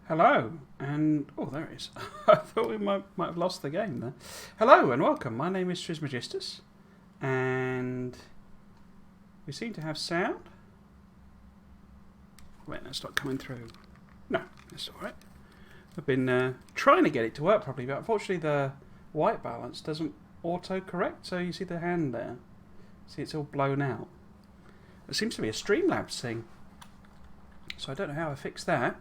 Hello, and oh, there it is. I thought we might have lost the game there. Hello and welcome. My name is Trismegistus, and we seem to have sound. Wait, that's not coming through. No, that's all right. I've been trying to get it to work properly, but unfortunately the white balance doesn't auto-correct. So you see the hand there. See, it's all blown out. It seems to be a Streamlabs thing. So I don't know how I fix that,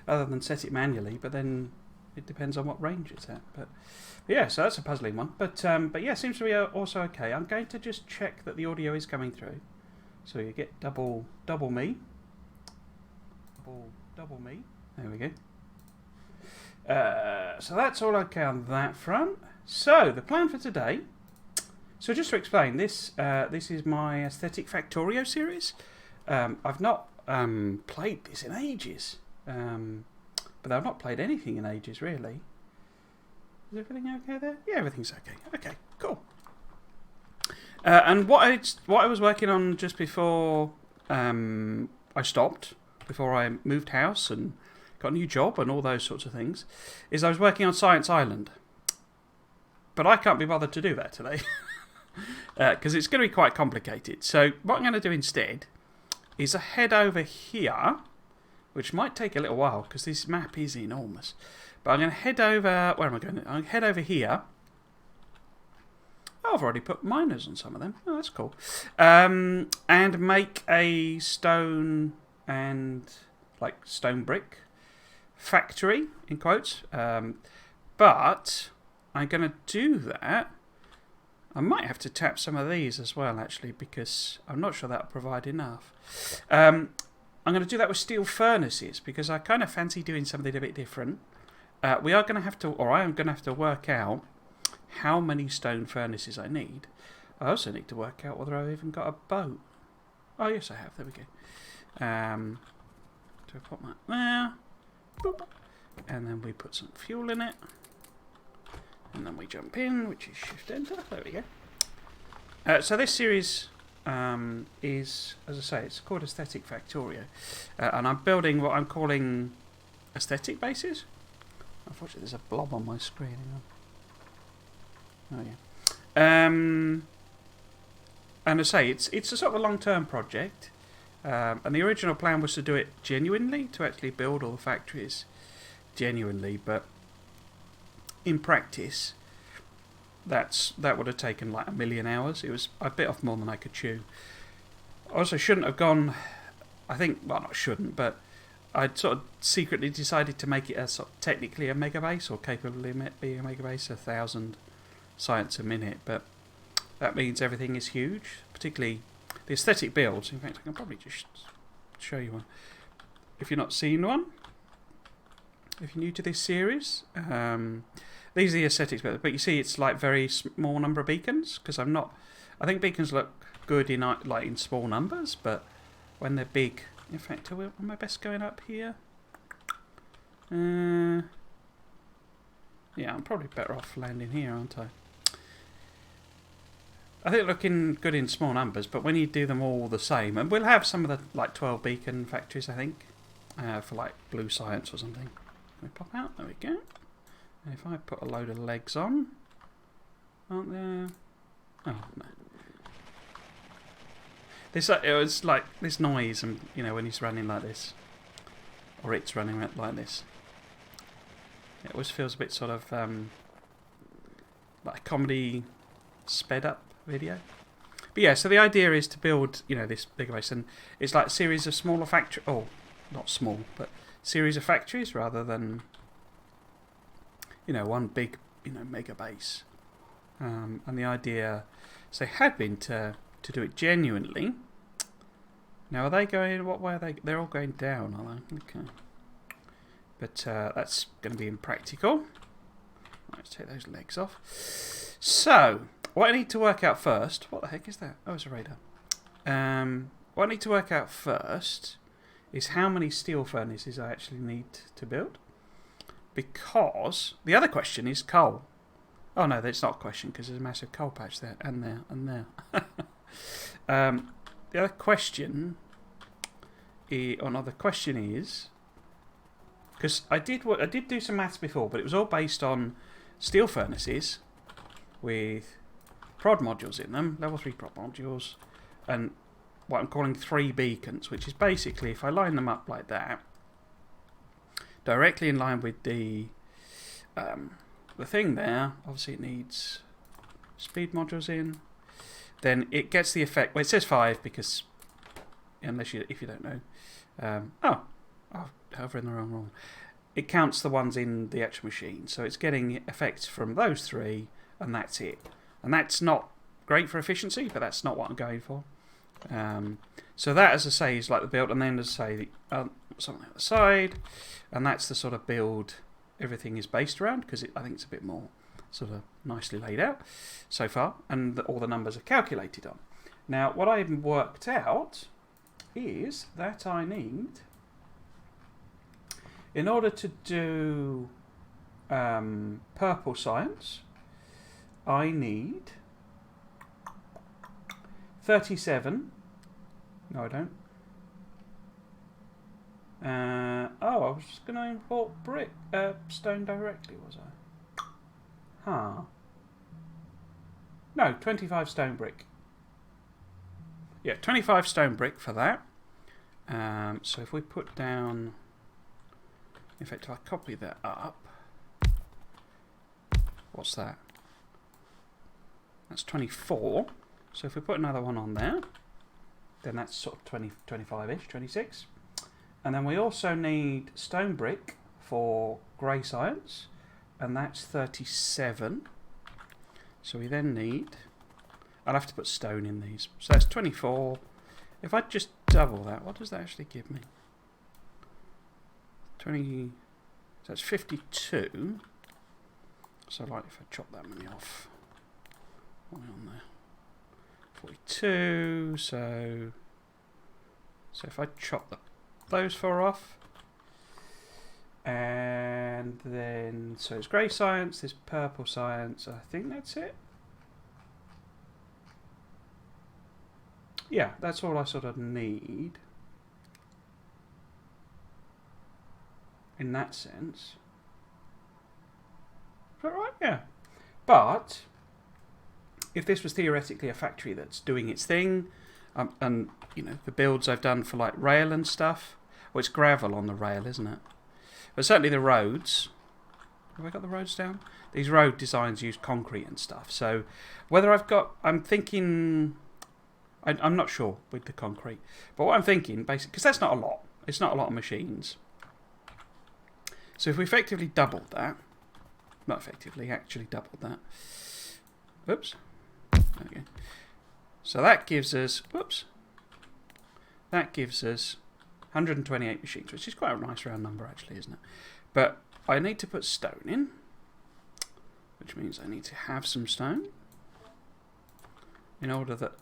other than set it manually. But then it depends on what range it's at. But yeah, so that's a puzzling one. But yeah, seems to be also okay. I'm going to just check that the audio is coming through. So you get double me, double me. There we go. So that's all okay on that front. So the plan for today. So just to explain, this is my aesthetic Factorio series. I've not played this in ages, but I've not played anything in ages really. Is everything okay there? Yeah, everything's okay. Okay, cool. And what I was working on just before I stopped, before I moved house and got a new job and all those sorts of things, is I was working on Science Island. But I can't be bothered to do that today. Because it's going to be quite complicated. So what I'm going to do instead is I head over here, which might take a little while because this map is enormous. But I'm going to head over... Where am I going? I'm going to head over here. Oh, I've already put miners on some of them. Oh, that's cool. And make a stone and stone brick factory, in quotes. But I'm going to do that. I might have to tap some of these as well, actually, because I'm not sure that'll provide enough. I'm going to do that with steel furnaces, because I kind of fancy doing something a bit different. We are going to have to, or I am going to have to work out how many stone furnaces I need. I also need to work out whether I've even got a boat. Oh, yes, I have. There we go. Do I put that there? Boop. And then we put some fuel in it. And then we jump in, which is Shift Enter. There we go. So this series is, as I say, it's called Aesthetic Factorio. And I'm building what I'm calling aesthetic bases. Unfortunately, there's a blob on my screen. Oh, yeah. And as I say, it's a sort of a long-term project. And the original plan was to do it genuinely, to actually build all the factories genuinely, but in practice, that would have taken like 1,000,000 hours. It was a bit off more than I could chew. I also shouldn't have gone. I think, well, not shouldn't, but I'd sort of secretly decided to make it a sort of technically a mega base, or capable of being a mega base, 1,000 science a minute. But that means everything is huge, particularly the aesthetic builds. In fact, I can probably just show you one. If you've not seen one, if you're new to this series, these are the aesthetics, but you see it's like very small number of beacons, because I'm not... I think beacons look good in in small numbers, but when they're big... In fact, am I best going up here? Yeah, I'm probably better off landing here, aren't I? I think looking good in small numbers, but when you do them all the same, and we'll have some of the 12 beacon factories, I think, for blue science or something. Can we pop out? There we go. And if I put a load of legs on, aren't there? Oh no. It was like this noise, and when he's running like this, or it's running like this, it always feels a bit sort of like a comedy sped up video. But yeah, so the idea is to build this bigger base, and it's like a series of smaller factories. Oh, not small, but series of factories rather than one big mega base. And the idea, so had been to do it genuinely. Now are they going, what way are they? They're all going down, are they? Okay. But that's going to be impractical. Let's take those legs off. So what I need to work out first, what the heck is that? Oh, it's a radar. What I need to work out first is how many steel furnaces I actually need to build. Because the other question is coal. Oh no, that's not a question, because there's a massive coal patch there, and there, and there. The other question, the question is, because I did do some maths before, but it was all based on steel furnaces with prod modules in them, level 3 prod modules, and what I'm calling 3 beacons, which is basically if I line them up like that, directly in line with the thing there, obviously it needs speed modules in, then it gets the effect. Well, it says 5 because if you don't know, hover in the wrong one. It counts the ones in the actual machine, so it's getting effects from those 3, and that's it. And that's not great for efficiency, but that's not what I'm going for. So that, as I say, is like the build, and then as I say, something on the side, and that's the sort of build everything is based around, because I think it's a bit more sort of nicely laid out so far, and all the numbers are calculated on. Now, what I've worked out is that I need, in order to do purple science, I need 37. No, I don't. I was just going to import stone directly, was I? Huh. No, 25 stone brick. Yeah, 25 stone brick for that. So if we put down, in fact, if I copy that up, what's that? That's 24. So if we put another one on there, then that's sort of 20, 25-ish, 26. And then we also need stone brick for grey science, and that's 37. So we then need, I'll have to put stone in these. So that's 24. If I just double that, what does that actually give me? 20, so that's 52. So like if I chop that many off, what am I on there? 42, so if I chop those 4 off, and then, so it's grey science, there's purple science, I think that's it. Yeah, that's all I sort of need in that sense. Is that right? Yeah. But if this was theoretically a factory that's doing its thing, and you know the builds I've done for like rail and stuff, well, it's gravel on the rail, isn't it? But certainly the roads. Have I got the roads down? These road designs use concrete and stuff. So whether I'm thinking, I'm not sure with the concrete, but what I'm thinking basically, because that's not a lot. It's not a lot of machines. So if we effectively doubled that, not effectively, actually doubled that. Oops. Okay. So that gives us, that gives us 128 machines, which is quite a nice round number actually, isn't it? But I need to put stone in, which means I need to have some stone in order that,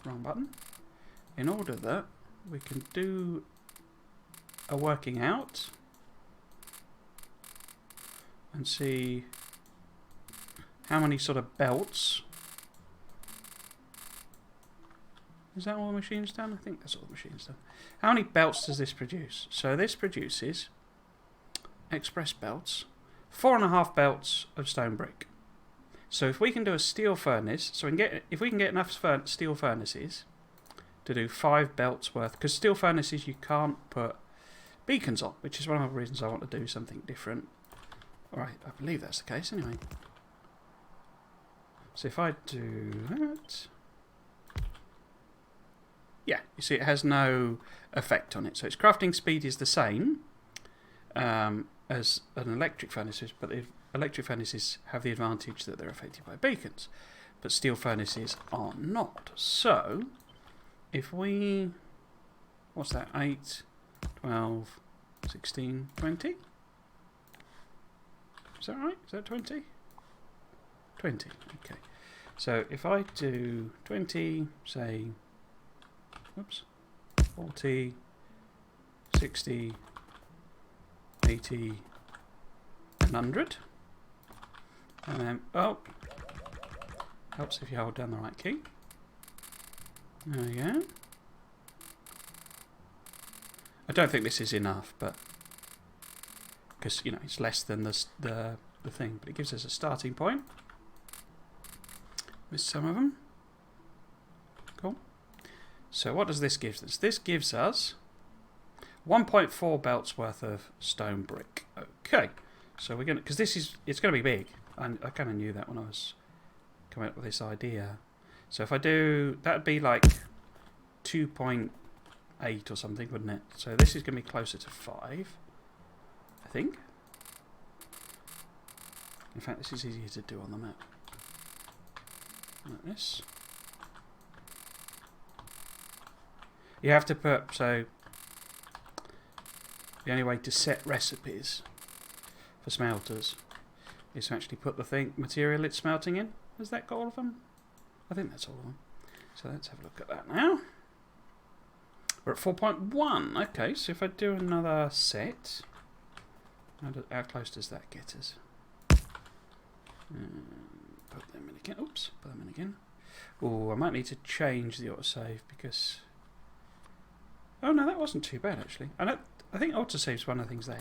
wrong button, in order that we can do a working out and see how many sort of belts. Is that all the machines done? I think that's all the machines done. How many belts does this produce? So this produces express belts, 4.5 belts of stone brick. So if we can do a steel furnace, if we can get enough steel furnaces to do 5 belts worth, because steel furnaces you can't put beacons on, which is one of the reasons I want to do something different. Alright, I believe that's the case anyway. So if I do that, yeah, you see it has no effect on it. So its crafting speed is the same as an electric furnace, but the electric furnaces have the advantage that they're affected by beacons, but steel furnaces are not. So if we, what's that, 8, 12, 16, 20? Is that right? Is that 20? 20, okay. So if I do 20, say, 40, 60, 80, 100. And then, helps if you hold down the right key. There we go. I don't think this is enough, but because, you know, it's less than the thing. But it gives us a starting point with some of them. Cool. So what does this give us? This gives us 1.4 belts worth of stone brick. Okay. So we're going to, because it's going to be big. I kind of knew that when I was coming up with this idea. So if I do, that would be like 2.8 or something, wouldn't it? So this is going to be closer to 5, I think. In fact, this is easier to do on the map. Like this. You have to put, so the only way to set recipes for smelters is to actually put the material it's smelting in. Has that got all of them? I think that's all of them. So let's have a look at that now. We're at 4.1. Okay, so if I do another set, how close does that get us? Put them in again. Oops, put them in again. Oh, I might need to change the autosave because... Oh no, that wasn't too bad actually. I think autosave's one of the things they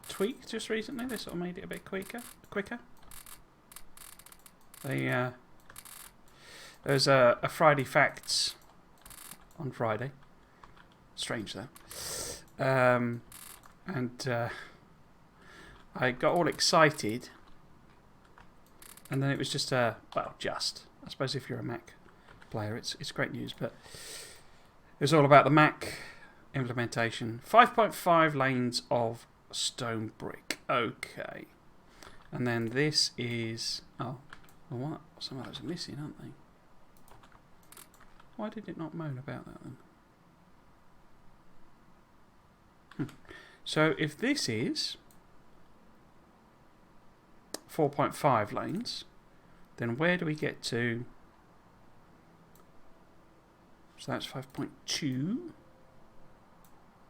tweaked just recently. They sort of made it a bit quicker. There was a Friday Facts on Friday. Strange though. I got all excited, and then it was just I suppose if you're a Mac player, it's great news, but it was all about the Mac implementation. 5.5 lanes of stone brick. Okay. And then this is... Oh, well, what? Some of those are missing, aren't they? Why did it not moan about that then? So if this is 4.5 lanes, then where do we get to? So that's 5.2.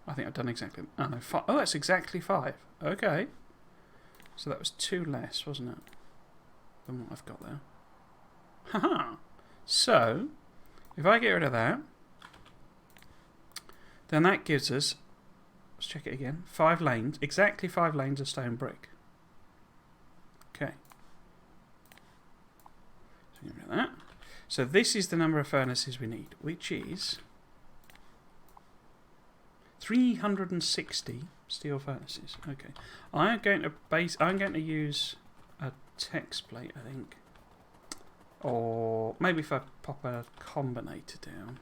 I think I've done exactly... Oh, no, 5. Oh, that's exactly 5. Okay. So that was 2 less, wasn't it? Than what I've got there. Haha. So, if I get rid of that, then that gives us... Let's check it again. 5 lanes. Exactly 5 lanes of stone brick. Okay. So get rid of that. So this is the number of furnaces we need, which is 360 steel furnaces. Okay, I'm going to use a text plate, I think, or maybe if I pop a combinator down,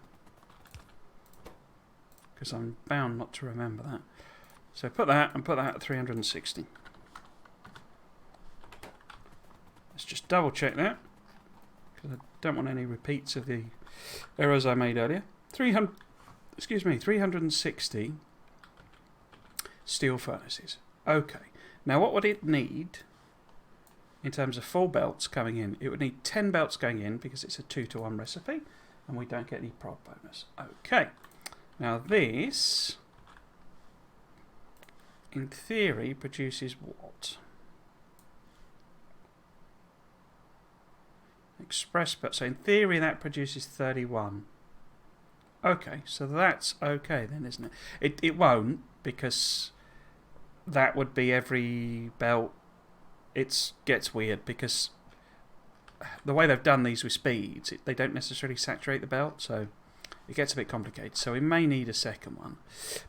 because I'm bound not to remember that. So put that and put that at 360. Let's just double check that, because I don't want any repeats of the errors I made earlier. 360 steel furnaces. Okay. Now what would it need in terms of full belts coming in? It would need 10 belts going in because it's a 2-to-1 recipe and we don't get any prod bonus. Okay. Now this, in theory, produces what? Express belt. So in theory that produces 31. Okay, so that's okay then, isn't it? It won't, because that would be every belt. It gets weird because the way they've done these with speeds, they don't necessarily saturate the belt, so it gets a bit complicated. So we may need a second one.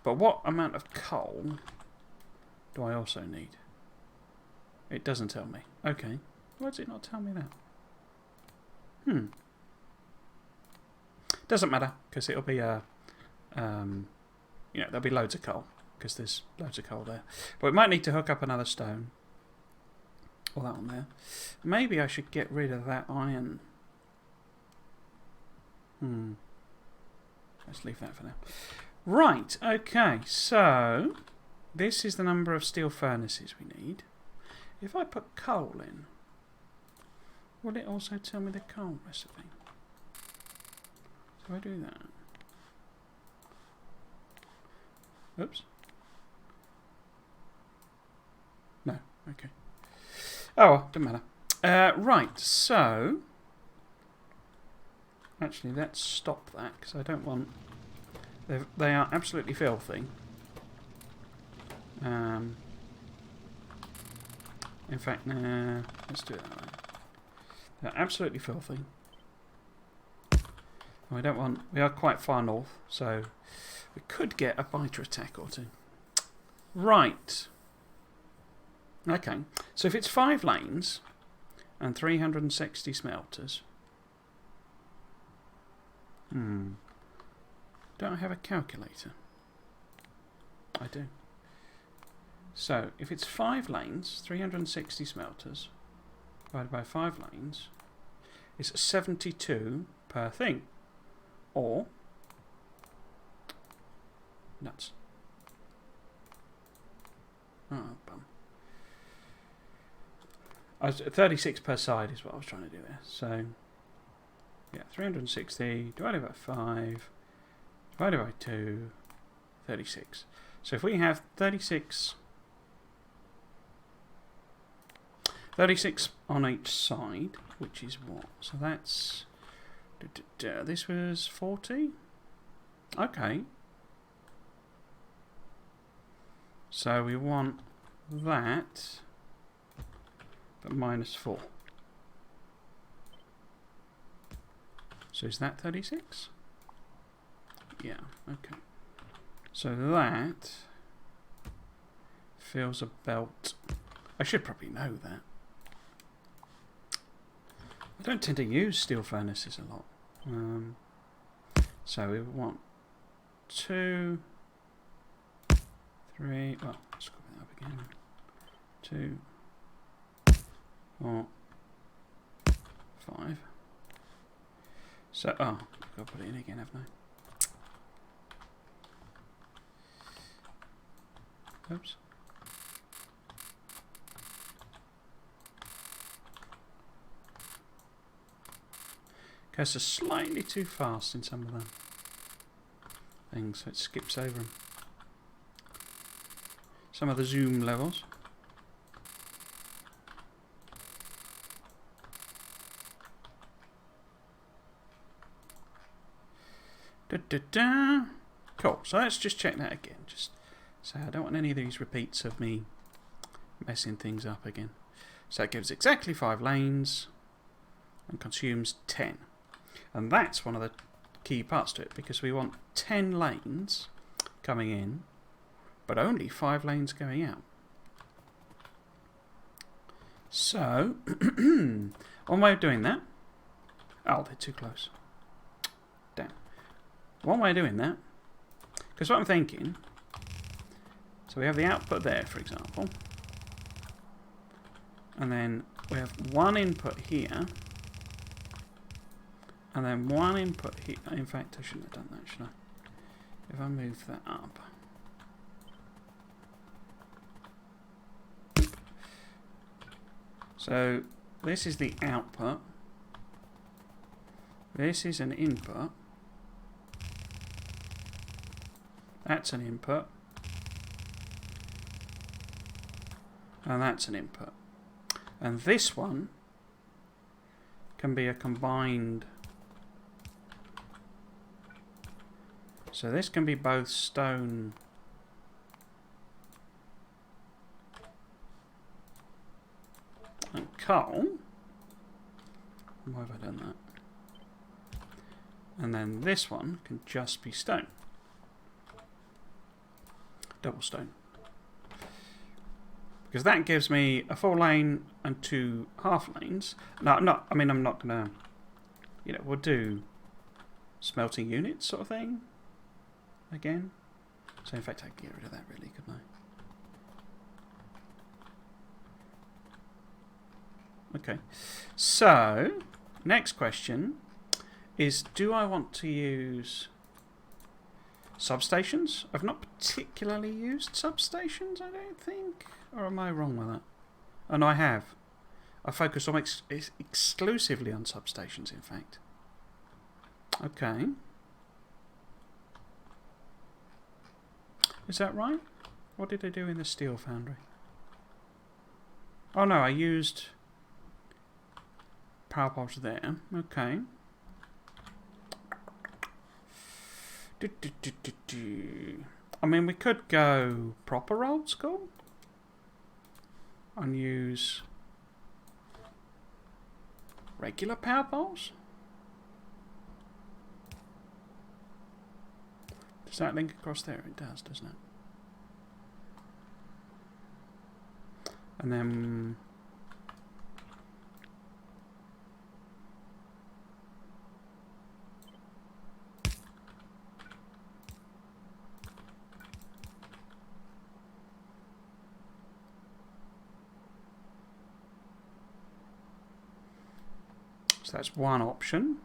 But what amount of coal do I also need? It doesn't tell me. Okay, why does it not tell me that? Doesn't matter, because it'll be there'll be loads of coal, because there's loads of coal there. But we might need to hook up another stone, or that one there. Maybe I should get rid of that iron. Let's leave that for now. Right, okay, so this is the number of steel furnaces we need. If I put coal in, will it also tell me the coal recipe? Do I do that? Oops. No, okay. Oh, well, doesn't matter. Right, so... Actually, let's stop that, because I don't want... They are absolutely filthy. In fact, nah, let's do it that way. They're absolutely filthy. We don't want... We are quite far north, so we could get a biter attack or two. Right. Okay. So if it's 5 lanes and 360 smelters... Don't I have a calculator? I do. So if it's 5 lanes, 360 smelters, divided by 5 lanes, it's 72 per thing. Or... Nuts. Oh, bum. 36 per side is what I was trying to do there. So, yeah, 360 divided by 5, divided by 2, 36. So if we have 36 on each side, which is what? So that's... This was 40? Okay. So we want that, but minus 4. So is that 36? Yeah, okay. So that fills a belt. I should probably know that. I don't tend to use steel furnaces a lot. So we want 2, 3, well, let's copy that up again. 2, 4, 5. So, oh, I've got to put it in again, haven't I? Oops. Goes slightly too fast in some of the things, so it skips over them. Some of the zoom levels. Cool, so let's just check that again. Just so I don't want any of these repeats of me messing things up again. So it gives exactly 5 lanes and consumes 10. And that's one of the key parts to it, because we want 10 lanes coming in, but only 5 lanes going out. So, one way of doing that... Oh, they're too close. Damn. One way of doing that, because what I'm thinking... So we have the output there, for example. And then we have one input here. And then one input here. In fact, I shouldn't have done that, should I? If I move that up. So this is the output. This is an input. That's an input. And that's an input. And this one can be a combined... So this can be both stone and coal. Why have I done that? And then this one can just be stone. Double stone. Because that gives me a full lane and 2 half lanes. No, I'm not gonna, we'll do smelting units sort of thing again. So in fact I could get rid of that really, couldn't I? Okay. So, next question is, do I want to use substations? I've not particularly used substations, I don't think. Or am I wrong with that? Oh no, I have. I focus on exclusively on substations, in fact. Okay. Is that right? What did I do in the steel foundry? Oh no, I used power poles there. Okay. I mean, we could go proper old school. and use regular power poles? Does that link across there? It does, doesn't it? And then so that's one option.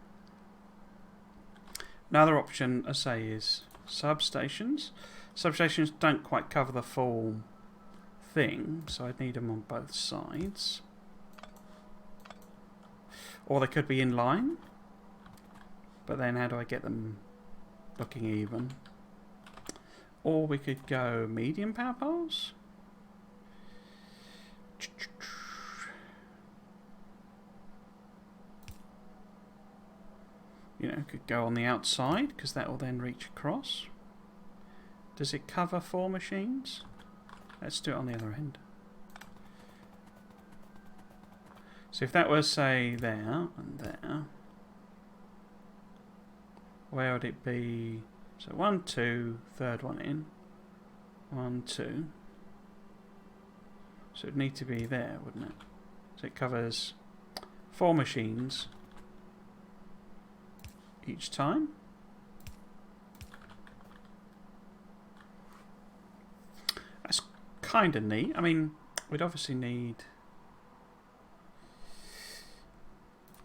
Another option, I say, is substations. Substations don't quite cover the full thing, so I'd need them on both sides. Or they could be in line, but then how do I get them looking even? Or we could go medium power poles. You know, could go on the outside, because that will then reach across. Does it cover 4 machines? Let's do it on the other end. So if that was, say, there and there, where would it be? So 1, 2, third one in. 1, 2. So it'd need to be there, wouldn't it? So it covers 4 machines each time. That's kind of neat. I mean, we'd obviously need...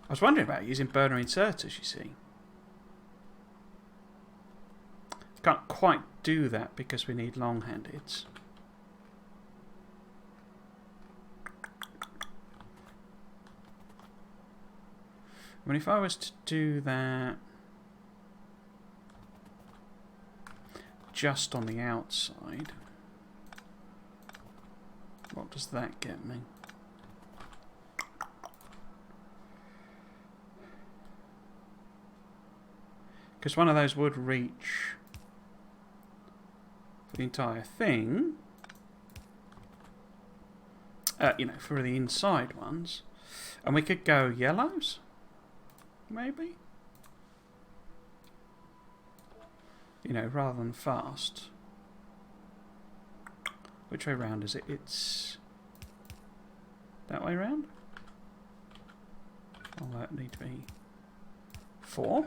I was wondering about using burner inserters, you see. Can't quite do that because we need long-handeds. I mean, if I was to do that just on the outside, what does that get me? Because one of those would reach for the entire thing, you know, for the inside ones. And we could go yellows, maybe? You know, rather than fast. Which way round is it? It's that way round? Well, that would need to be 4.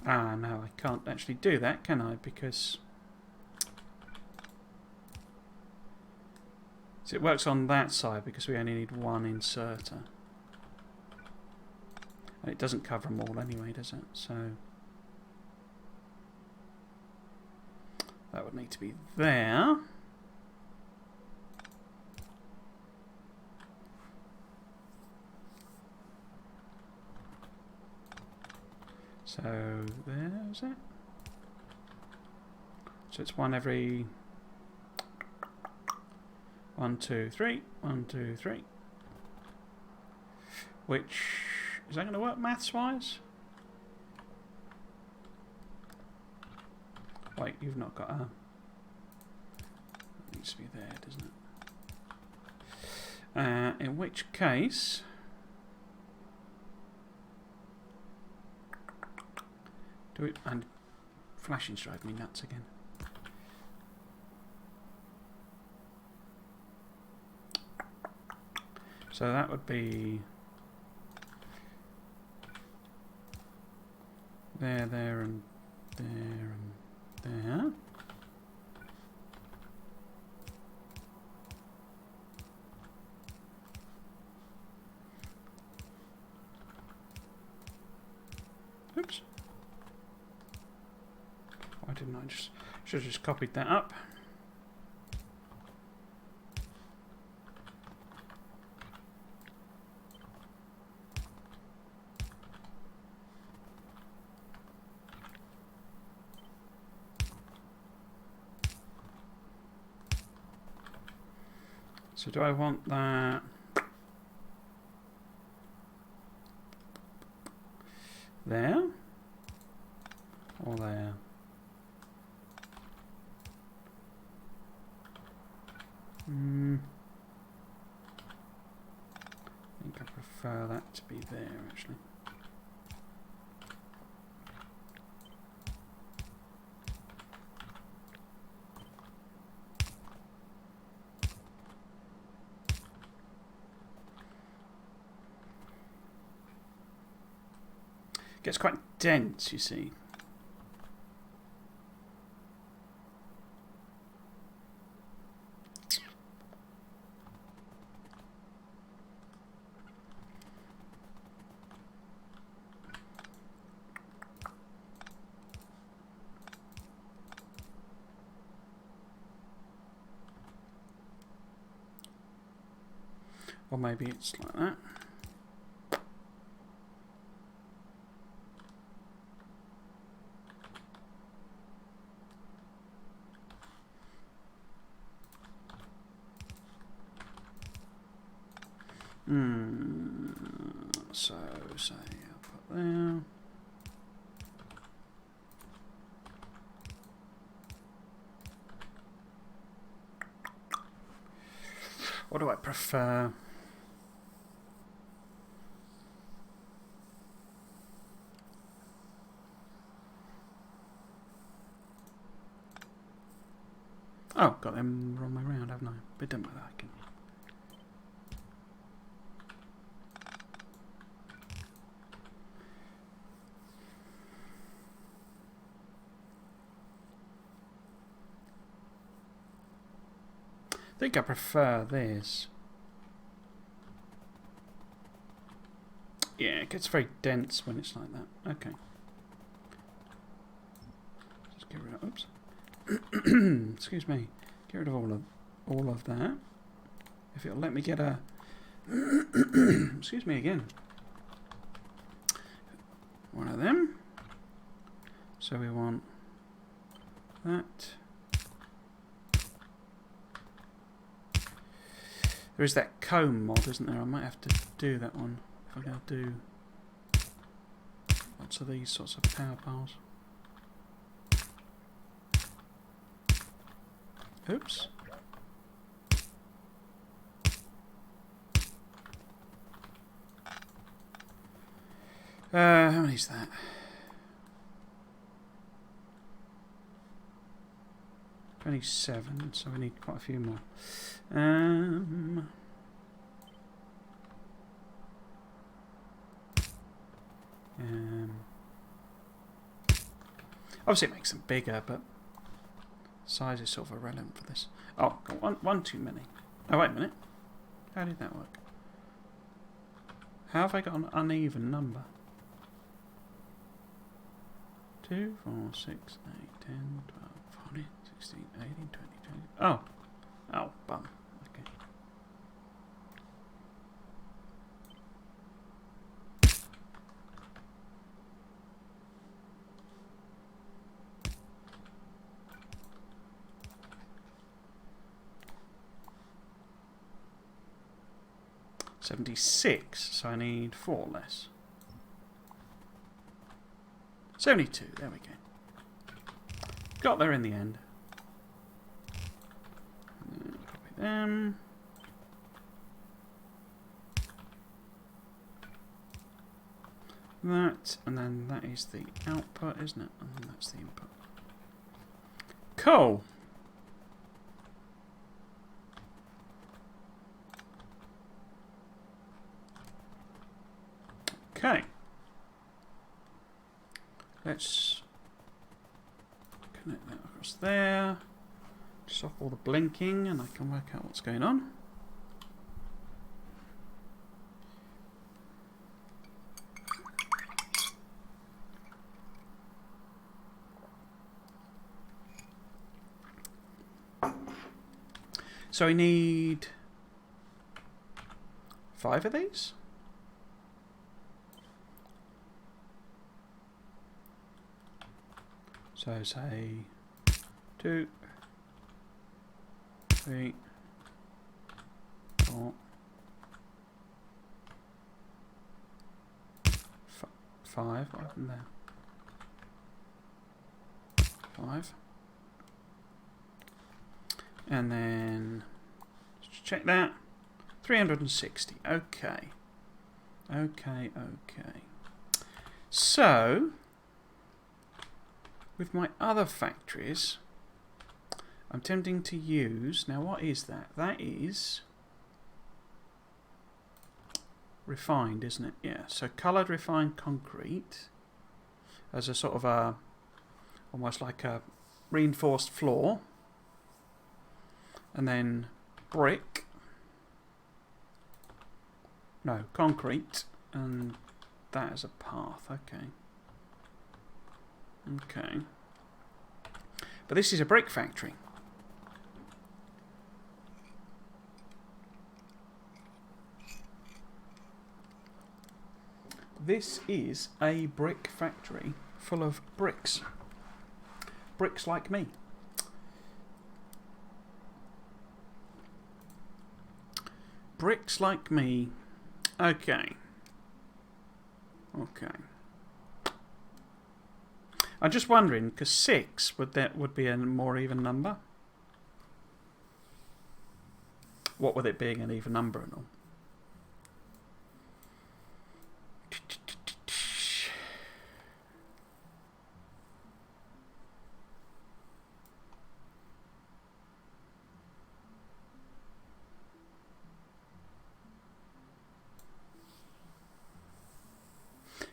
Ah, no, I can't actually do that, can I? Because... So it works on that side because we only need 1 inserter. And it doesn't cover them all anyway, does it? So... that would need to be there. So there's it. So it's 1 every 1, 2, 3, 1, 2, 3. Which is that going to work maths wise? Wait, you've not got a. It needs to be there, doesn't it? In which case. Do it, and flashing's driving me nuts again. So that would be there, there, and there, and there. Oops. Why didn't I just... should have just copied that up. So do I want that there? Or there. I think I prefer that to be there, actually. Gets quite dense, you see. Or maybe it's like that. So say I'll put there. What do I prefer? Oh, got them the wrong way around, haven't I? But don't matter, I can. I think I prefer this. Yeah, it gets very dense when it's like that. Okay. Just get rid of. Oops. Excuse me. Get rid of all of that. If it'll let me get a. Excuse me again. One of them. So we want that. There is that comb mod, isn't there? I might have to do that one if I'm going to do lots of these sorts of power bars. Oops. How many is that? 27, so we need quite a few more. Obviously it makes them bigger, but size is sort of irrelevant for this. Oh, got one too many. Oh, wait a minute. How did that work? How have I got an uneven number? 2, 4, 6, 8, 10, 12, 14, 16, 18, 20, 20. Oh. Oh, bum. Okay. $76, so I need 4 less. 72, there we go. Got there in the end. Copy them. That, and then that is the output, isn't it? And then that's the input. Cool. Okay. Let's connect that across there. Stop all the blinking and I can work out what's going on. So we need 5 of these. So say 2, 3, 4, 5. What happened there? 5. And then, let's check that. 360. Okay. Okay. So, with my other factories, I'm tempting to use... Now, what is that? That is... refined, isn't it? Yeah. So, coloured refined concrete as a sort of a... almost like a reinforced floor. And then brick. No, concrete. And that as a path. Okay. Okay. But this is a brick factory. This is a brick factory full of bricks. Bricks like me. Bricks like me. Okay. Okay. I'm just wondering, because 6 would be a more even number. What with it being an even number and all.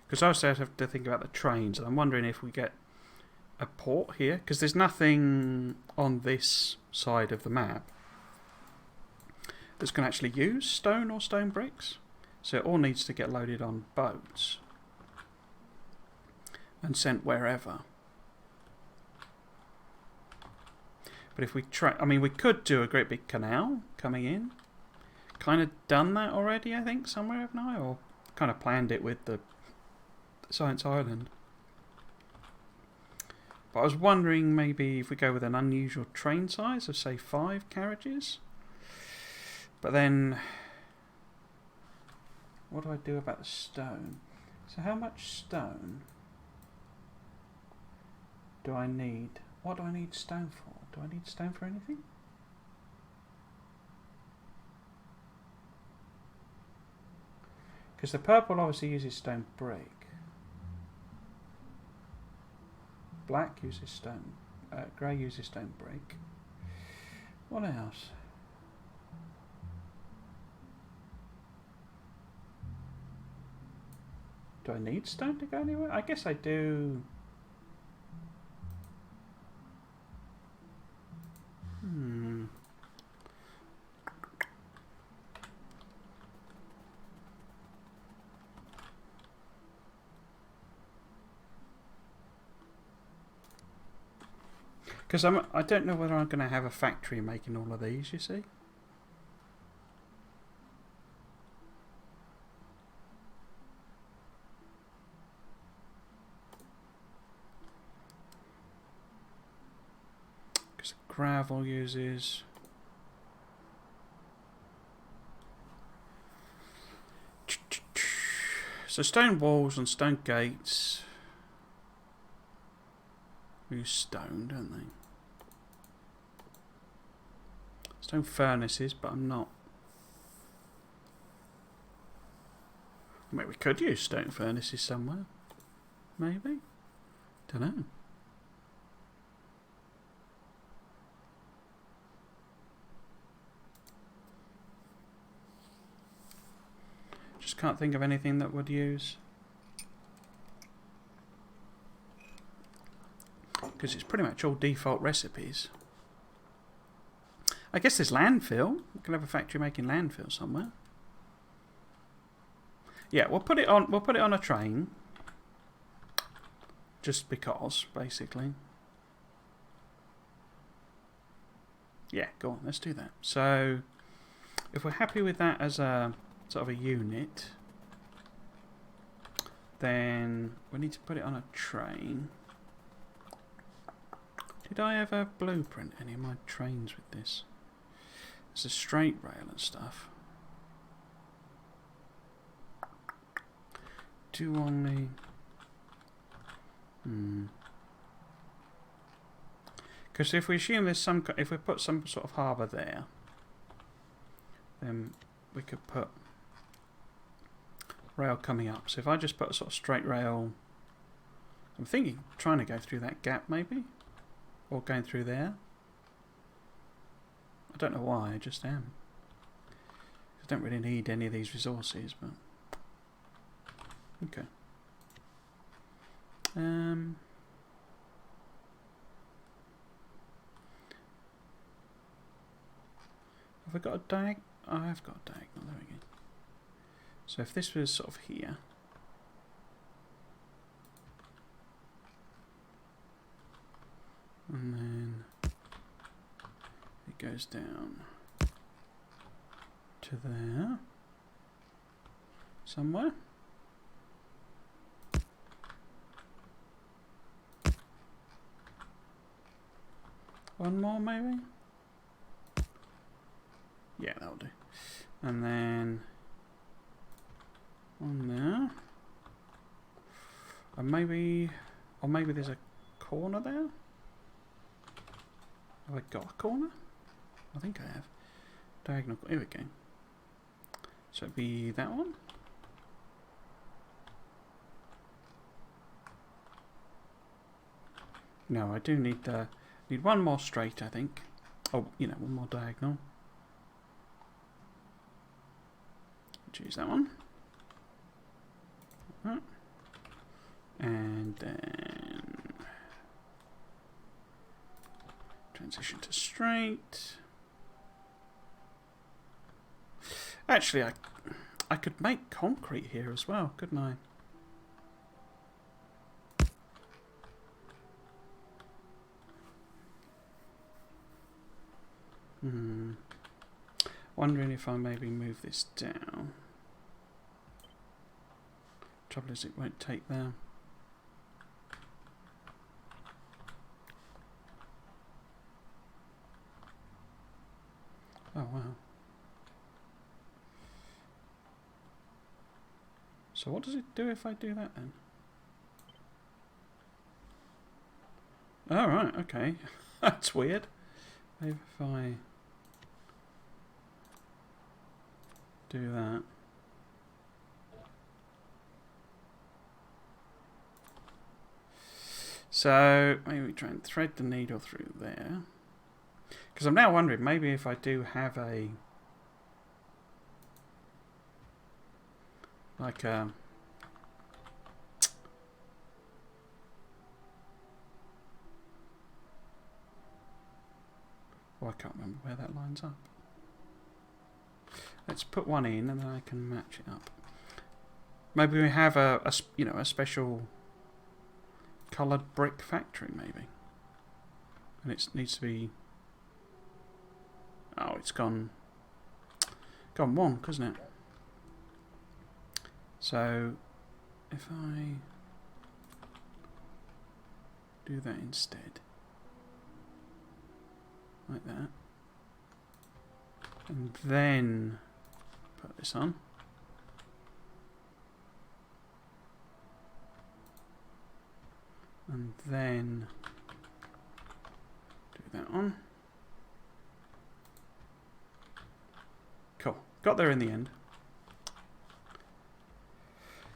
Because I also have to think about the trains, and I'm wondering if we get a port here, because there's nothing on this side of the map that's going to actually use stone or stone bricks. So it all needs to get loaded on boats and sent wherever. But if we try, I mean, we could do a great big canal coming in. Kind of done that already, I think, somewhere, haven't I? Or kind of planned it with the Science Island. But I was wondering maybe if we go with an unusual train size of, say, 5 carriages. But then, what do I do about the stone? So how much stone do I need? What do I need stone for? Do I need stone for anything? Because the purple obviously uses stone brick. Black uses stone. Grey uses stone brick. What else? Do I need stone to go anywhere? I guess I do. Because I don't know whether I'm going to have a factory making all of these, you see. Because gravel uses... So stone walls and stone gates use stone, don't they? Stone furnaces, but I'm not. I mean, we could use stone furnaces somewhere. Maybe. Don't know. Just can't think of anything that would use. Because it's pretty much all default recipes. I guess there's landfill. We can have a factory making landfill somewhere. Yeah, we'll put it on. We'll put it on a train. Just because, basically. Yeah, go on. Let's do that. So, if we're happy with that as a sort of a unit, then we need to put it on a train. Did I ever blueprint any of my trains with this? It's a straight rail and stuff. Do only... Because if we assume there's some, if we put some sort of harbour there, then we could put rail coming up. So if I just put a sort of straight rail, I'm thinking trying to go through that gap maybe, or going through there. I don't know why, I just am. I don't really need any of these resources, but okay. Have I got a diag? Oh, I have got a diagonal, there we go. So if this was sort of here, and then it goes down to there somewhere. One more maybe? Yeah, that'll do. And then on there. And maybe, or maybe there's a corner there? Have I got a corner? I think I have. Diagonal, here we go. So it'd be that one. No, I do need need one more straight, I think. Oh, you know, one more diagonal. Choose that one. And then transition to straight. Actually, I could make concrete here as well, couldn't I? Wondering if I maybe move this down. Trouble is, it won't take there. Oh wow. So what does it do if I do that then? Oh right, okay. That's weird. Maybe if I do that. So maybe try and thread the needle through there. Because I'm now wondering, maybe if I do have a like a I can't remember where that lines up. Let's put one in and then I can match it up. Maybe we have a you know, a special coloured brick factory maybe. And it needs to be, oh, it's gone wonk, hasn't it? So if I do that instead, like that, and then put this on, and then do that on. Cool, got there in the end.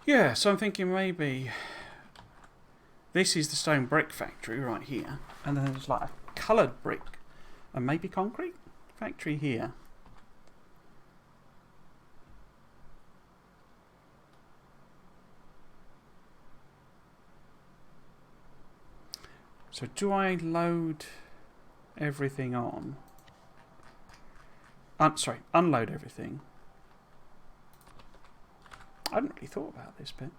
Yeah, so I'm thinking maybe this is the stone brick factory right here, and then there's like a coloured brick and maybe concrete factory here. So do I load everything on? Sorry, unload everything. I hadn't really thought about this bit.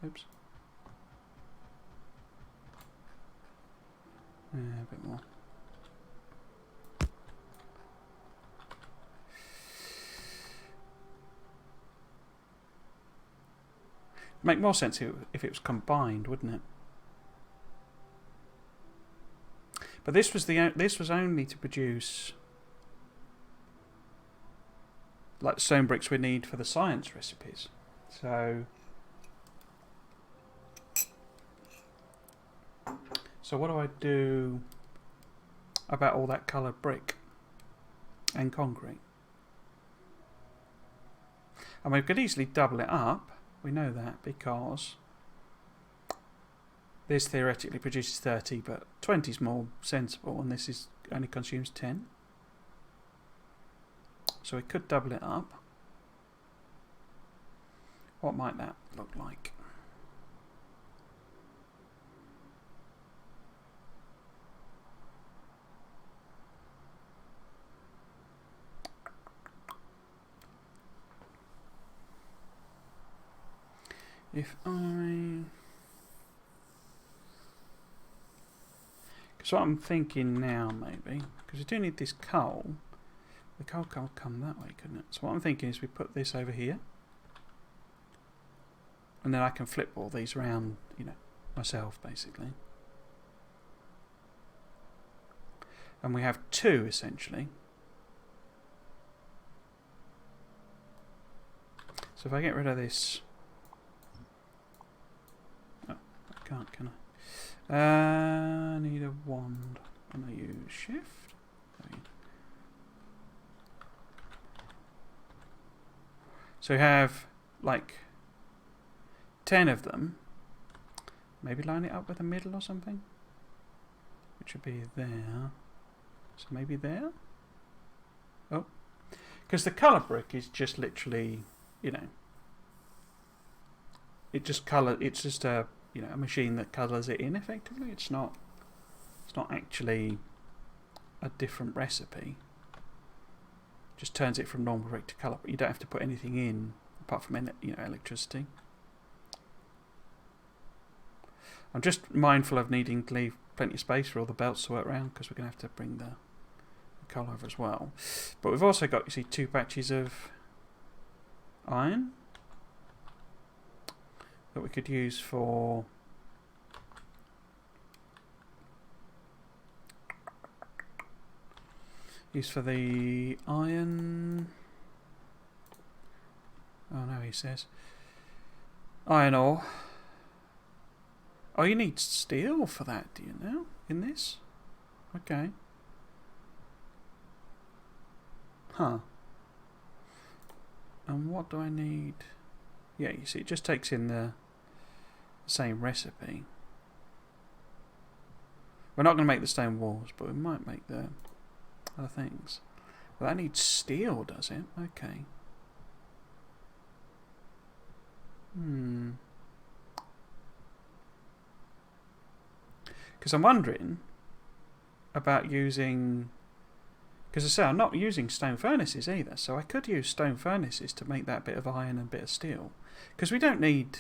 Oops. A bit more. Make more sense if it was combined, wouldn't it? But this was only to produce like the stone bricks we need for the science recipes. So what do I do? about all that coloured brick and concrete. And we could easily double it up. We know that because this theoretically produces 30, but 20 is more sensible, and this is only consumes 10. So we could double it up. What might that look like? If I... Because what I'm thinking now, maybe, because we do need this coal. The coal can't come that way, couldn't it? So what I'm thinking is we put this over here. And then I can flip all these around, you know, myself, basically. And we have 2, essentially. So if I get rid of this... Oh, I can't, can I? I need a wand. I'm going to use shift. So we have, like... 10 of them. Maybe line it up with a middle or something, which would be there. So maybe there. Oh, because the colour brick is just literally, you know, it just colour. It's just a, you know, a machine that colours it in effectively. It's not actually a different recipe. Just turns it from normal brick to colour. But you don't have to put anything in apart from, you know, electricity. I'm just mindful of needing to leave plenty of space for all the belts to work around, because we're going to have to bring the coal over as well. But we've also got, you see, 2 patches of iron that we could use for the iron. Oh no, he says iron ore. Oh, you need steel for that, do you know? In this? Okay. Huh. And what do I need? Yeah, you see, it just takes in the same recipe. We're not going to make the stone walls, but we might make the other things. Well, that needs steel, does it? Okay. Because I'm wondering about using... Because I say I'm not using stone furnaces either, so I could use stone furnaces to make that bit of iron and bit of steel. Because we don't need...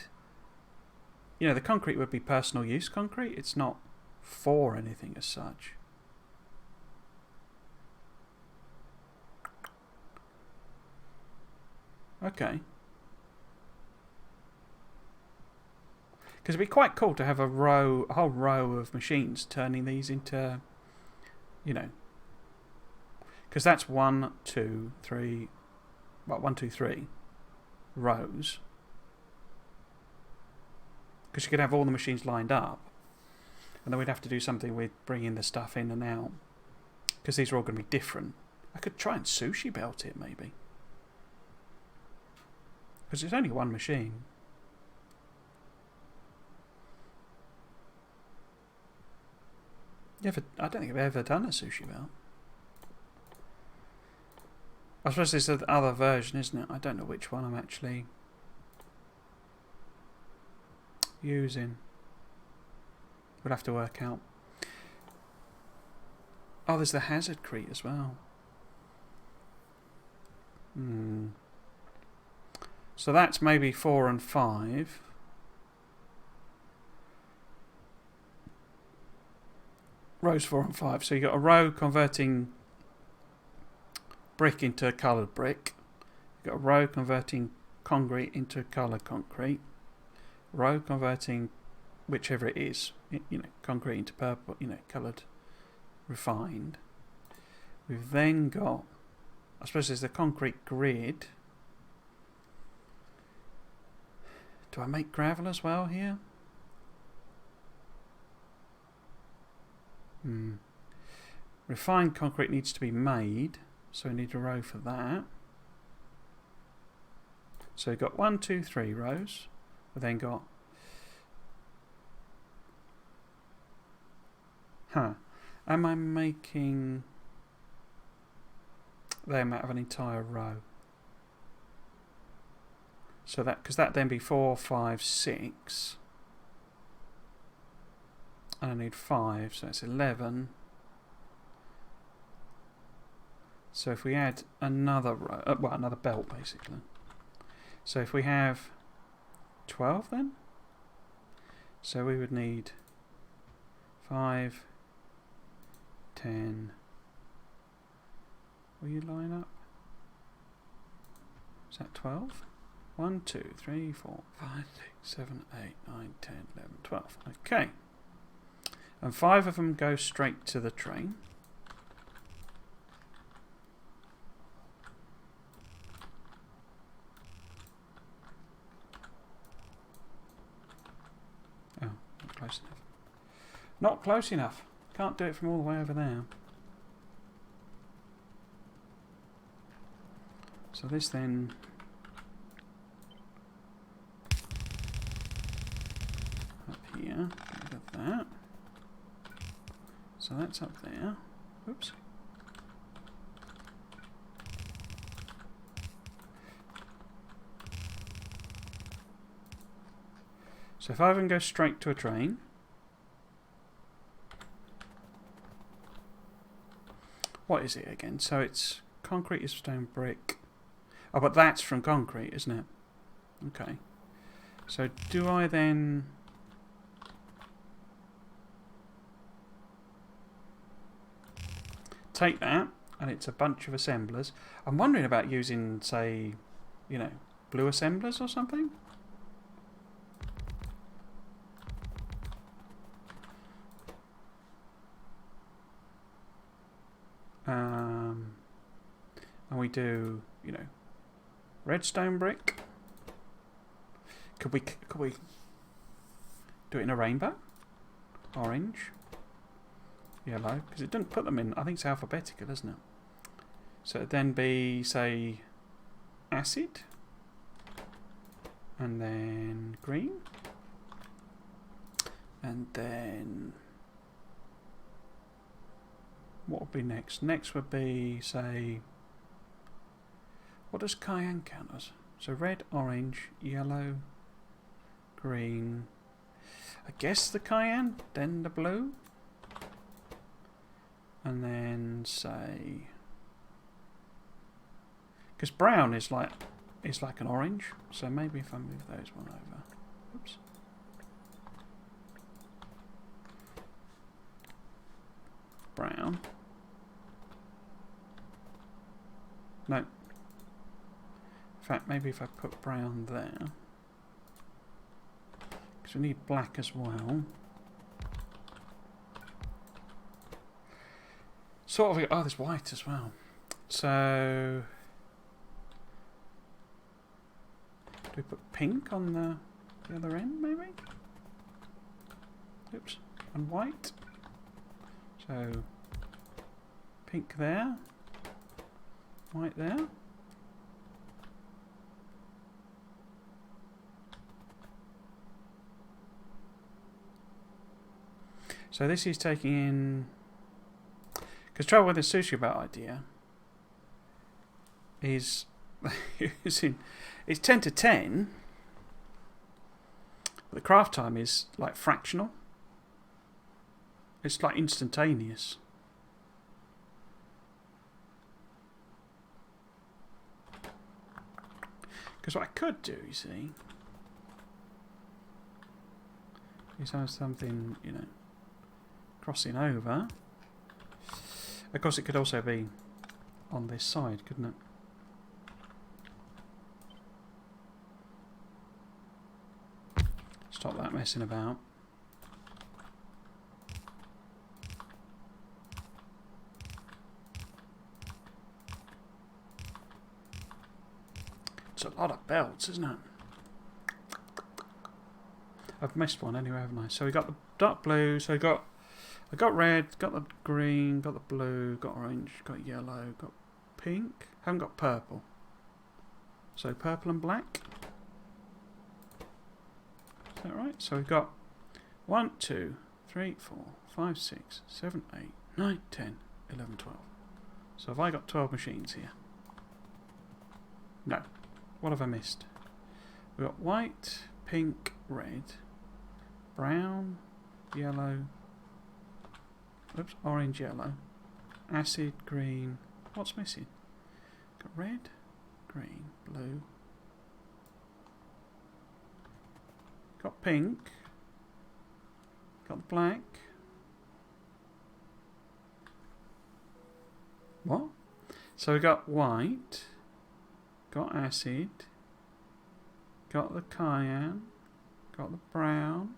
You know, the concrete would be personal use concrete. It's not for anything as such. Okay. Because it'd be quite cool to have a whole row of machines turning these into, you know, because that's 1, 2, 3, well, 1, 2, 3 rows. Because you could have all the machines lined up, and then we'd have to do something with bringing the stuff in and out, because these are all going to be different. I could try and sushi belt it, maybe, because it's only one machine. I don't think I've ever done a sushi belt. I suppose there's the other version, isn't it? I don't know which one I'm actually using. We'll have to work out. Oh, there's the hazardcrete as well. So that's maybe 4 and 5. Rows 4 and 5. So you got a row converting brick into coloured brick. You got a row converting concrete into coloured concrete. Row converting whichever it is, you know, concrete into purple, you know, coloured, refined. We've then got, I suppose there's the concrete grid. Do I make gravel as well here? Refined concrete needs to be made, so we need a row for that. So we've got 1, 2, 3 rows. We've then got... Am I making them out of an entire row? So that, because that then be 4, 5, 6. And I need 5, so that's 11. So if we add another row, well, another belt basically. So if we have 12 then, so we would need 5, 10. Will you line up? Is that 12? 1, 2, 3, 4, 5, 6, 7, 8, 9, 10, 11, 12. Okay. And 5 of them go straight to the train. Oh, not close enough. Not close enough. Can't do it from all the way over there. So this then... up here, get rid of that. So that's up there. Oops. So if I even go straight to a train, what is it again? So it's concrete is stone brick. Oh, but that's from concrete, isn't it? Okay. So do I then... take that, and it's a bunch of assemblers. I'm wondering about using, say, you know, blue assemblers or something. And we do, you know, redstone brick. Could we do it in a rainbow? Orange. Yellow, because it doesn't put them in. I think it's alphabetical, isn't it? So it'd then be, say, acid, and then green, and then what would be next? Next would be, say, what does cayenne count as? So red, orange, yellow, green. I guess the cayenne, then the blue. And then say, because brown is like an orange, so maybe if I move those one over, oops. Brown. No. In fact, maybe if I put brown there, because we need black as well. Sort of, oh, there's white as well. So, do we put pink on the other end, maybe? Oops, and white. So, pink there, white there. So this is taking in... Because trouble with the sushi boat idea is it's 10 to 10, but the craft time is like fractional. It's like instantaneous. Because what I could do, you see, is have something, you know, crossing over. Of course, it could also be on this side, couldn't it? Stop that messing about. It's a lot of belts, isn't it? I've missed one anyway, haven't I? So we got the dark blue, so we got I got red, got the green, got the blue, got orange, got yellow, got pink. Haven't got purple. So purple and black. Is that right? So we've got 1, 2, 3, 4, 5, 6, 7, 8, 9, 10, 11, 12. So have I got 12 machines here? No. What have I missed? We've got white, pink, red, brown, yellow, oops, orange, yellow, acid, green. What's missing? Got red, green, blue. Got pink. Got black. What? So we got white. Got acid. Got the cyan. Got the brown.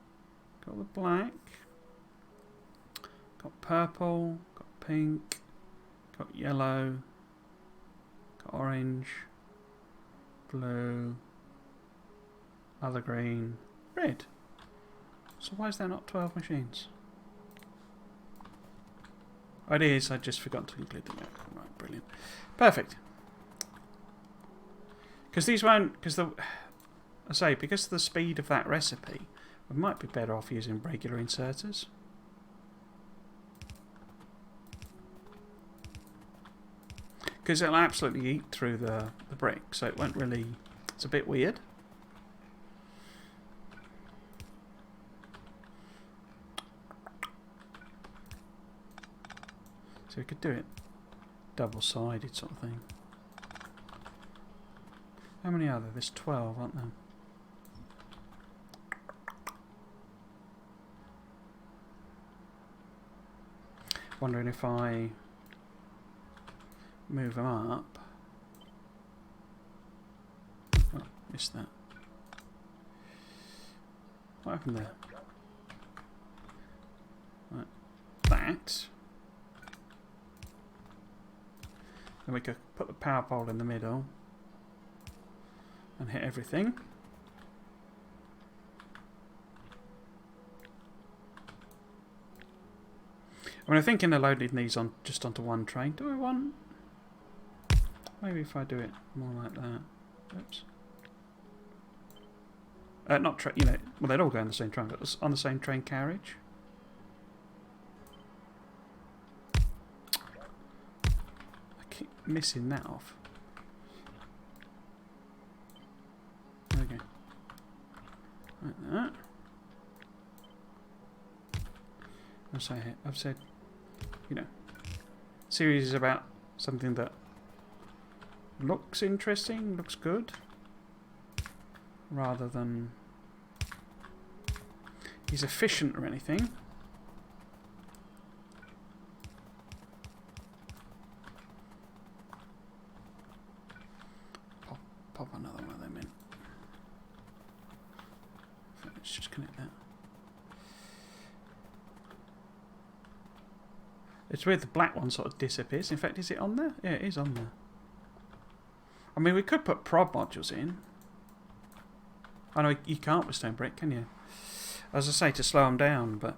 Got the black. Got purple. Got pink. Got yellow. Got orange. Blue. Other green. Red. So why is there not 12 machines? Oh, it is. I just forgot to include the map. Right, brilliant. Perfect. Because these won't... Because the... I say, because of the speed of that recipe, we might be better off using regular inserters. Because it'll absolutely eat through the brick, so it won't really... It's a bit weird. So we could do it double-sided sort of thing. How many are there? There's 12, aren't there? Wondering if I move them up. Oh, missed that. What happened there? Right. That. Then we could put the power pole in the middle and hit everything. I mean, I'm thinking of loading these on just onto one train. Do I want... Maybe if I do it more like that. Oops. Not train, you know, well, they'd all go on the same train, but on the same train carriage. Missing that off. Okay. Like that. I've said, you know, series is about something that looks interesting, looks good, rather than is efficient or anything. Pop another one of them in. Let's just connect that. It's weird the black one sort of disappears. In fact, is it on there? Yeah, it is on there. I mean, we could put prod modules in. I know you can't with stone brick, can you? As I say, to slow them down, but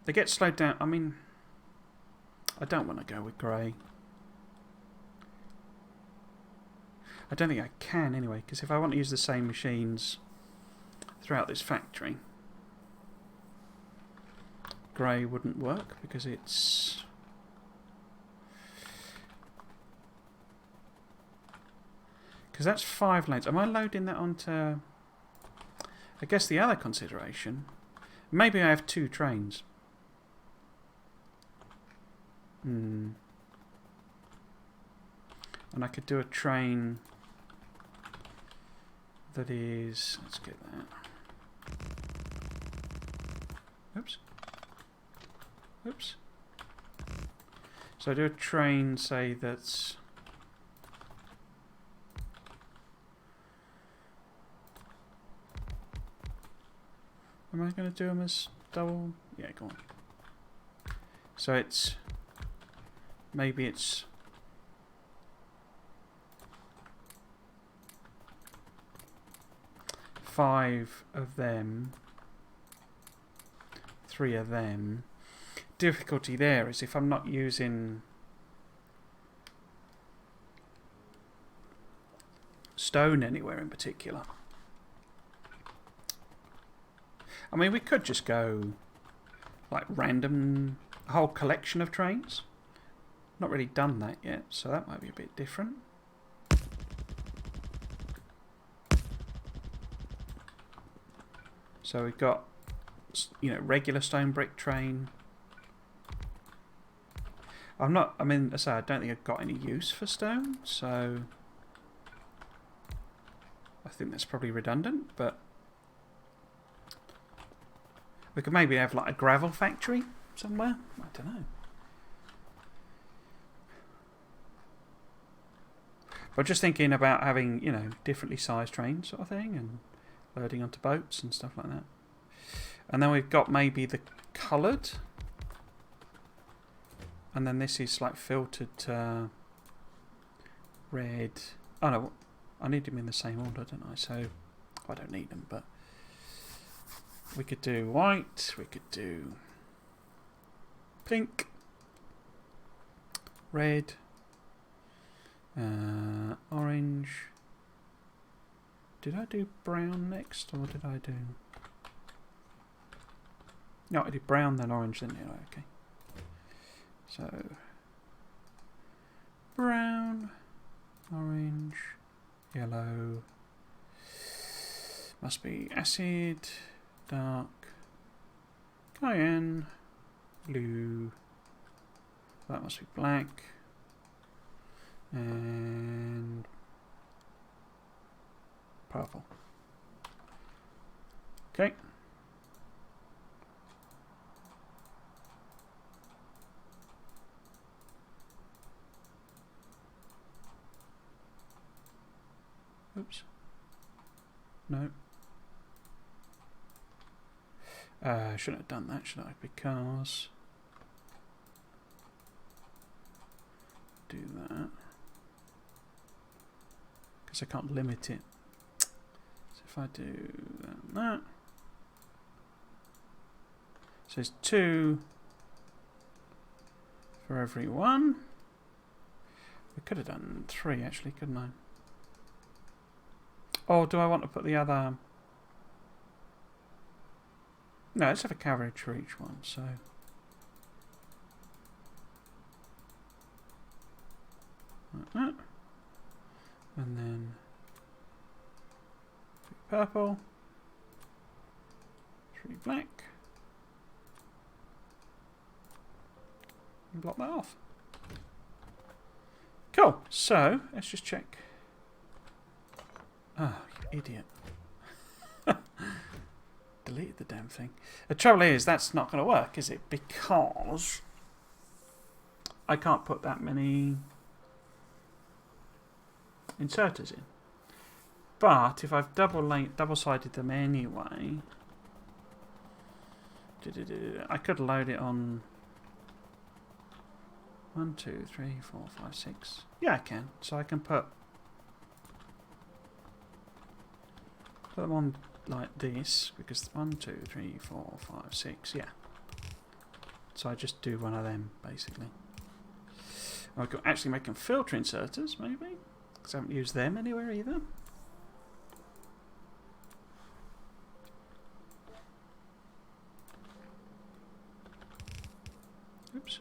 they get slowed down. I mean, I don't want to go with grey. I don't think I can anyway, because if I want to use the same machines throughout this factory, grey wouldn't work because it's... Because that's 5 lanes. Am I loading that onto... I guess the other consideration, maybe I have 2 trains. And I could do a train that is... Let's get that. Oops. Oops. So I do a train, say, that's... Am I going to do them as double? Yeah, go on. So it's... Maybe it's... 5 of them, 3 of them. Difficulty there is if I'm not using stone anywhere in particular. I mean, we could just go like random, a whole collection of trains. Not really done that yet, so that might be a bit different. So we've got, you know, regular stone brick train. I mean, as I say, I don't think I've got any use for stone, so I think that's probably redundant, but we could maybe have like a gravel factory somewhere. I don't know. But just thinking about having, you know, differently sized trains sort of thing and loading onto boats and stuff like that. And then we've got maybe the coloured. And then this is like filtered red. Oh no, I need them in the same order, don't I? So I don't need them, but we could do white, we could do pink, red, orange. Did I do brown next, or did I do... No, I did brown, then orange, then yellow. Okay. So, brown, orange, yellow. Must be acid, dark, cayenne, blue. That must be black. And purple. Okay. Oops. No. I shouldn't have done that, should I? Because... do that. Because I can't limit it. So if I do that and that. So it's 2 for every one. We could have done 3 actually, couldn't I? Or do I want to put the other... No, let's have a carriage for each one, so... like that. And then... purple. 3 black. And block that off. Cool, so, let's just check. Oh, you idiot. Deleted the damn thing. The trouble is, that's not going to work, is it? Because I can't put that many inserters in. But if I've double-sided them anyway, I could load it on 1, 2, 3, 4, 5, 6. Yeah, I can. So I can put them on like this, because 1, 2, 3, 4, 5, 6, yeah. So I just do one of them, basically. I could actually make them filter inserters, maybe, because I haven't used them anywhere either. Oops.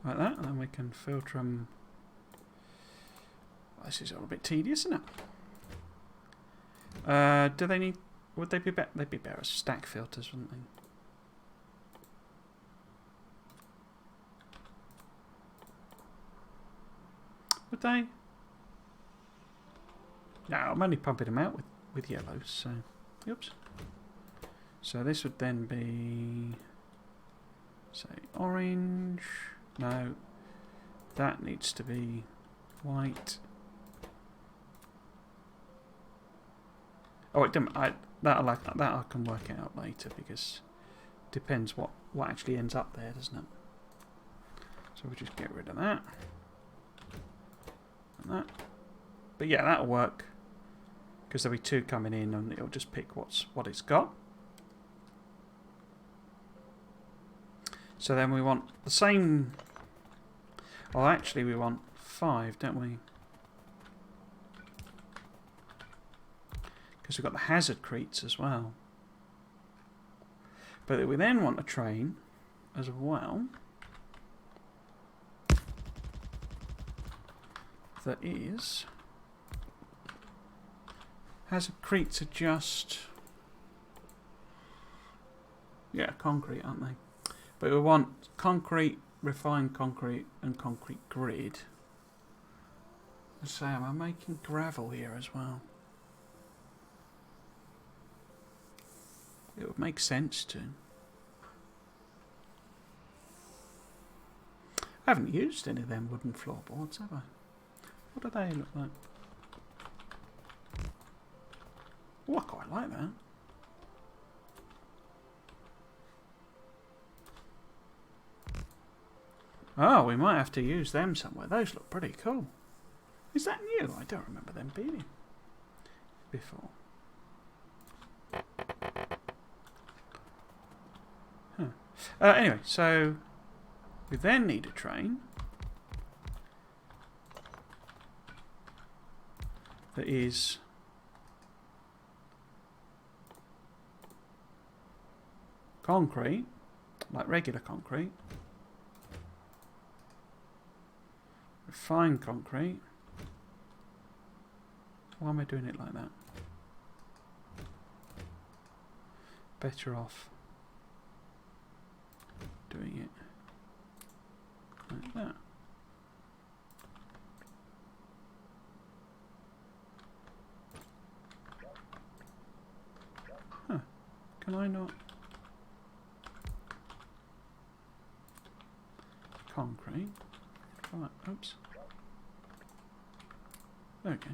Like that, and then we can filter them. Well, this is all a bit tedious, isn't it? Do they need... would they be better? They'd be better as stack filters, wouldn't they? Would they? No, I'm only pumping them out with yellows, so... oops. So this would then be... say, orange. No. That needs to be white. Oh, it didn't. That I can work out later, because it depends what actually ends up there, doesn't it? So we'll just get rid of that and that. But yeah, that'll work, because there'll be 2 coming in, and it'll just pick what it's got. So then we want the same... Well, actually we want 5, don't we? Because we've got the hazard crates as well. But we then want a train as well that is... Hazard crates are just... Yeah, concrete, aren't they? But we want concrete, refined concrete, and concrete grid. So am I making gravel here as well? It would make sense to. I haven't used any of them wooden floorboards, have I? What do they look like? Oh, I quite like that. Oh, we might have to use them somewhere. Those look pretty cool. Is that new? I don't remember them being before. Huh. Anyway, so we then need a train that is concrete, like regular concrete, refined concrete. Why am I doing it like that? Better off doing it like that. Huh. Can I not? Concrete. Right, oops. Okay.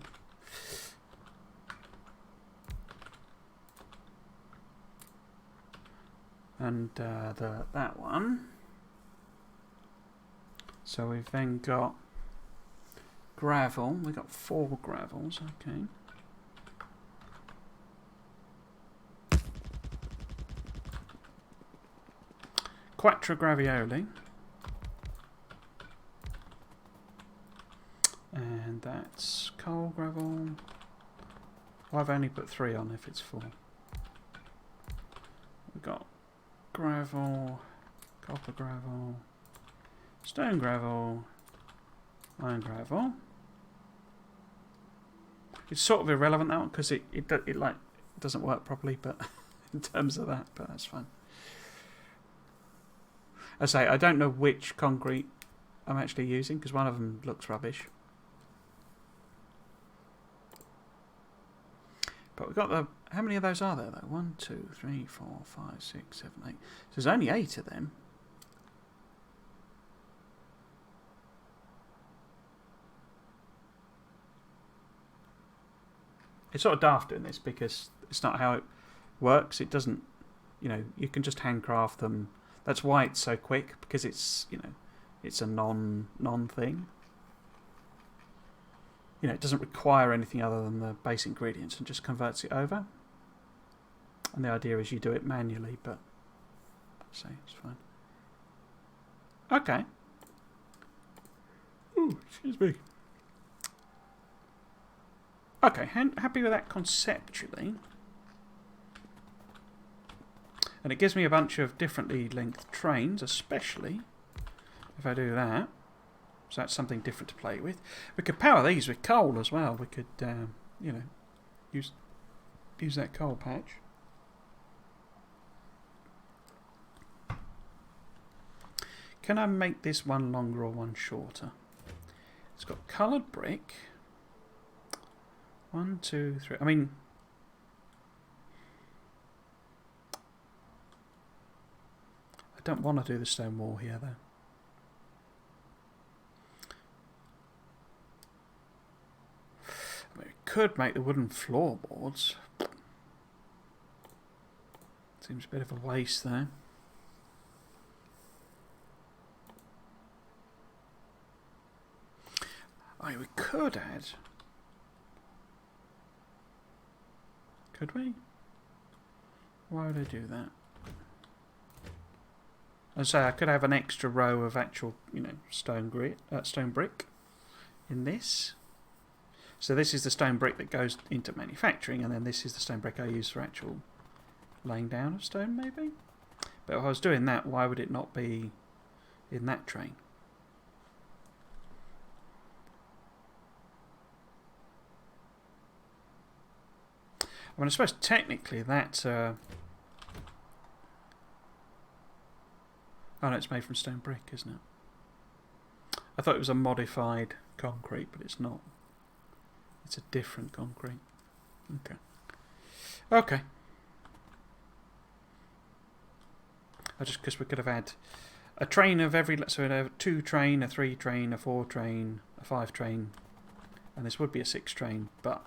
And that one. So we've then got gravel. We've got 4 gravels, okay. Quattro gravioli. And that's coal gravel. Well, I've only put 3 on if it's 4. We've got gravel, copper gravel, stone gravel, iron gravel. It's sort of irrelevant, that one, because it like doesn't work properly, but in terms of that, but that's fine. I say I don't know which concrete I'm actually using because one of them looks rubbish. But we've got the... How many of those are there, though? 1, 2, 3, 4, 5, 6, 7, 8. So there's only 8 of them. It's sort of daft doing this because it's not how it works. It doesn't... You know, you can just handcraft them. That's why it's so quick, because it's, you know, it's a non-thing. You know, it doesn't require anything other than the base ingredients and just converts it over. And the idea is you do it manually, but say it's fine. Okay. Ooh, excuse me. Okay, happy with that conceptually. And it gives me a bunch of differently length trains, especially if I do that. So that's something different to play with. We could power these with coal as well. We could, you know, use that coal patch. Can I make this one longer or one shorter? It's got coloured brick. 1, 2, 3. I mean, I don't want to do the stone wall here, though. I mean, we could make the wooden floorboards. Seems a bit of a waste there. I mean, we could add... Could we? Why would I do that? And so I could have an extra row of actual, stone brick in this. So this is the stone brick that goes into manufacturing, and then this is the stone brick I use for actual laying down of stone, maybe. But if I was doing that, why would it not be in that train? I mean, I suppose technically that's... oh no, it's made from stone brick, isn't it? I thought it was a modified concrete, but it's not. It's a different concrete. Okay. Okay. Just because we could have had a train of every... So we'd have a 2 train, a 3 train, a 4 train, a 5 train, and this would be a 6 train, but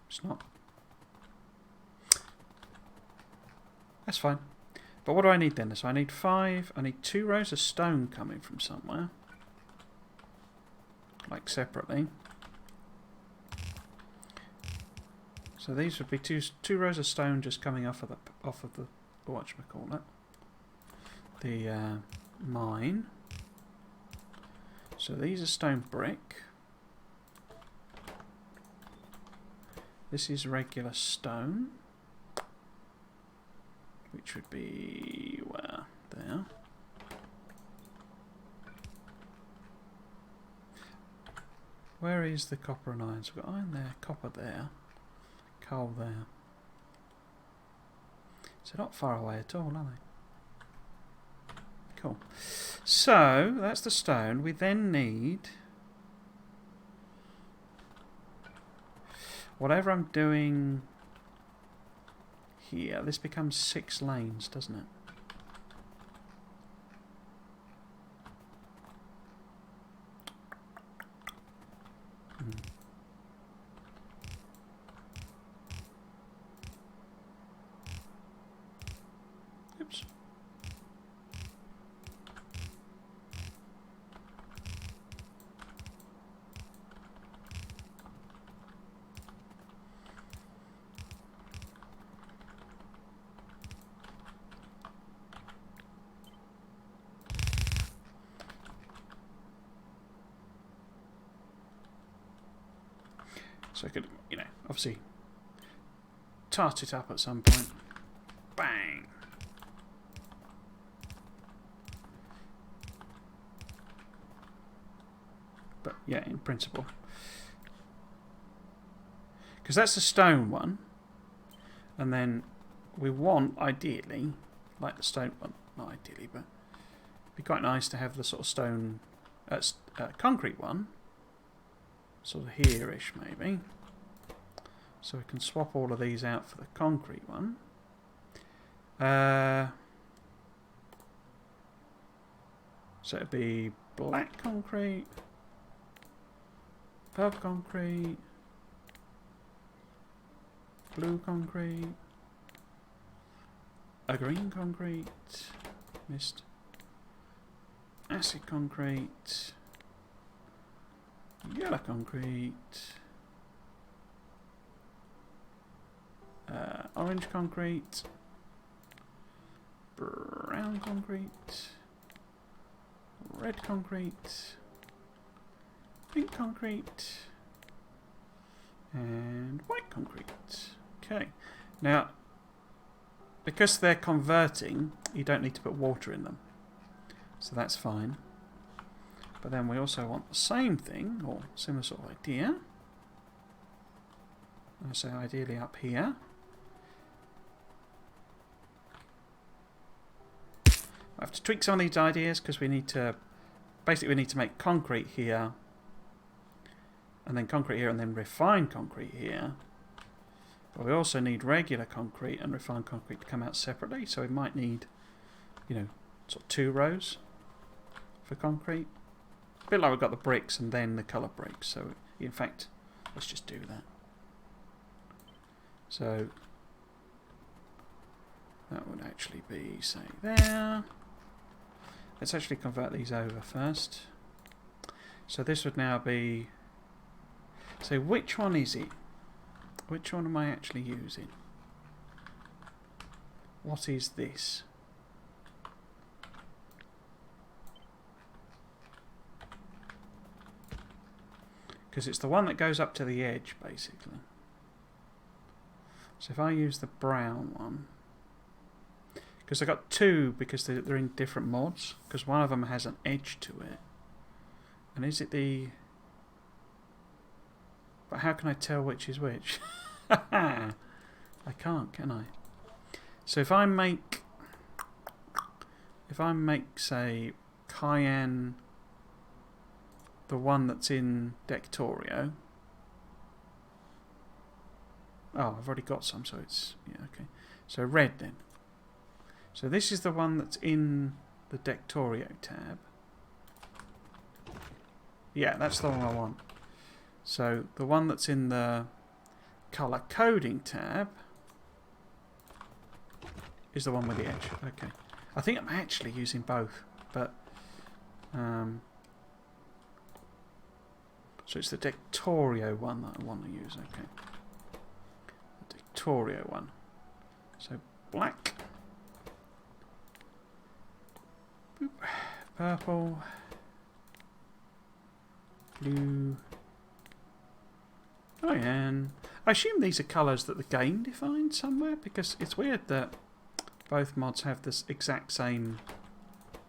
it's not. That's fine. But what do I need then? So I need 5. I need 2 rows of stone coming from somewhere, like separately. So these would be two rows of stone just coming off of the whatchamacallit, the mine. So these are stone brick. This is regular stone, which would be where? There. Where is the copper and iron? So we've got iron there, copper there, coal there. So not far away at all, are they? Cool. So that's the stone. We then need whatever I'm doing here. This becomes 6 lanes, doesn't it? Oops. So I could, obviously tart it up at some point. Bang! But yeah, in principle. Because that's the stone one. And then we want, ideally, like the stone one, not ideally, but it'd be quite nice to have the sort of stone, concrete one. Sort of here-ish, maybe. So we can swap all of these out for the concrete one. So it'd be black concrete, purple concrete, blue concrete, a green concrete, missed, acid concrete, yellow concrete, orange concrete, brown concrete, red concrete, pink concrete, and white concrete. Okay, now because they're converting, you don't need to put water in them, so that's fine. But then we also want the same thing, or similar sort of idea. So ideally up here. I have to tweak some of these ideas because we need to, basically we need to make concrete here, and then concrete here, and then refined concrete here. But we also need regular concrete and refined concrete to come out separately, so we might need, sort of 2 rows for concrete. A bit like we've got the bricks and then the colour bricks. So, in fact, let's just do that. So, that would actually be, say, there. Let's actually convert these over first. So this would now be... So which one is it? Which one am I actually using? What is this? Because it's the one that goes up to the edge, basically. So if I use the brown one... Because I've got two, because they're in different mods. Because one of them has an edge to it. And is it the... But how can I tell which is which? I can't, can I? So if I make, say, cayenne, the one that's in Factorio. Oh, I've already got some, so it's, yeah, okay. So red then. So this is the one that's in the Factorio tab. Yeah, that's the one I want. So the one that's in the colour coding tab is the one with the edge. Okay. I think I'm actually using both, but so it's the Factorio one that I want to use. Okay. The Factorio one. So black, boop, purple, blue. Oh yeah, and I assume these are colours that the game defined somewhere, because it's weird that both mods have this exact same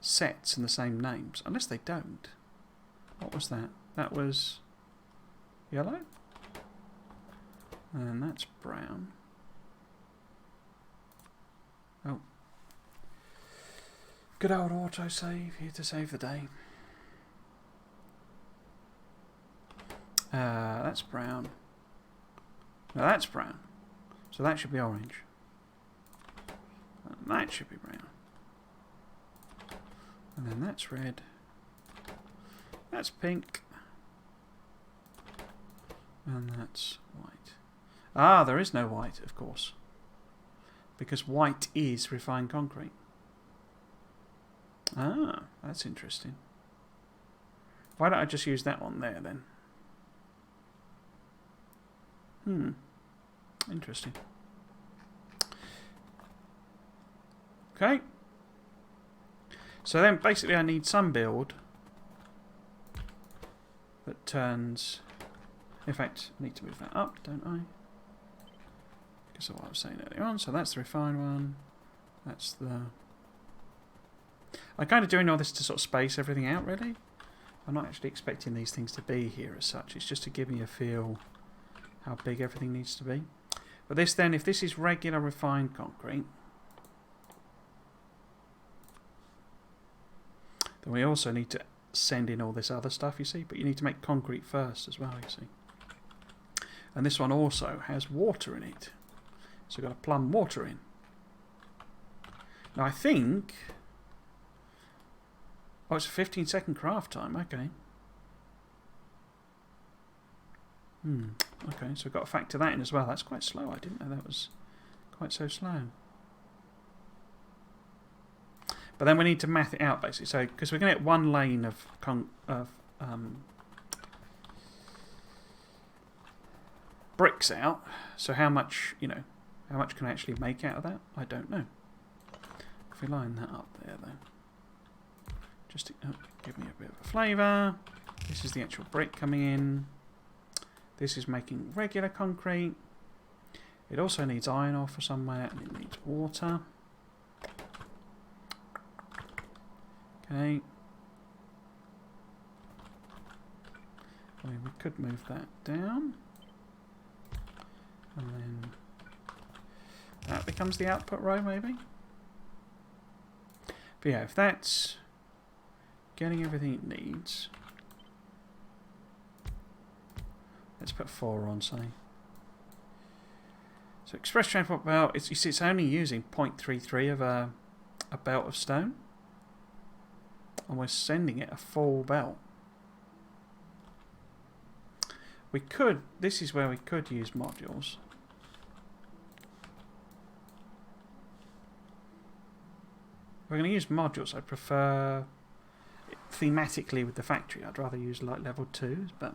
sets and the same names, unless they don't. What was that? That was yellow? And that's brown. Oh. Good old autosave, here to save the day. That's brown. No, that's brown. So that should be orange. And that should be brown. And then that's red. That's pink. And that's white. Ah, there is no white, of course. Because white is refined concrete. Ah, that's interesting. Why don't I just use that one there then? Interesting. Okay. So then basically I need some build that turns... In fact, I need to move that up, don't I? Because of what I was saying earlier on. So that's the refined one. That's the... I'm kind of doing all this to sort of space everything out, really. I'm not actually expecting these things to be here as such. It's just to give me a feel how big everything needs to be. But this then, if this is regular refined concrete, then we also need to send in all this other stuff, you see. But you need to make concrete first as well, you see. And this one also has water in it. So we've got to plumb water in. Now I think... Oh, it's a 15-second craft time, okay. Okay, so we've got to factor that in as well. That's quite slow. I didn't know that was quite so slow. But then we need to math it out, basically. So, because we're going to get one lane of bricks out. So how much, how much can I actually make out of that? I don't know. If we line that up there, though. Just to give me a bit of a flavour. This is the actual brick coming in. This is making regular concrete. It also needs iron ore for somewhere, and it needs water. Okay. I mean, we could move that down. And then that becomes the output row, maybe. But yeah, if that's getting everything it needs... Let's put 4 on, say. So express transport belt, it's only using 0.33 of a belt of stone. And we're sending it a full belt. We could, this is where we could use modules. We're going to use modules. I prefer, thematically with the factory, I'd rather use like level 2s, but...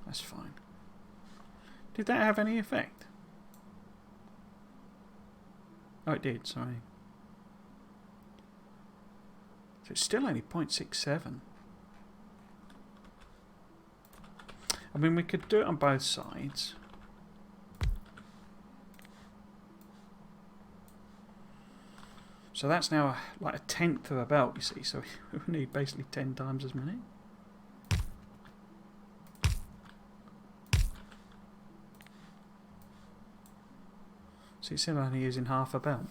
That's fine. Did that have any effect? Oh, it did, sorry. So it's still only 0.67. I mean, we could do it on both sides. So that's now like a tenth of a belt, you see. So we need basically 10 times as many. So you're still only using half a belt.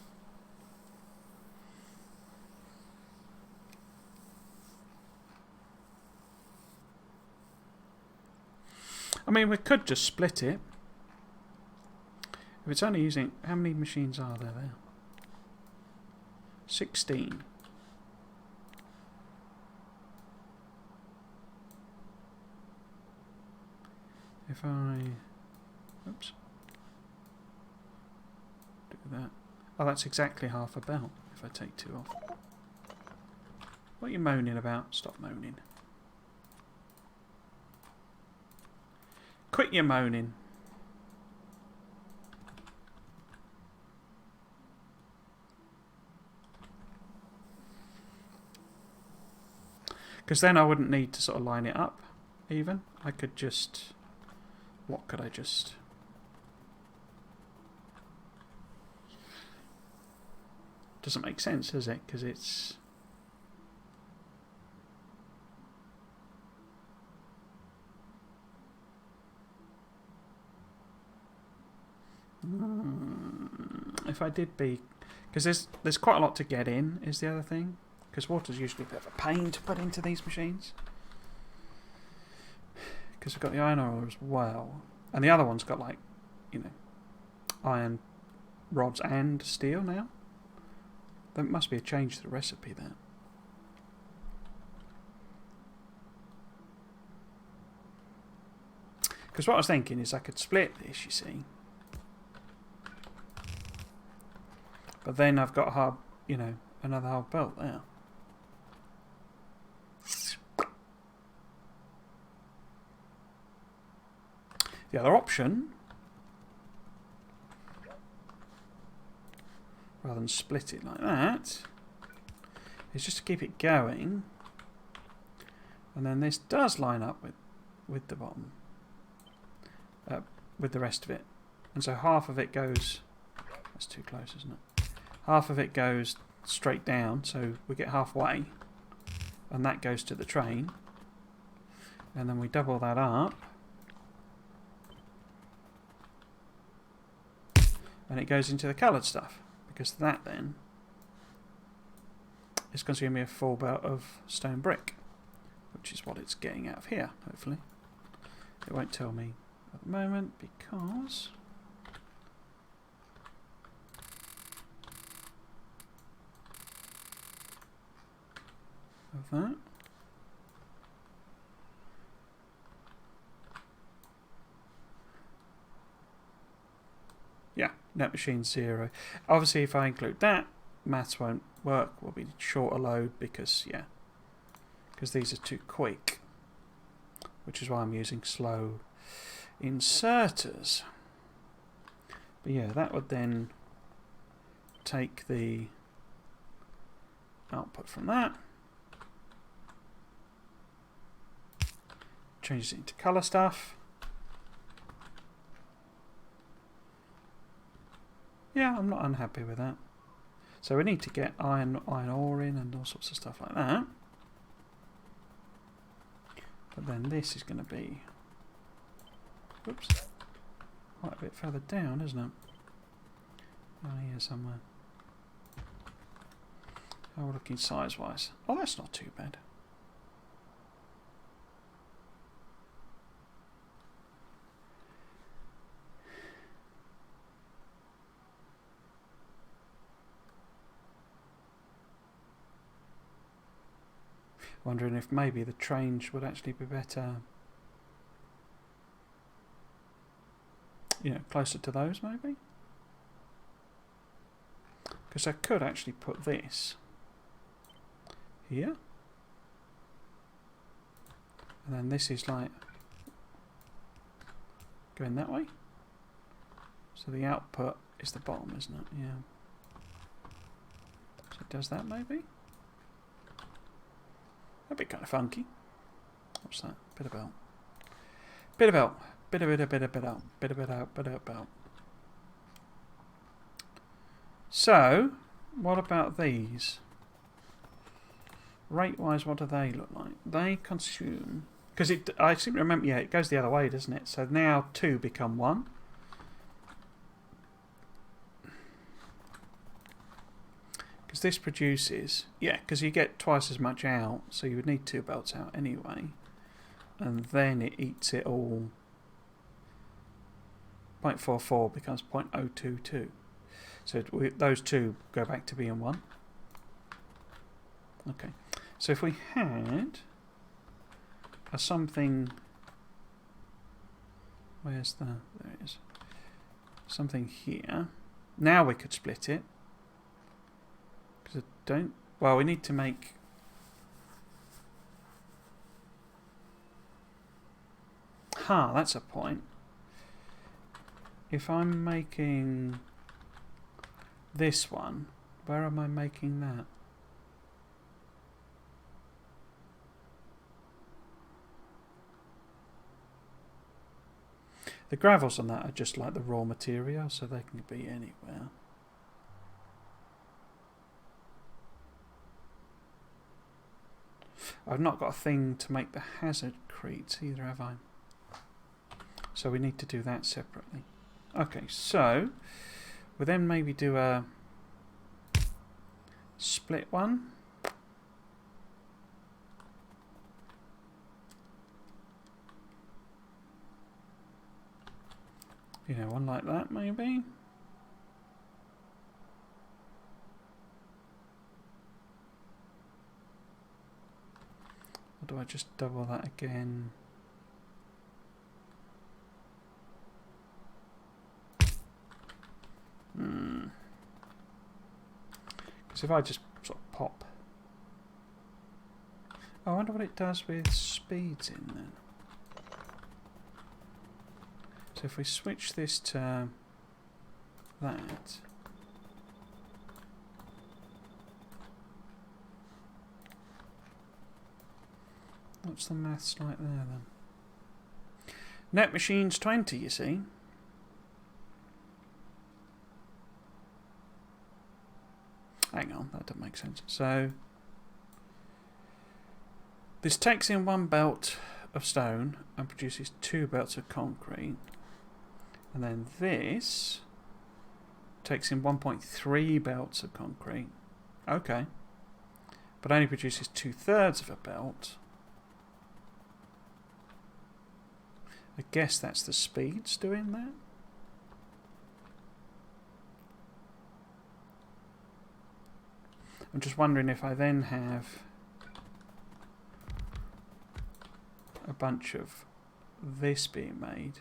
I mean, we could just split it. If it's only using... How many machines are there? 16. If I... Oops. Do that. Oh, that's exactly half a belt if I take 2 off. What are you moaning about? Stop moaning. Quit your moaning. Because then I wouldn't need to sort of line it up even. I could just... What could I just... Doesn't make sense, does it? Because it's... If I did be... Because there's quite a lot to get in, is the other thing. Because water's usually a bit of a pain to put into these machines. Because we've got the iron ore as well. And the other one's got, like, you know, iron rods and steel now. There must be a change to the recipe there. Because what I was thinking is I could split this, you see. But then I've got a hard, you know, another hard belt there. The other option, rather than split it like that, is just to keep it going. And then this does line up with the bottom, with the rest of it. And so half of it goes, that's too close, isn't it? Half of it goes straight down, so we get halfway, and that goes to the train. And then we double that up, and it goes into the coloured stuff, because that then is going to give me a full belt of stone brick, which is what it's getting out of here, hopefully. It won't tell me at the moment because of that. Yeah, net machine 0. Obviously, if I include that, maths won't work. Will be shorter load because, yeah, because these are too quick, which is why I'm using slow inserters. But yeah, that would then take the output from that, changes it into colour stuff. Yeah, I'm not unhappy with that. So we need to get iron ore in and all sorts of stuff like that. But then this is going to be, whoops, quite a bit further down, isn't it? Down here somewhere. How are we looking size-wise? Oh, that's not too bad. Wondering if maybe the trains would actually be better, you know, closer to those maybe? Because I could actually put this here, and then this is like going that way, so the output is the bottom, isn't it? Yeah, so it does that maybe. That'd be kind of funky. What's that? Bit of belt. Bit of belt. Bit of belt. Bit of belt. So, what about these? Rate-wise, what do they look like? They consume... Because I seem to remember, yeah, it goes the other way, doesn't it? So now 2 become 1. Because this produces... Yeah, because you get twice as much out, so you would need 2 belts out anyway. And then it eats it all. 0.44 becomes 0.022. So those 2 go back to being 1. Okay. So if we had a something... Where's the... There it is. Something here. Now we could split it. Because I don't... Well, we need to make... That's a point. If I'm making this one, where am I making that? The gravels on that are just like the raw material, so they can be anywhere. I've not got a thing to make the hazard crates either, have I? So we need to do that separately. Okay, so we'll then maybe do a split one. You know, one like that maybe. Or do I just double that again? Because if I just sort of pop... Oh, I wonder what it does with speeds in then. So if we switch this to that... What's the maths like there then? Net machines 20, you see. Hang on, that doesn't make sense. So this takes in 1 belt of stone and produces 2 belts of concrete. And then this takes in 1.3 belts of concrete. Okay. But only produces 2/3 of a belt. I guess that's the speeds doing that. I'm just wondering if I then have a bunch of this being made.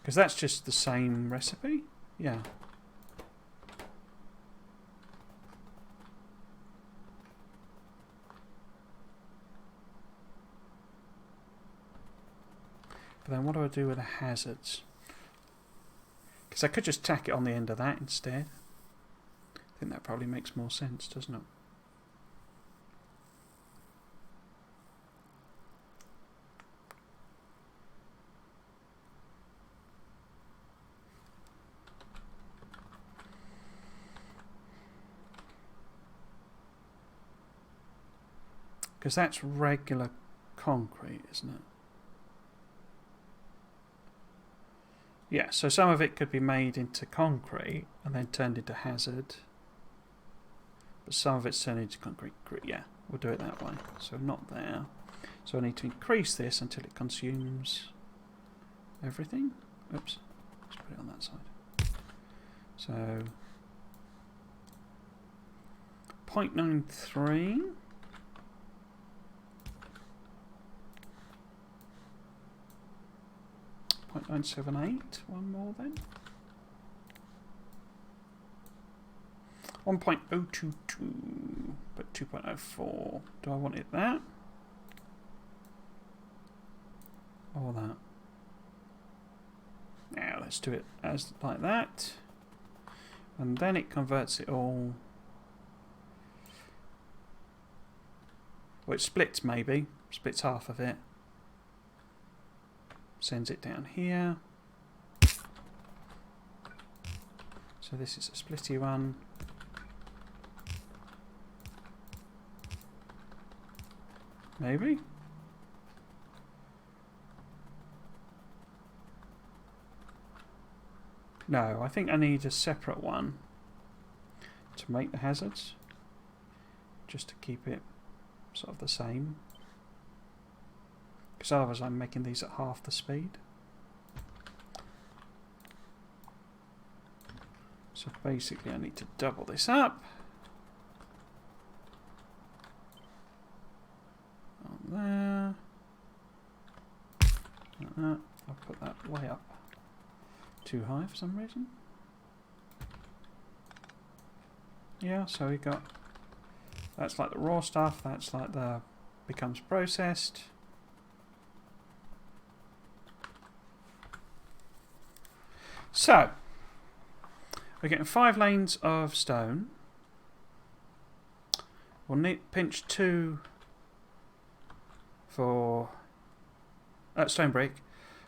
Because that's just the same recipe? Yeah. But then what do I do with the hazards? Because I could just tack it on the end of that instead. I think that probably makes more sense, doesn't it? Because that's regular concrete, isn't it? Yeah, so some of it could be made into concrete and then turned into hazard. But some of it's turned into concrete. Yeah, we'll do it that way. So not there. So I need to increase this until it consumes everything. Oops, let's put it on that side. So 0.93. 0.978, one more then. 1.022, but 2.04. Do I want it that? Or that? Now let's do it as like that. And then it converts it all. Well, it splits maybe. Splits half of it. sends it down here. So this is a splitty one. Maybe? No, I think I need a separate one to make the hazards, just to keep it sort of the same, because otherwise I'm making these at half the speed. So basically I need to double this up on there, like that. I'll put that way up too high for some reason. Yeah, so we got, that's like the raw stuff, that's like the becomes processed. So we're getting 5 lanes of stone. We'll need pinch 2 for stone brick.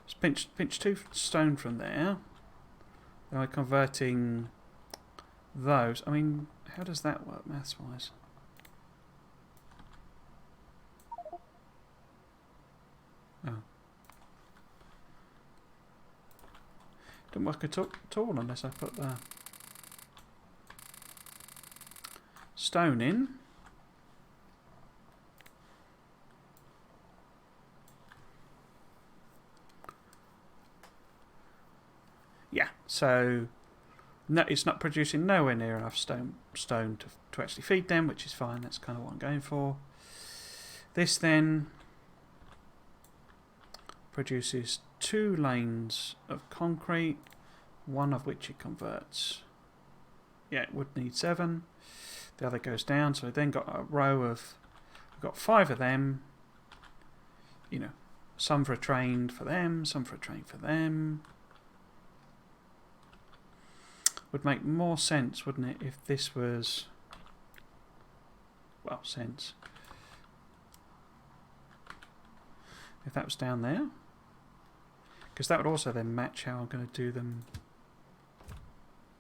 Just pinch 2 stone from there. Then we're converting those. I mean, how does that work maths wise? Oh. Didn't work at all unless I put the stone in. Yeah, so no, it's not producing nowhere near enough stone to actually feed them, which is fine. That's kind of what I'm going for. This then produces 2 lanes of concrete, one of which it converts. Yeah, it would need 7. The other goes down, so we then got a row of, we've got 5 of them. You know, some for a train for them, some for a train for them. Would make more sense, wouldn't it, if this was, well, sense. If that was down there. Because that would also then match how I'm going to do them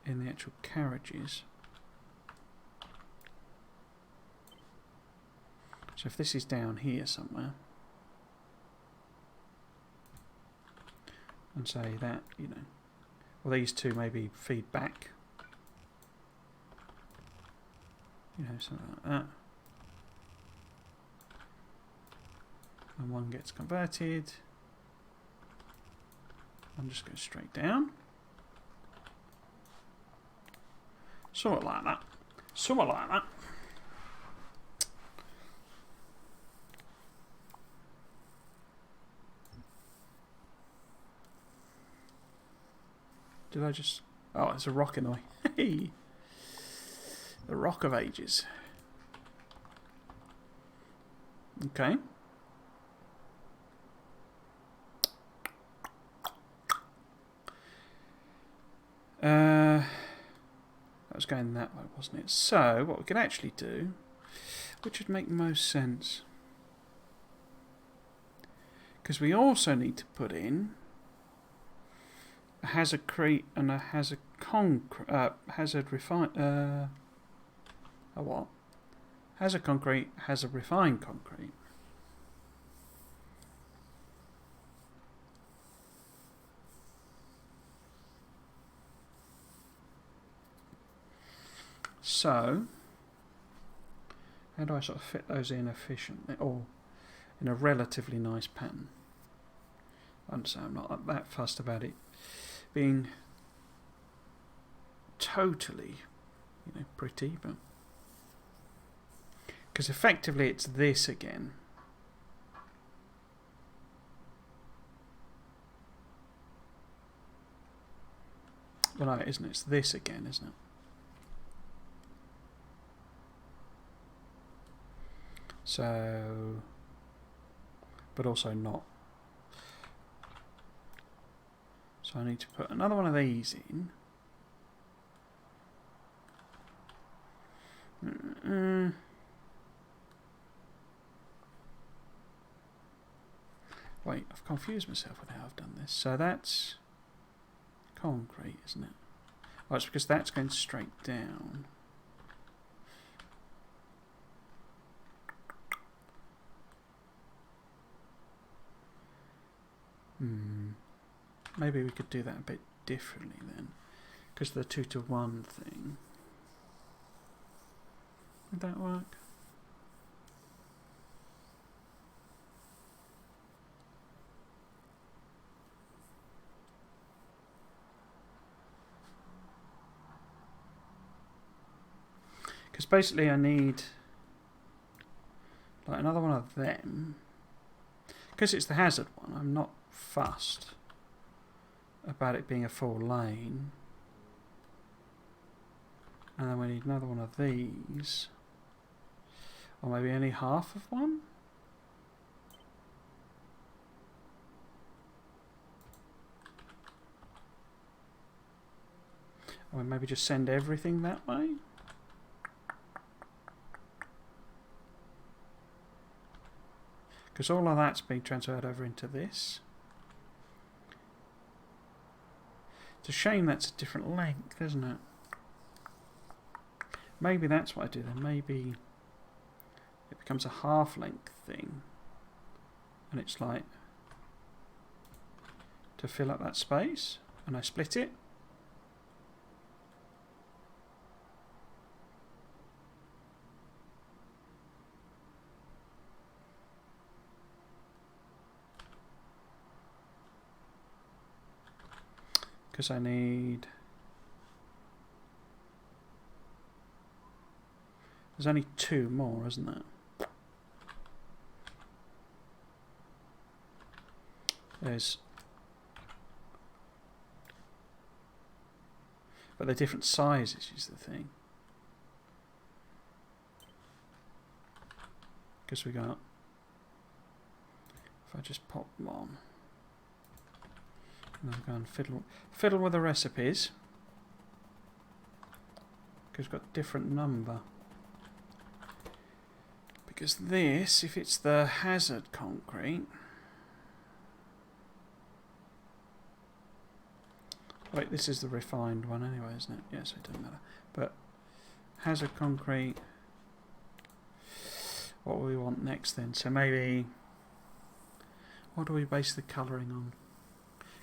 in the actual carriages. So if this is down here somewhere, and say that, you know, well, these 2 maybe feed back, you know, something like that, and one gets converted. I'm just going straight down, sort of like that, sort of like that. Did I just... Oh, it's a rock in the way. Hey! The rock of ages. Okay. That was going that way, wasn't it? So, what we can actually do, which would make most sense, because we also need to put in a hazardcrete and a hazard refine. A what? Hazard concrete, hazard refined concrete. So, how do I sort of fit those in efficiently, or in a relatively nice pattern? I'm not that fussed about it being totally, you know, pretty, but because effectively it's this again. Well, no, it isn't. It's this again, isn't it? So, but also not. So I need to put another one of these in. Wait, I've confused myself with how I've done this. So that's concrete, isn't it? Oh, it's because that's going straight down. Maybe we could do that a bit differently then, because of the 2-to-1 thing. Would that work? Because basically I need like another one of them. Because it's the hazard one, I'm not fussed about it being a full lane. And then we need another one of these. Or maybe only half of one? Or maybe just send everything that way? Because all of that's being transferred over into this. It's a shame that's a different length, isn't it? Maybe that's what I do then. Maybe it becomes a half length thing. And it's like to fill up that space. And I split it. Because I need... There's only 2 more, isn't there? There's... But they're different sizes is the thing. Because we got... If I just pop them on... And then go and fiddle with the recipes. Because we've got different number. Because this, if it's the hazard concrete... Wait, this is the refined one anyway, isn't it? Yes, it doesn't matter. But hazard concrete... What will we want next then? So maybe... What do we base the colouring on?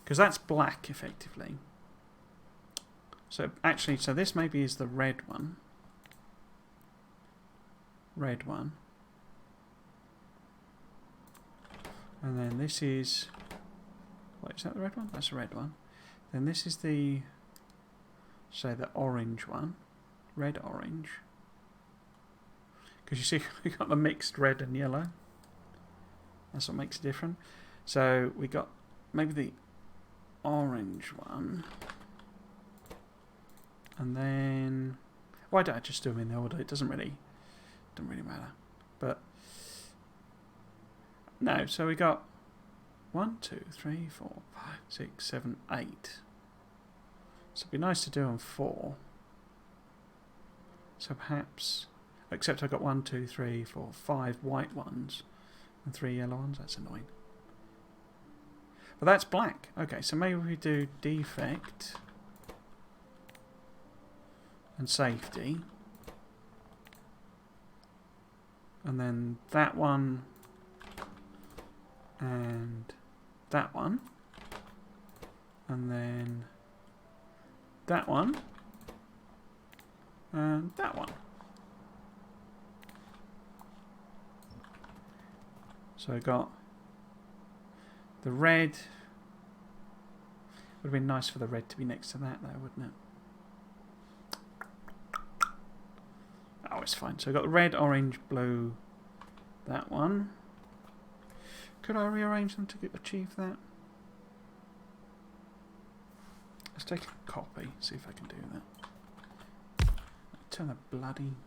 Because that's black, effectively. So actually, so this maybe is the red one. Red one. And then this is... Wait, is that the red one? That's the red one. Then this is the... Say the orange one. Red-orange. Because you see, we got the mixed red and yellow. That's what makes it different. So we got maybe the orange one, and then why don't I just do them in the order? It doesn't really matter. But no, so we got 1, 2, 3, 4, 5, 6, 7, 8. So it'd be nice to do on 4. So perhaps, except I got 1, 2, 3, 4, 5 white ones and 3 yellow ones. That's annoying. But that's black. Okay, so maybe we do defect and safety. And then that one and that one. And then that one and that one. So I got the red. Would have been nice for the red to be next to that though, wouldn't it? Oh, it's fine. So I've got the red, orange, blue, that one. Could I rearrange them to achieve that? Let's take a copy, see if I can do that. Turn the bloody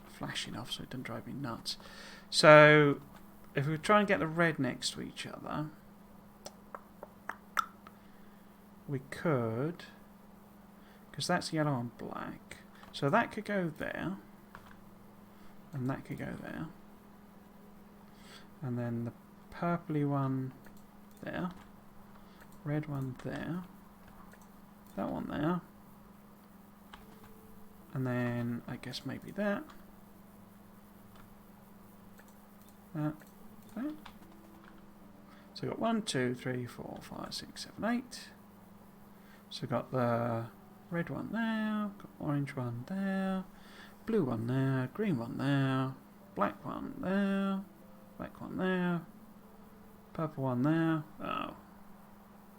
flashing off so it doesn't drive me nuts. So if we try and get the red next to each other, we could, because that's yellow and black, so that could go there, and that could go there, And then the purpley one there. Red one there. That one there. And then I guess maybe that. That. So we've got 1, 2, 3, 4, 5, 6, 7, 8. So we've got the red one there, got orange one there, blue one there, green one there, black one there, black one there, purple one there. Oh.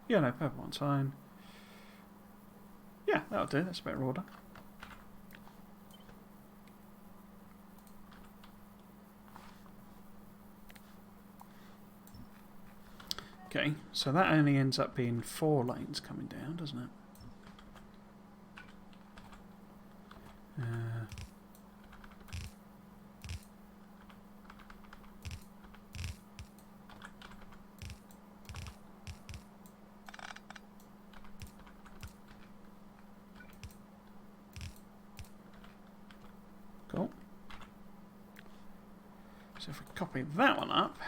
Yeah, no, purple one's fine. Yeah, that'll do. That's a better order. Okay, so that only ends up being 4 lanes coming down, doesn't it? Cool. So if we copy that one up,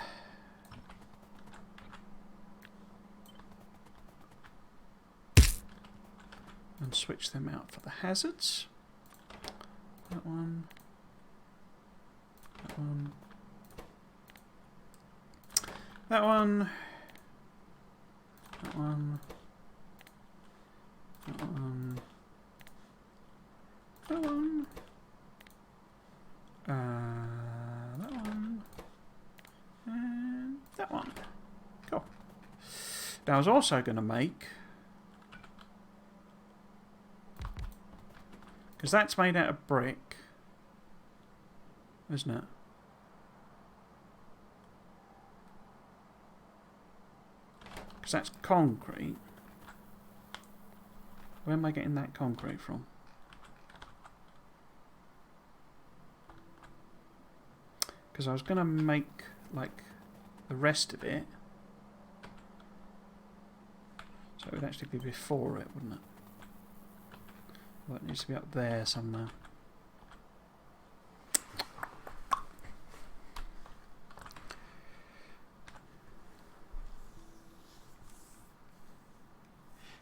and switch them out for the hazards. That one. That one. That one. That one. That one. That one. That one. And that one. Cool. Now I was also going to make, because that's made out of brick, isn't it? Because that's concrete. Where am I getting that concrete from? Because I was going to make, like, the rest of it. So it would actually be before it, wouldn't it? Well, it needs to be up there somewhere.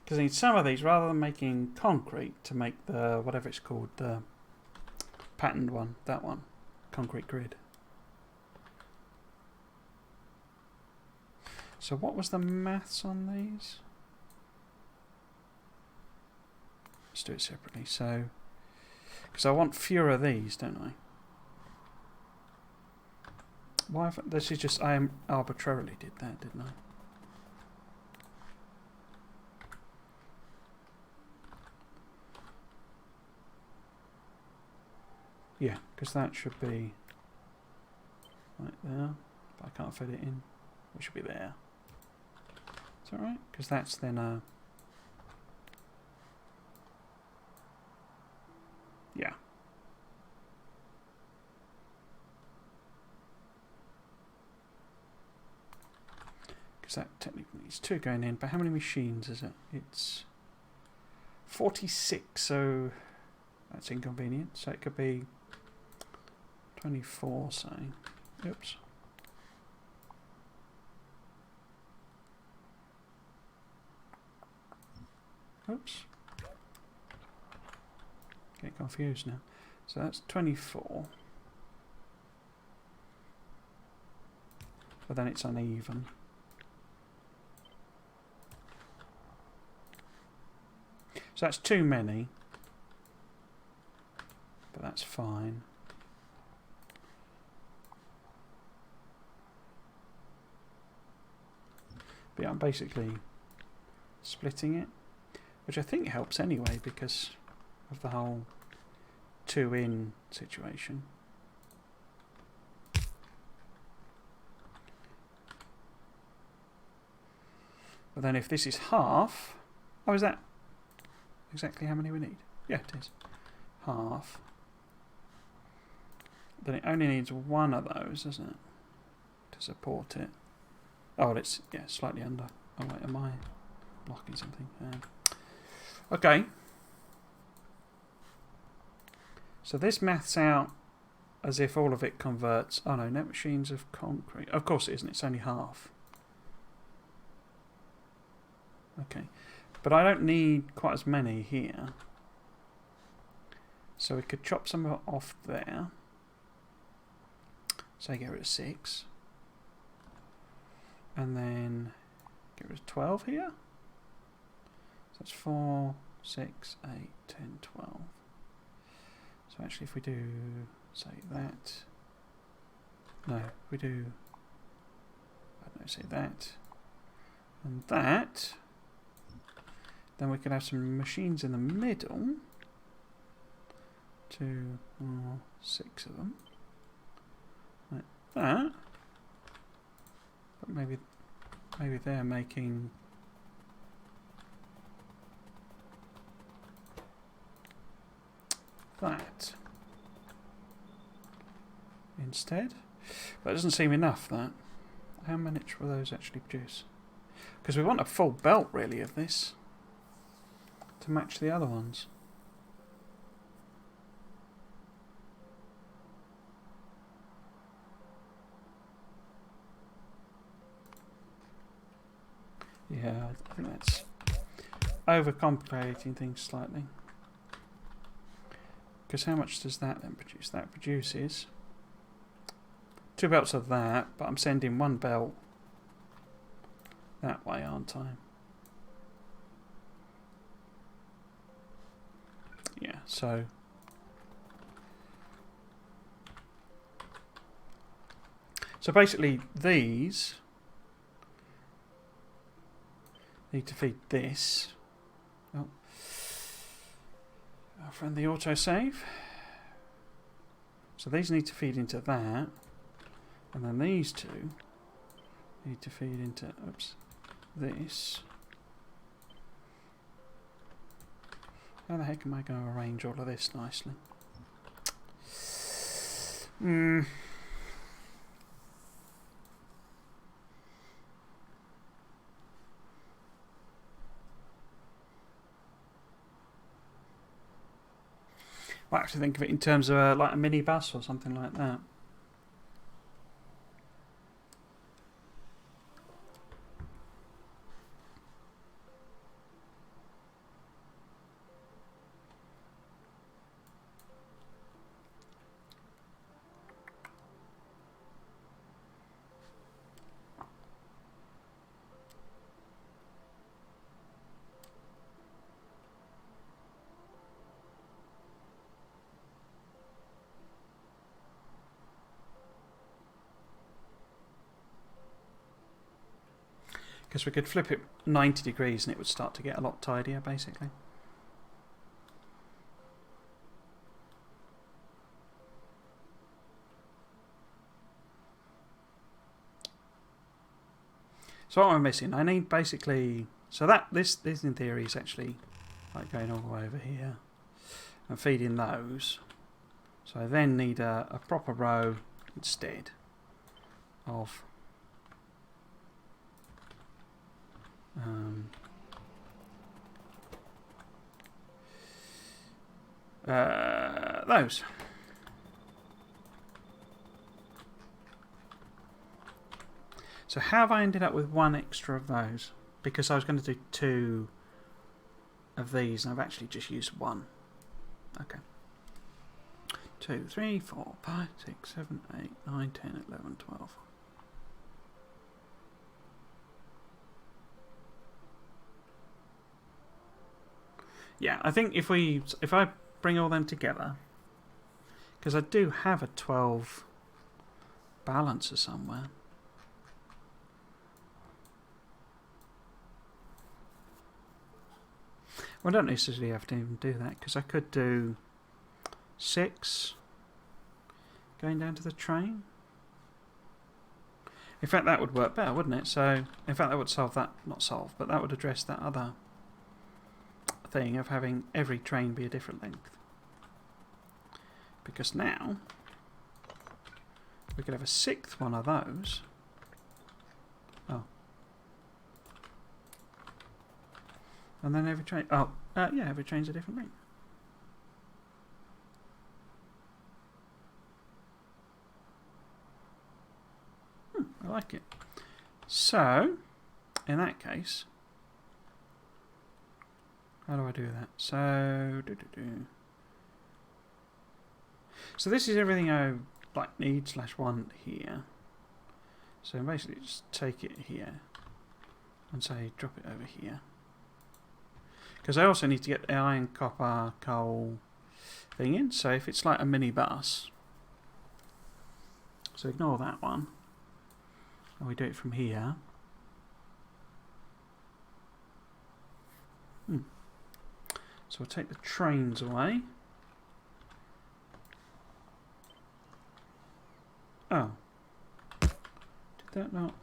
Because I need some of these, rather than making concrete, to make the, whatever it's called, the patterned one, that one, concrete grid. So what was the maths on these? Let's do it separately. So, because I want fewer of these, don't I? Why? This is just, I arbitrarily did that, didn't I? Yeah, because that should be right there. But I can't fit it in. It should be there. Is that right? Because that's then a... Yeah. Because that technically needs 2 going in. But how many machines is it? It's 46, so that's inconvenient. So it could be 24, say. Oops. Oops. Get confused now. So that's 24. But then it's uneven. So that's too many. But that's fine. But yeah, I'm basically splitting it. Which I think helps anyway because of the whole 2-in situation. But then if this is half... Oh, is that exactly how many we need? Yeah, it is. Half. Then it only needs 1 of those, doesn't it? To support it. Oh, well, it's, yeah, slightly under. Oh, wait, am I blocking something? Okay. So this maths out as if all of it converts. Oh no, net machines of concrete. Of course it isn't, it's only half. Okay, but I don't need quite as many here. So we could chop some off there. So get rid of 6. And then get rid of 12 here. So that's 4, 6, 8, 10, 12. So actually if we do, say that. No, if we do, I don't know, say that. And that. Then we can have some machines in the middle. 2, 4, 6 of them. Like that. But maybe they're making that instead. That doesn't seem enough, that. How many will those actually produce? Because we want a full belt, really, of this to match the other ones. Yeah, I think that's overcomplicating things slightly. Because how much does that then produce? That produces 2 belts of that, but I'm sending 1 belt that way, aren't I? Yeah, so basically these need to feed this. Oh, our friend the autosave. So these need to feed into that, and then these two need to feed into this. How the heck am I going to arrange all of this nicely? I actually think of it in terms of like a mini bus or something like that. Because we could flip it 90 degrees and it would start to get a lot tidier, basically. So what am I missing? I need basically... So that this in theory is actually like going all the way over here and feeding those. So I then need a proper row instead of... those. So how have I ended up with 1 extra of those? Because I was going to do 2 of these and I've actually just used 1. Okay. 2, 3, 4, 5, 6, 7, 8, 9, 10, 11, 12. Yeah, I think if I bring all them together, because I do have a 12 balancer somewhere. Well, I don't necessarily have to even do that, because I could do 6 going down to the train. In fact, that would work better, wouldn't it? So, in fact, that would solve that, not solve, but that would address that other thing of having every train be a different length. Because now we could have a 6th one of those. Oh. And then every train... Oh, yeah, every train's a different length. like it. So, in that case, how do I do that? So, so this is everything I like need / want here. So basically, just take it here and say drop it over here. Because I also need to get the iron, copper, coal thing in. So if it's like a mini bus, so ignore that one, and we do it from here. So we'll take the trains away. Oh. Did that not...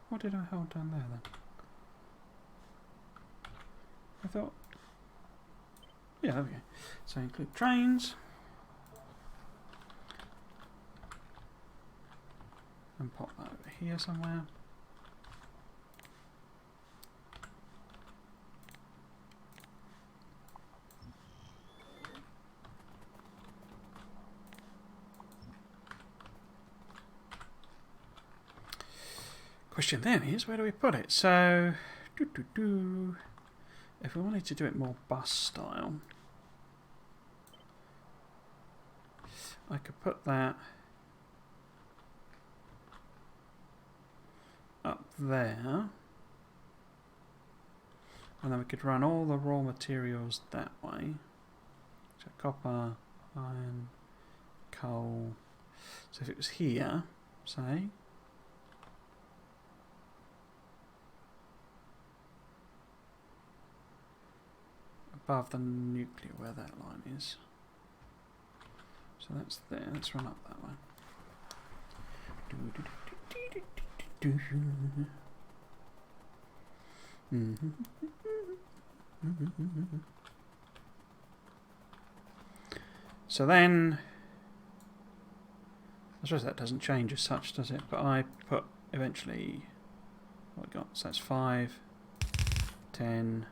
What did I hold down there then? I thought... Yeah, there we go. So include trains. And pop that over here somewhere. Question then is, where do we put it? So, if we wanted to do it more bus style, I could put that up there, and then we could run all the raw materials that way. So copper, iron, coal. So if it was here, say, above the nuclear, where that line is. So that's there. Let's run up that way. So then, I suppose that doesn't change as such, does it? But I put eventually, what we got? So that's 5, 10.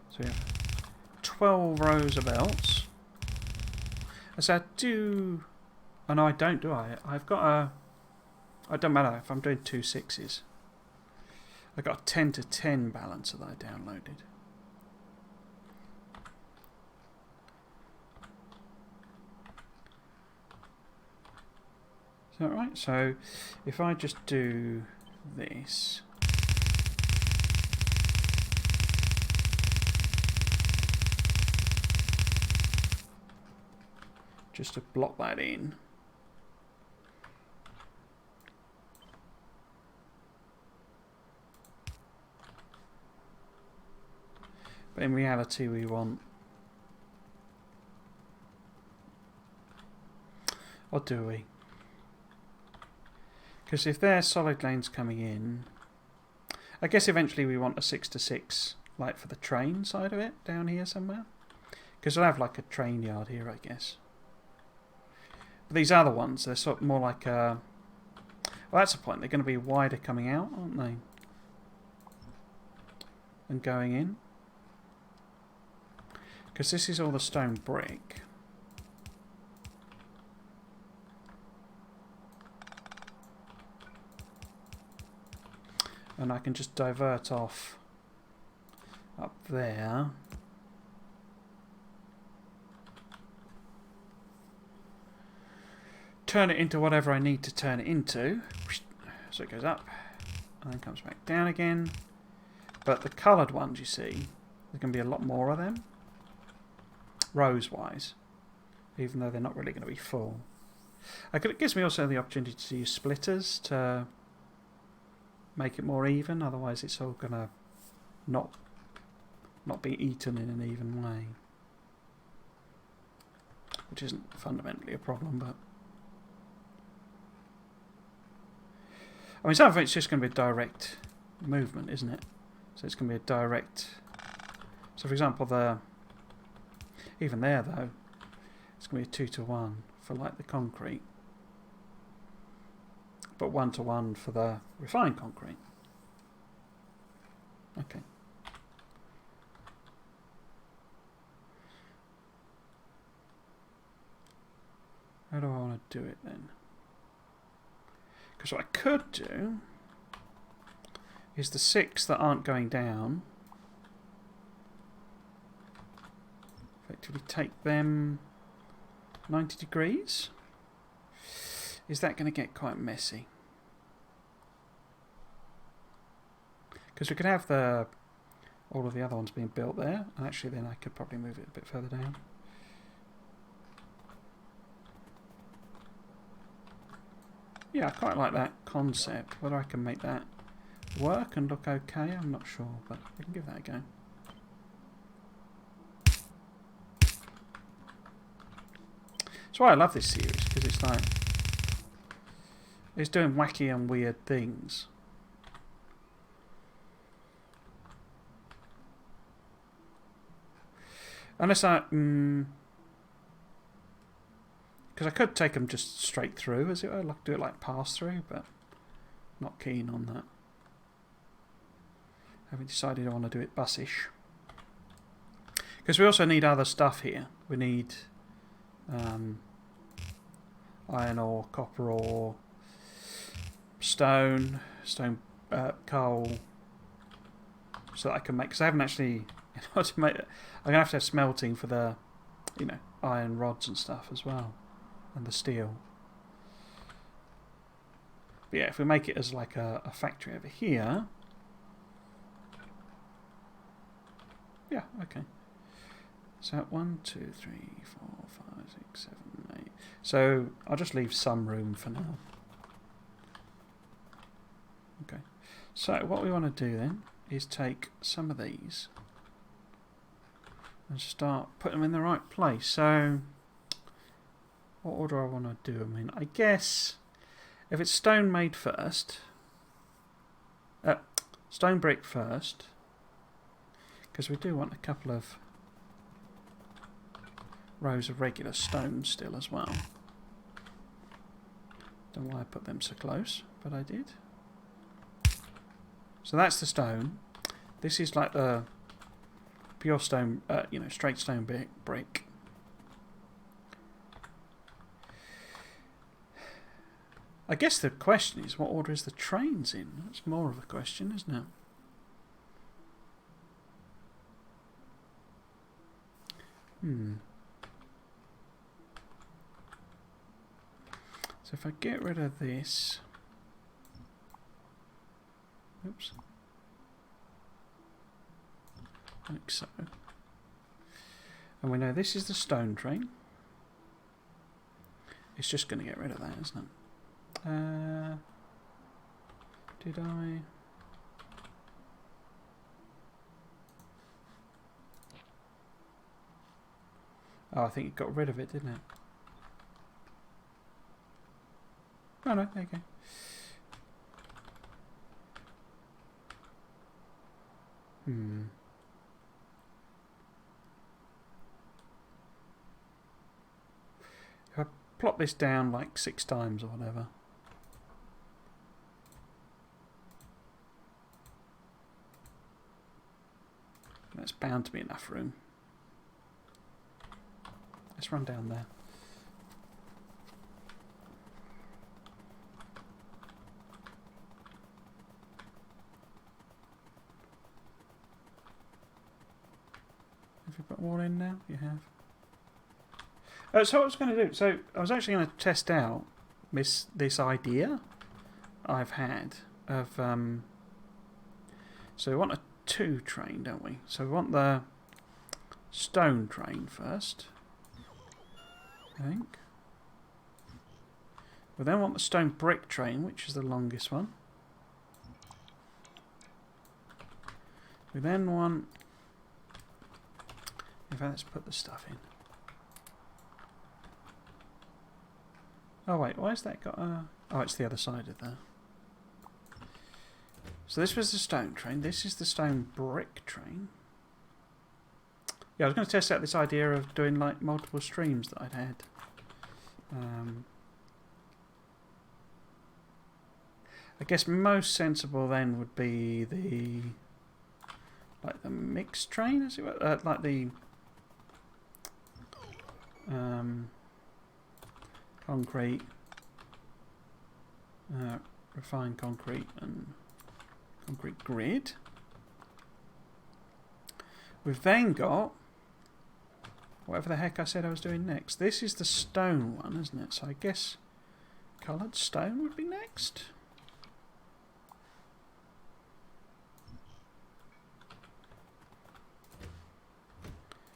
So we have 12 rows of belts. So I do... Oh no, I don't, do I? I've got a... It doesn't matter if I'm doing 2 6s. I've got a 10 to 10 balancer that I downloaded. Is that right? So if I just do this... just to block that in. But in reality we want... Or do we? Because if there's solid lanes coming in... I guess eventually we want a 6 to 6, like for the train side of it, down here somewhere. Because we'll have like a train yard here, I guess. But these other ones, they're sort of more like a... Well, that's the point. They're going to be wider coming out, aren't they? And going in. Because this is all the stone brick. And I can just divert off up there. Turn it into whatever I need to turn it into. So it goes up and then comes back down again. But the coloured ones, you see, there's going to be a lot more of them, rows wise, even though they're not really going to be full. It gives me also the opportunity to use splitters to make it more even, otherwise it's all going to not be eaten in an even way. Which isn't fundamentally a problem, but... I mean, some of it's just going to be a direct movement, isn't it? So it's going to be a direct... So, for example, even there, though, it's going to be a 2 to 1 for, like, the concrete. But 1 to 1 for the refined concrete. Okay. How do I want to do it, then? Because what I could do is the 6 that aren't going down, effectively take them 90 degrees. Is that going to get quite messy? Because we could have all of the other ones being built there, and actually then I could probably move it a bit further down. Yeah, I quite like that concept. Whether I can make that work and look okay, I'm not sure, but we can give that a go. That's why I love this series, because it's like it's doing wacky and weird things. Unless I... because I could take them just straight through, as it were, like do it like pass through, but not keen on that. Having decided I want to do it bussish. Because we also need other stuff here. We need iron ore, copper ore, stone, coal, so that I can make. Because I haven't actually, in order to make it, I'm gonna have to have smelting for the, iron rods and stuff as well, and the steel. But yeah, if we make it as like a factory over here, yeah, okay. So 1, 2, 3, 4, 5, 6, 7, 8. So I'll just leave some room for now. Okay. So what we want to do then is take some of these and start putting them in the right place. So what order I want to do? I mean, I guess if it's stone made first, stone brick first, because we do want a couple of rows of regular stone still as well. Don't know why I put them so close, but I did. So that's the stone. This is like the pure stone, straight stone brick. I guess the question is, what order is the trains in? That's more of a question, isn't it? So if I get rid of this, oops, like so, and we know this is the stone train, it's just going to get rid of that, isn't it? Did I? Oh, I think it got rid of it, didn't it? Oh no, there you go. If I plop this down like 6 times or whatever. That's bound to be enough room. Let's run down there. Have you put more in now? You have. So what I was going to do, so I was actually going to test out this idea I've had of, so we want a 2 train, don't we? So we want the stone train first, I think. We then want the stone brick train, which is the longest one. We then want, in fact, let's put the stuff in. Oh wait, why has that got a... Oh, it's the other side of there. So this was the stone train. This is the stone brick train. Yeah, I was going to test out this idea of doing like multiple streams that I'd had. I guess most sensible then would be the... like the mixed train, as it were? Like the... concrete, refined concrete and concrete grid. We've then got whatever the heck I said I was doing next. This is the stone one, isn't it? So I guess coloured stone would be next.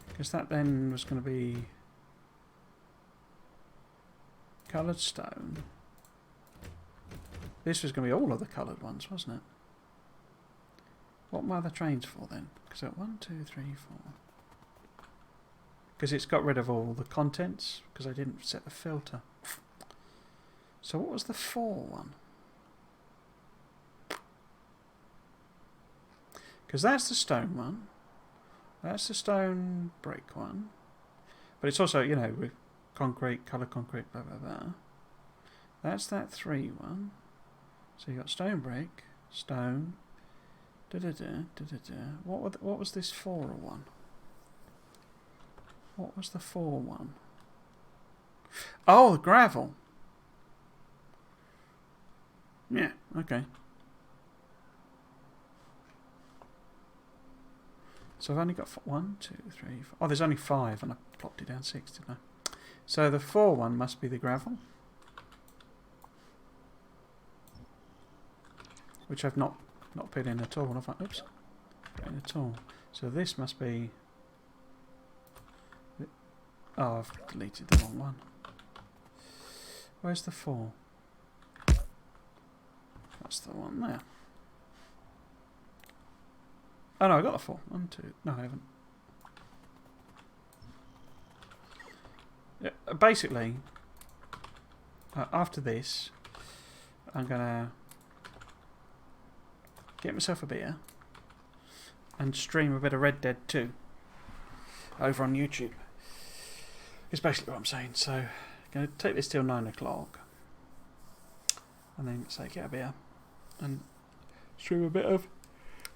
Because that then was going to be coloured stone. This was going to be all of the coloured ones, wasn't it? What were the trains for then? Because at 1, 2, 3, 4. Because it's got rid of all the contents because I didn't set the filter. So what was the 4 one? Because that's the stone one. That's the stone brick one. But it's also, you know, with concrete, colour concrete, blah, blah, blah. That's that 3 one. So you got stone brick, stone, What was this 4 one? What was the 4 one? Oh, the gravel. Yeah, okay. So I've only got 1, 2, 3, 4. Oh, there's only 5 and I plopped it down 6, didn't I? So the 4 one must be the gravel. Which I've not put in at all. Have I? Oops. Put in at all. So this must be... Oh, I've deleted the wrong one. Where's the 4? That's the one there. Oh no, I got a 4. 1, 2... No, I haven't. Yeah, basically, after this, I'm going to get myself a beer and stream a bit of Red Dead 2 over on YouTube. It's basically what I'm saying. So, I'm going to take this till 9 o'clock and then say get a beer and stream a bit of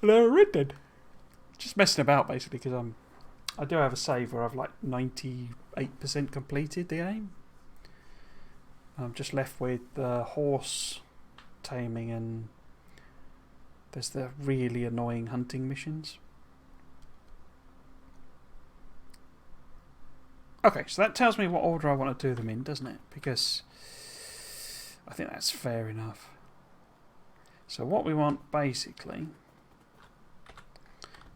Red Dead. Just messing about basically because I do have a save where I've like 98% completed the game. I'm just left with the horse taming and there's the really annoying hunting missions. Okay, so that tells me what order I want to do them in, doesn't it? Because I think that's fair enough. So what we want basically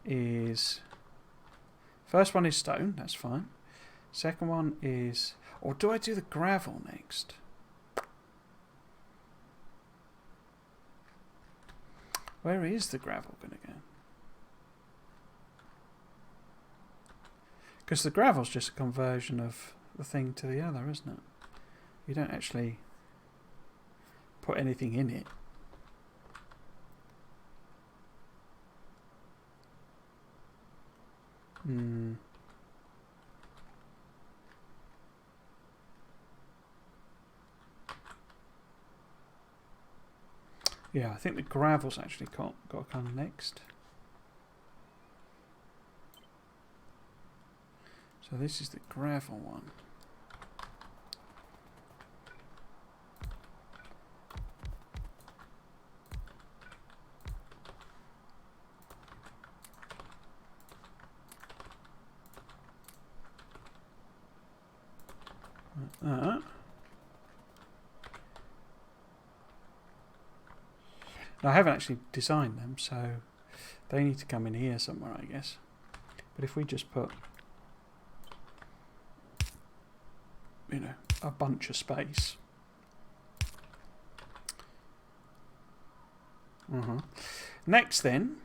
is... First one is stone, that's fine. Second one is... Or do I do the gravel next? Where is the gravel going to go? Because the gravel's just a conversion of the thing to the other, isn't it? You don't actually put anything in it. Yeah, I think the gravel's actually got to come next. So this is the gravel one. Like that. Now, I haven't actually designed them, so they need to come in here somewhere, I guess. But if we just put, you know, a bunch of space. Next then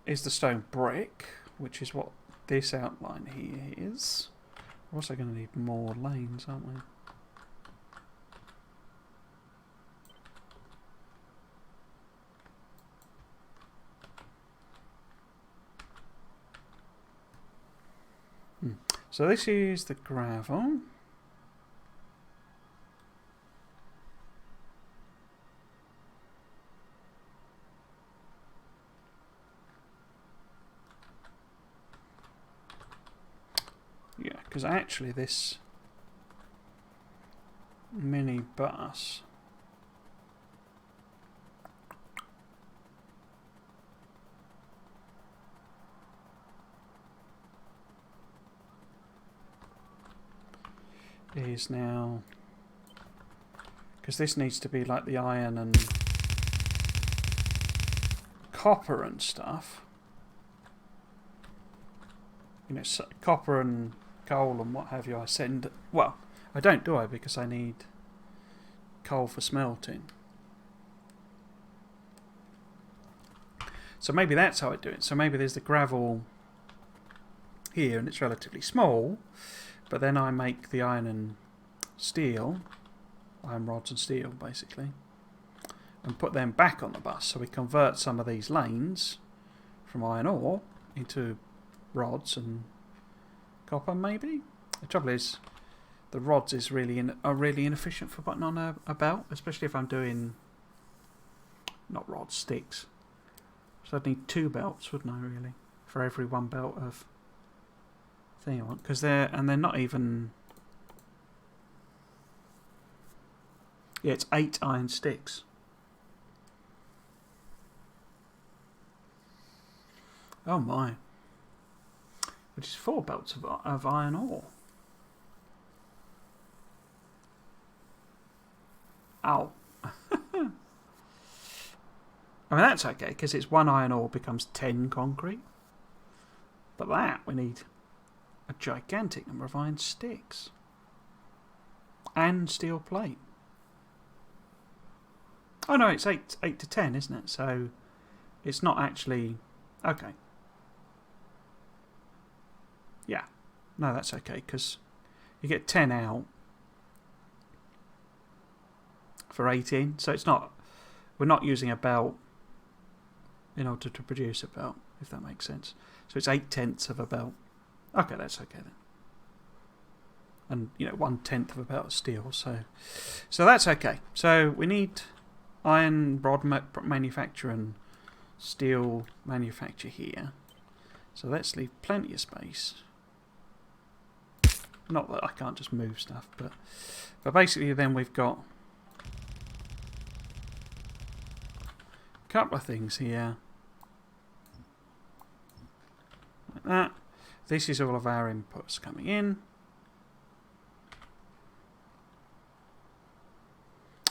is the stone brick, which is what this outline here is. We're also going to need more lanes, aren't we? So this is the gravel. Yeah, because actually this mini bus is now, because this needs to be like the iron and copper and stuff. You know, copper and coal and what have you, I send... Well, I don't, do I? Because I need coal for smelting. So maybe that's how I do it. So maybe there's the gravel here and it's relatively small, but then I make the iron and steel, iron rods and steel basically, and put them back on the bus. So we convert some of these lanes from iron ore into rods and copper maybe. The trouble is the rods is are really inefficient for putting on a belt, especially if I'm doing not rods, sticks. So I'd need 2 belts, wouldn't I, really, for every 1 belt of thing I want, because they're not even... Yeah, it's 8 iron sticks. Oh my. Which is 4 belts of iron ore. Ow. I mean, that's okay, because it's 1 iron ore becomes 10 concrete. But that, we need a gigantic number of iron sticks. And steel plate. Oh no, it's 8 to 10, isn't it? So, it's not actually... Okay. Yeah. No, that's okay, because you get 10 out for 18. So it's not... We're not using a belt in order to produce a belt, if that makes sense. So it's 8/10 of a belt. Okay, that's okay then. And, you know, 1/10 of a belt of steel. So that's okay. So we need iron rod manufacture and steel manufacture here. So let's leave plenty of space. Not that I can't just move stuff, but basically then we've got a couple of things here. Like that. This is all of our inputs coming in.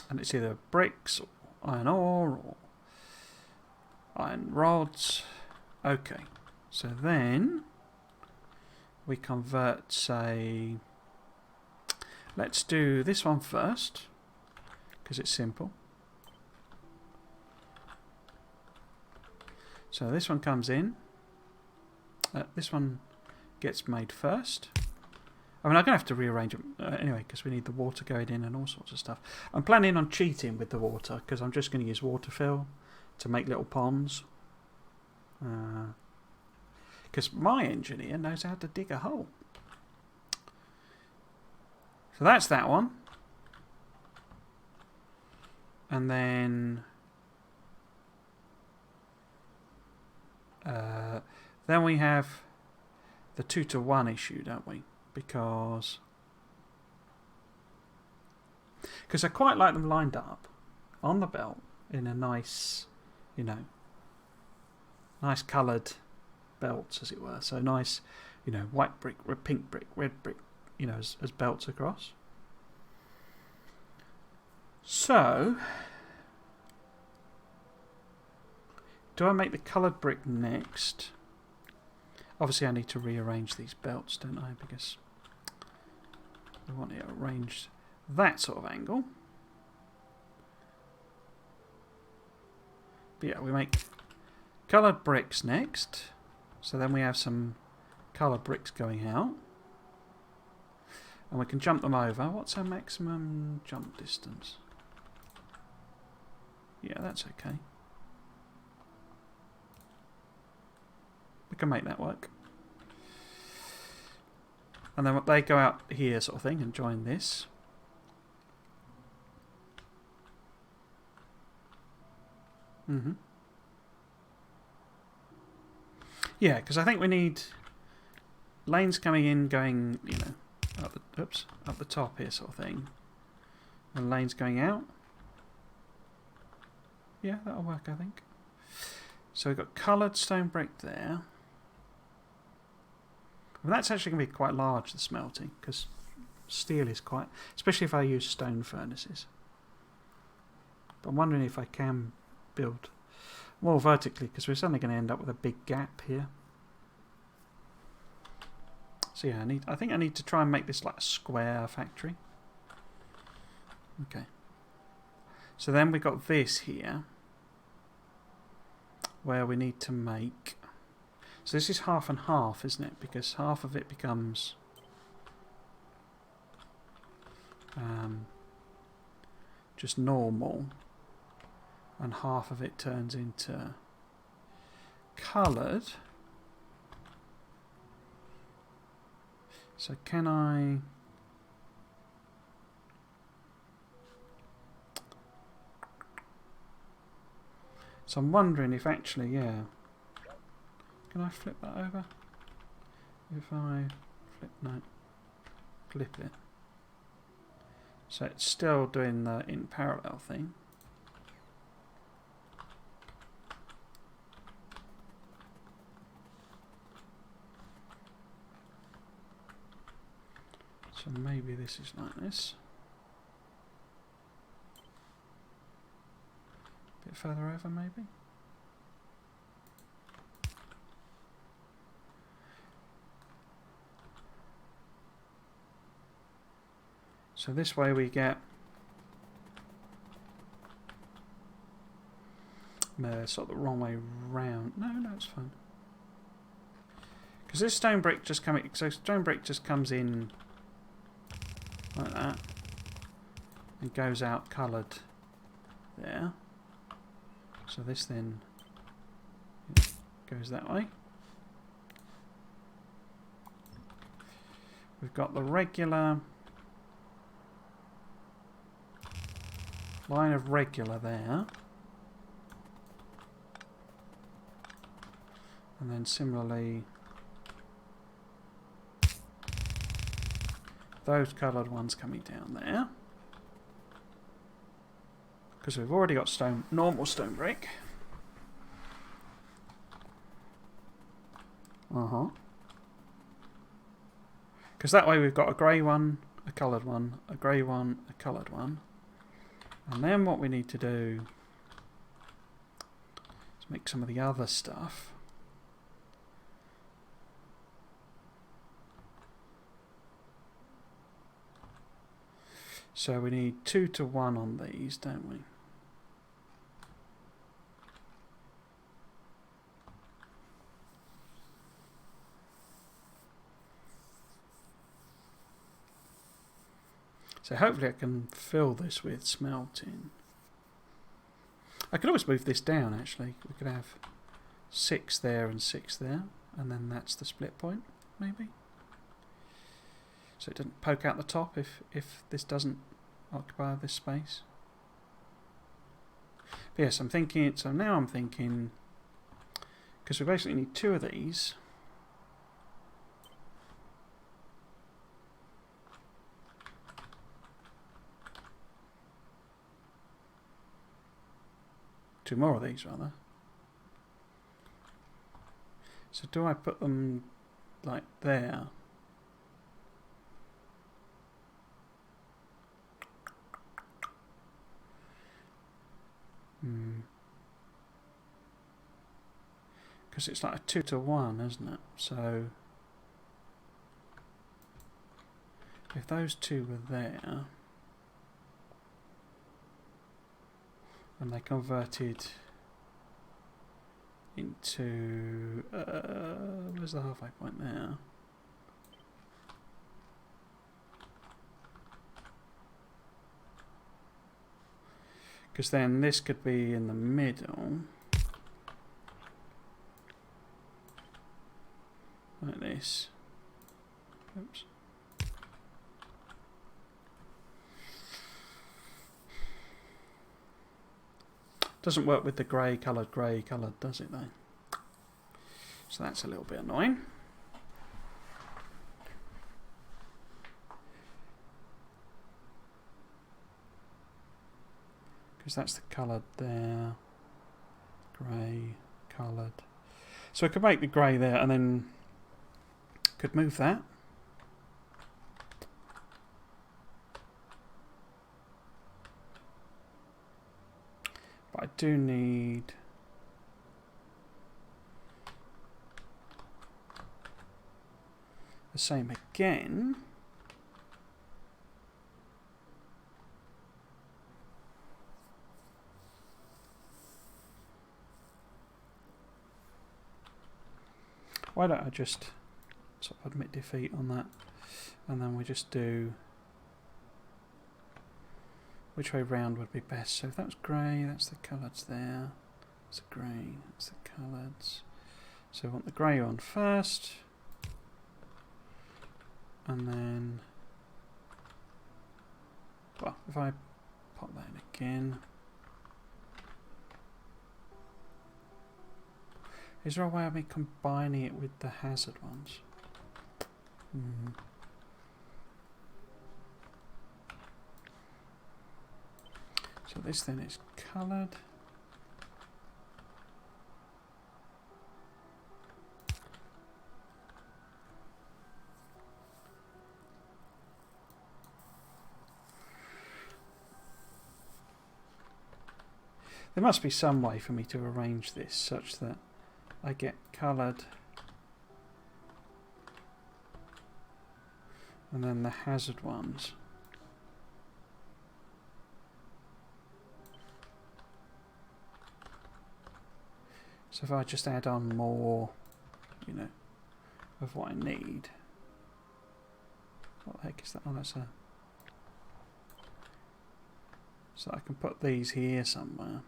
And it's either bricks or iron ore or iron rods. Okay. So then we convert, say, let's do this one first because it's simple. So this one comes in. This one gets made first. I mean, I'm going to have to rearrange it anyway because we need the water going in and all sorts of stuff. I'm planning on cheating with the water because I'm just going to use water fill to make little ponds. Because my engineer knows how to dig a hole. So that's that one. And then... then we have the 2-to-1 issue, don't we? Because I quite like them lined up on the belt in a nice, you know, nice coloured belts, as it were. So nice, you know, white brick, pink brick, red brick, you know, as belts across. So, do I make the coloured brick next? Obviously, I need to rearrange these belts, don't I? Because we want it arranged that sort of angle. But yeah, we make coloured bricks next. So then we have some coloured bricks going out. And we can jump them over. What's our maximum jump distance? Yeah, that's okay. We can make that work. And then they go out here sort of thing and join this. Yeah, because I think we need lanes coming in, going, you know, up the top here sort of thing. And lanes going out. Yeah, that'll work, I think. So we've got coloured stone brick there. Well, that's actually going to be quite large, the smelting, because steel is quite, especially if I use stone furnaces. But I'm wondering if I can build more vertically, because we're suddenly going to end up with a big gap here. So yeah, I think I need to try and make this like a square factory. Okay. So then we got this here, where we need to make. So this is half and half, isn't it? Because half of it becomes just normal, and half of it turns into coloured. So can I? So I'm wondering if actually, yeah. Can I flip that over? If I flip, no, clip it. So it's still doing the in parallel thing. So maybe this is like this. A bit further over maybe. So this way we get sort of the wrong way round. No, it's fine. Because this stone brick just coming, so stone brick just comes in like that and goes out coloured there. So this then goes that way. We've got the regular line of regular there, and then similarly those coloured ones coming down there, because we've already got normal stone brick. Because that way we've got a grey one, a coloured one, a grey one, a coloured one. And then what we need to do is make some of the other stuff. So we need 2 to 1 on these, don't we? So hopefully I can fill this with smelting. I could always move this down actually. We could have 6 there and 6 there, and then that's the split point, maybe. So it doesn't poke out the top if this doesn't occupy this space. But yes, I'm thinking, so now I'm thinking, because we basically need 2 of these. Two more of these, rather. So do I put them like there? Because it's like a 2 to 1, isn't it? So if those 2 were there, and they converted into where's the halfway point there? Because then this could be in the middle, like this. Oops. Doesn't work with the grey coloured, does it though? So that's a little bit annoying. Because that's the coloured there. Grey, coloured. So I could make the grey there and then could move that. do need the same again. Why don't I just sort of admit defeat on that, and then we just do which way round would be best. So if that was grey, that's the coloureds there. That's the grey, that's the coloureds. So we want the grey on first, and then, well, if I pop that in again. Is there a way of me combining it with the hazard ones? So this then is coloured. There must be some way for me to arrange this such that I get coloured and then the hazard ones. So if I just add on more, you know, of what I need. What the heck is that? Oh, that's a... So I can put these here somewhere.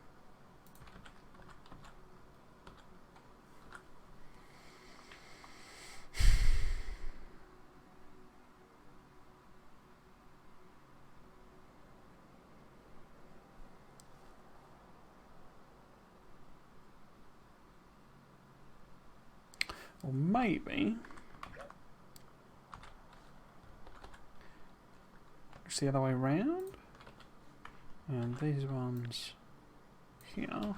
Or maybe it's the other way around, and these ones here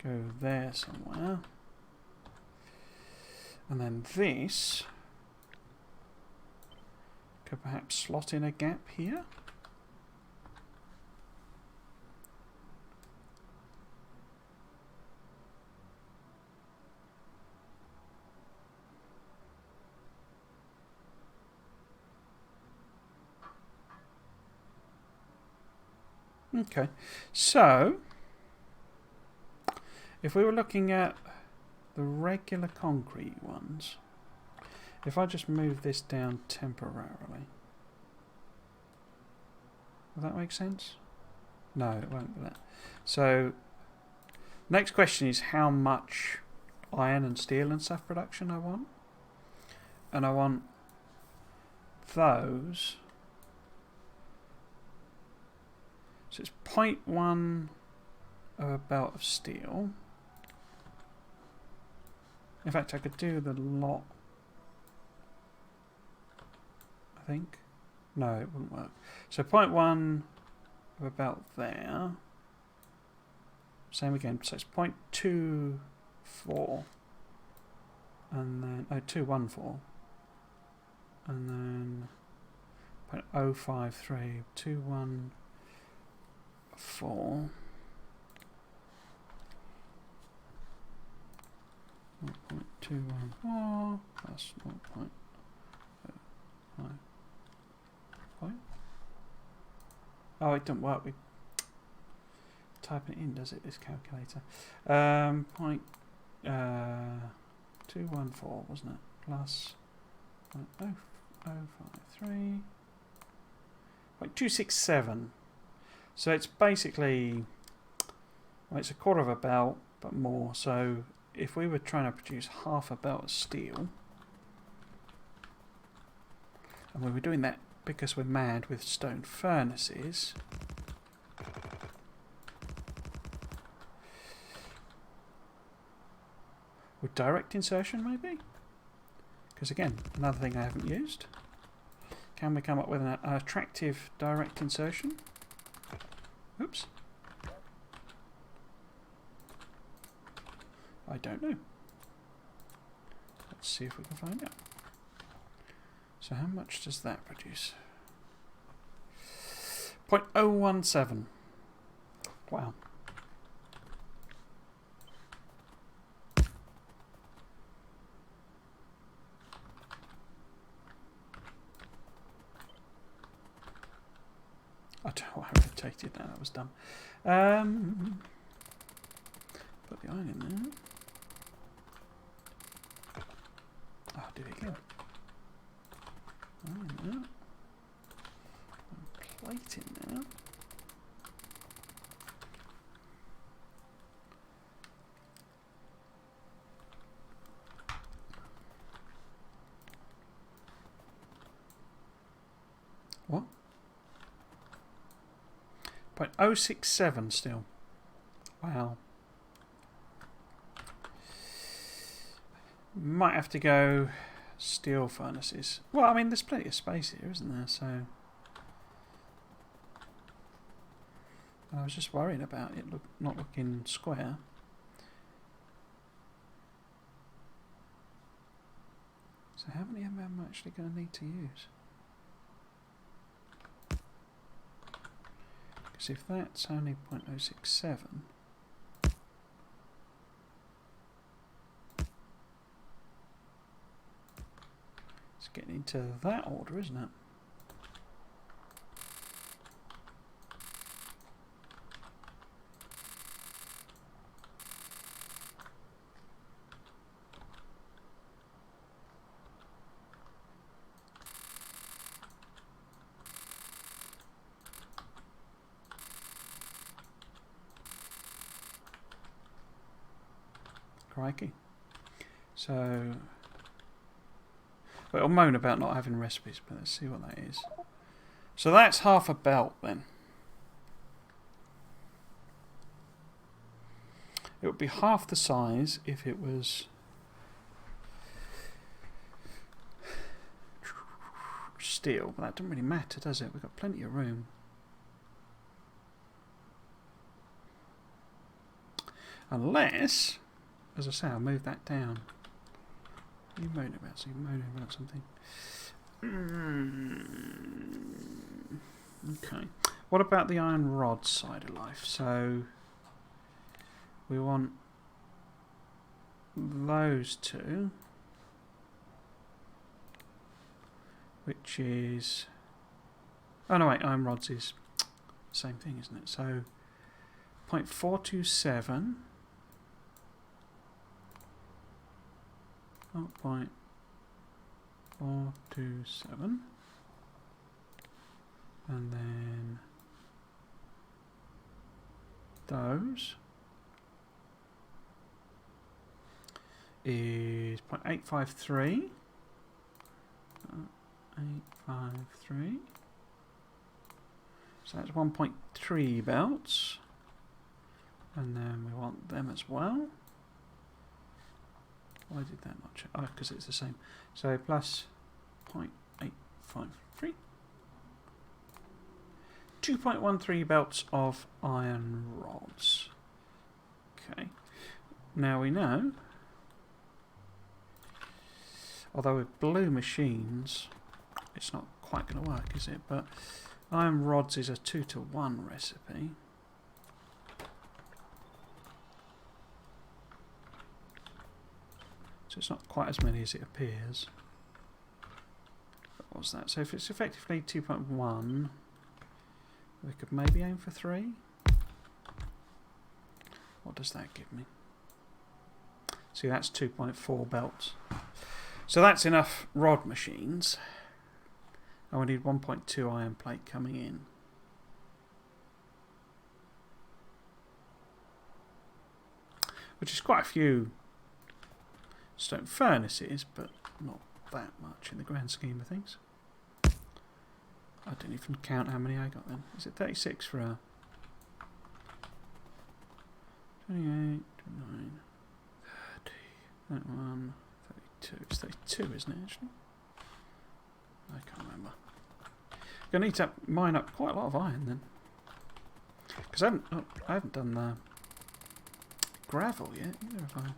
go there somewhere, and then this could perhaps slot in a gap here. Okay, so if we were looking at the regular concrete ones, if I just move this down temporarily, will that make sense? No, it won't do that. So next question is how much iron and steel and stuff production I want. And I want those. So it's 0.1 of a belt of steel. In fact, I could do the lot, I think. No, it wouldn't work. So 0.1 of a belt there. Same again. So it's 0.24. And then, 214. And then 0.053, 214. 0.214 plus 0.05. Oh, it doesn't work. We typing it in, does it? This calculator. 214, wasn't it? Plus 0.053. 0.267. So it's basically, well, it's a quarter of a belt, but more. So if we were trying to produce half a belt of steel, and we were doing that because we're mad with stone furnaces, with direct insertion maybe? Because again, another thing I haven't used. Can we come up with an attractive direct insertion? Oops. I don't know. Let's see if we can find out. So how much does that produce? 0.017. Wow. I don't know why I rotated that. That was dumb. Put the iron in there. Oh, I did it again. Iron in there. Plate in there. What? 0.067 still. Wow. Might have to go steel furnaces. Well, I mean, there's plenty of space here, isn't there? So I was just worrying about it not looking square. So how many am I actually going to need to use? Because if that's only 0.067, it's getting into that order, isn't it? Crikey. So, well, I'll moan about not having recipes, but let's see what that is. So that's half a belt then. It would be half the size if it was steel, but that doesn't really matter, does it? We've got plenty of room. Unless, as I say, I'll move that down. What are you moaning about? So you're moaning about something. Okay. What about the iron rod side of life? So we want those two, which is... Oh no, wait, iron rods is the same thing, isn't it? So 0.427. 0.427, and then those is 0.853. 853. So that's 1.3 belts, and then we want them as well. Why did that not change? Oh, because it's the same. So plus 0.853. 2.13 belts of iron rods. Okay. Now we know, although with blue machines, it's not quite going to work, is it? But iron rods is a 2-to-1 recipe. So it's not quite as many as it appears. What was that? So if it's effectively 2.1, we could maybe aim for 3. What does that give me? See, that's 2.4 belts. So that's enough rod machines. And we need 1.2 iron plate coming in. Which is quite a few stone furnaces, but not that much in the grand scheme of things. I didn't even count how many I got then. Is it 36 for a 28, 29, 30, 31, 32. It's 32, isn't it, actually? I can't remember. Gonna need to mine up quite a lot of iron then. Because I haven't done the gravel yet either, have I?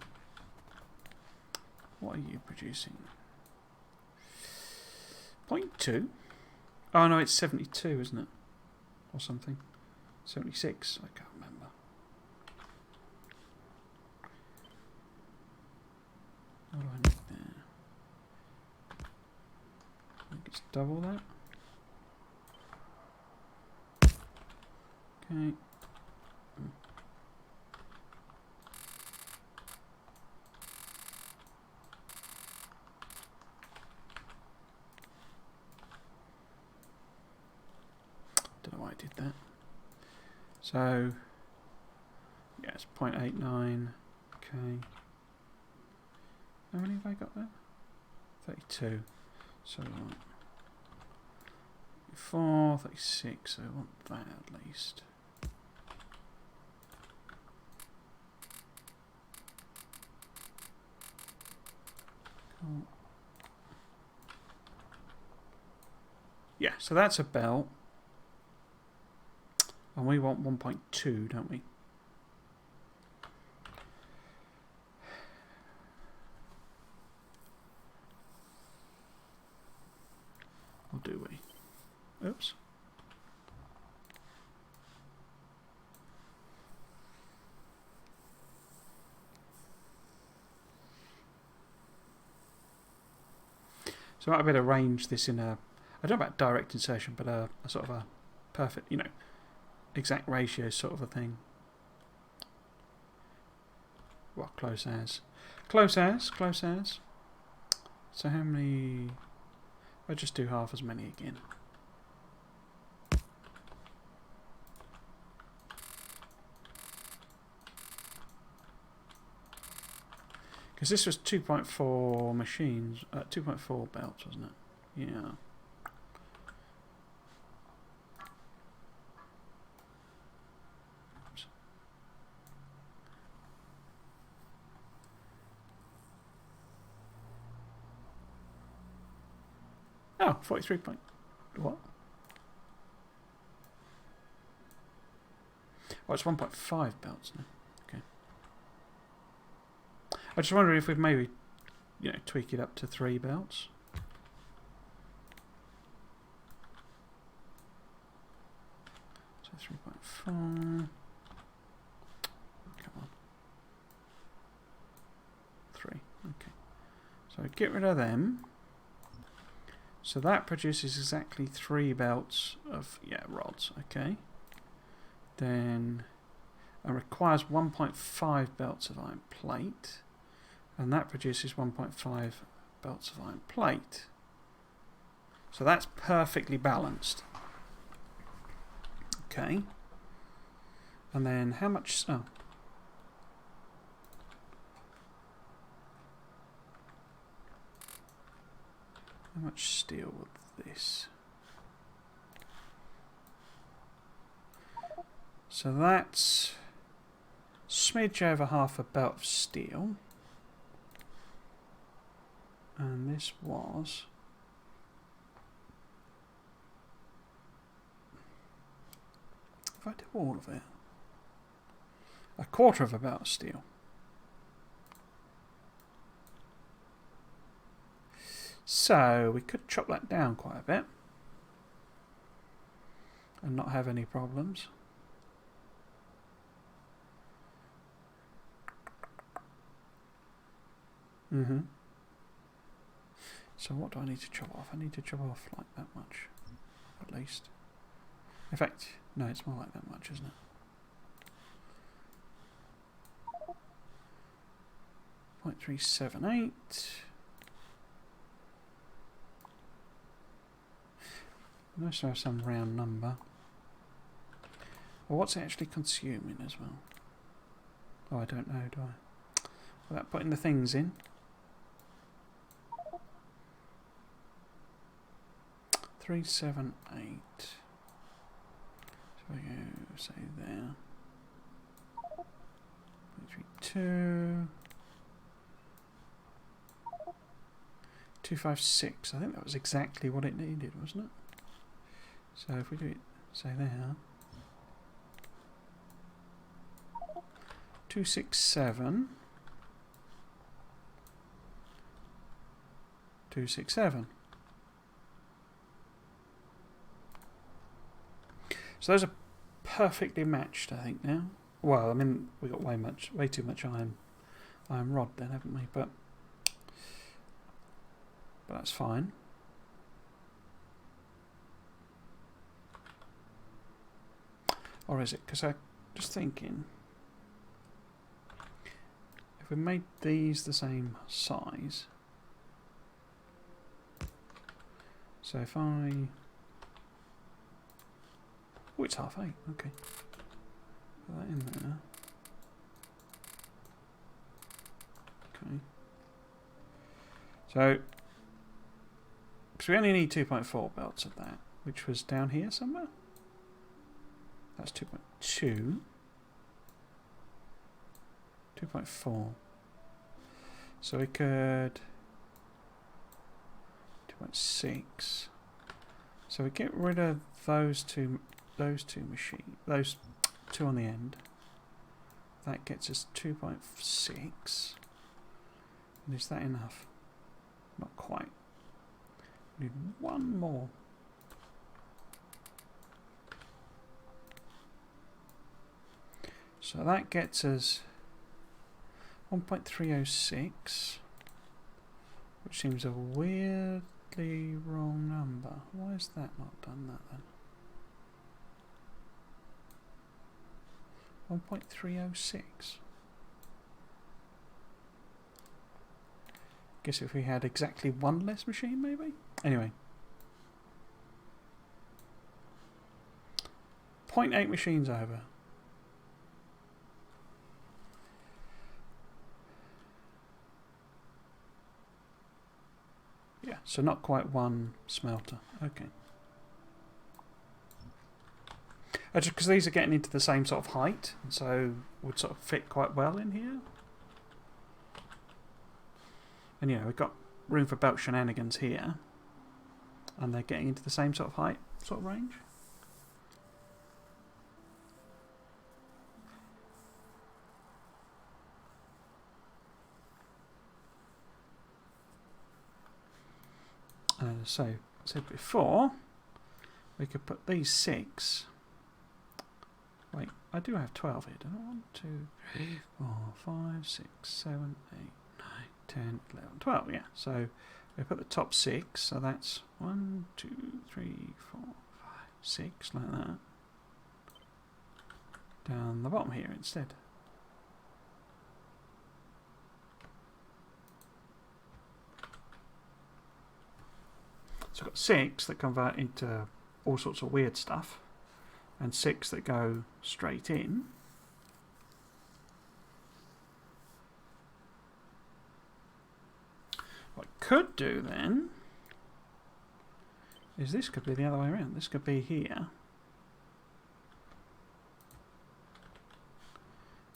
What are you producing? 0.2? Oh no, it's 72, isn't it? Or something. 76, I can't remember. What do I need there? I think it's double that. Okay. Don't know why I did that. So, yeah, it's 0.89. Okay. How many have I got there? 32. So we want 4, 36. So we want that at least. Cool. Yeah, so that's a belt. And we want 1.2, don't we? Or do we? Oops. So I might better arrange this in a, I don't know about direct insertion, but a sort of a perfect, you know, exact ratio sort of a thing. Well, close as. Close as, close as. So how many? I'll just do half as many again. Because this was 2.4 machines, 2.4 belts, wasn't it? Yeah. Oops. Oh, 43 point. What? Oh, it's 1.5 belts now. Okay. I just wonder if we've maybe, you know, tweak it up to 3 belts. So 3.4. Come on. 3. Okay. So get rid of them. So that produces exactly 3 belts of, yeah, rods. Okay. Then it requires 1.5 belts of iron plate. And that produces 1.5 belts of iron plate. So that's perfectly balanced. Okay. And then how much... Oh. How much steel with this? So that's smidge over half a belt of steel. And this was... If I do all of it, a quarter of a belt of steel. So we could chop that down quite a bit and not have any problems. So what do I need to chop off? I need to chop off like that much, at least. In fact, no, it's more like that much, isn't it? .378. Nice to have some round number. Well, what's it actually consuming as well? Oh, I don't know, do I? Without putting the things in. 378. So we go, say there. 332. 256. I think that was exactly what it needed, wasn't it? So if we do it, say there. 267. 267. So those are perfectly matched, I think, now. Well, I mean, we got way too much iron rod then, haven't we? But that's fine. Or is it? Because I'm just thinking, if we made these the same size, so if I... Oh, it's 8:30. Okay. Put that in there. Okay. So, because we only need 2.4 belts of that, which was down here somewhere. That's 2.2. 2.4. So we could 2.6. So we get rid of those two machines, those two on the end. That gets us 2.6. And is that enough? Not quite. We need one more. So that gets us 1.306, which seems a weirdly wrong number. Why has that not done that then? 1.306. Guess if we had exactly one less machine, maybe? Anyway. 0.8 machines over. Yeah, so not quite one smelter. Okay. Just because these are getting into the same sort of height, so would sort of fit quite well in here. And you know, we've got room for belt shenanigans here. And they're getting into the same sort of height, sort of range. So, I said before, we could put these 6. Wait, I do have 12 here, don't I? 1, 2, 3, 4, 5, 6, 7, 8, 9, 10, 11, 12, yeah. So we put the top 6, so that's 1, 2, 3, 4, 5, 6, like that. Down the bottom here instead. So I've got 6 that convert into all sorts of weird stuff, and 6 that go straight in. What I could do then is this could be the other way around. This could be here.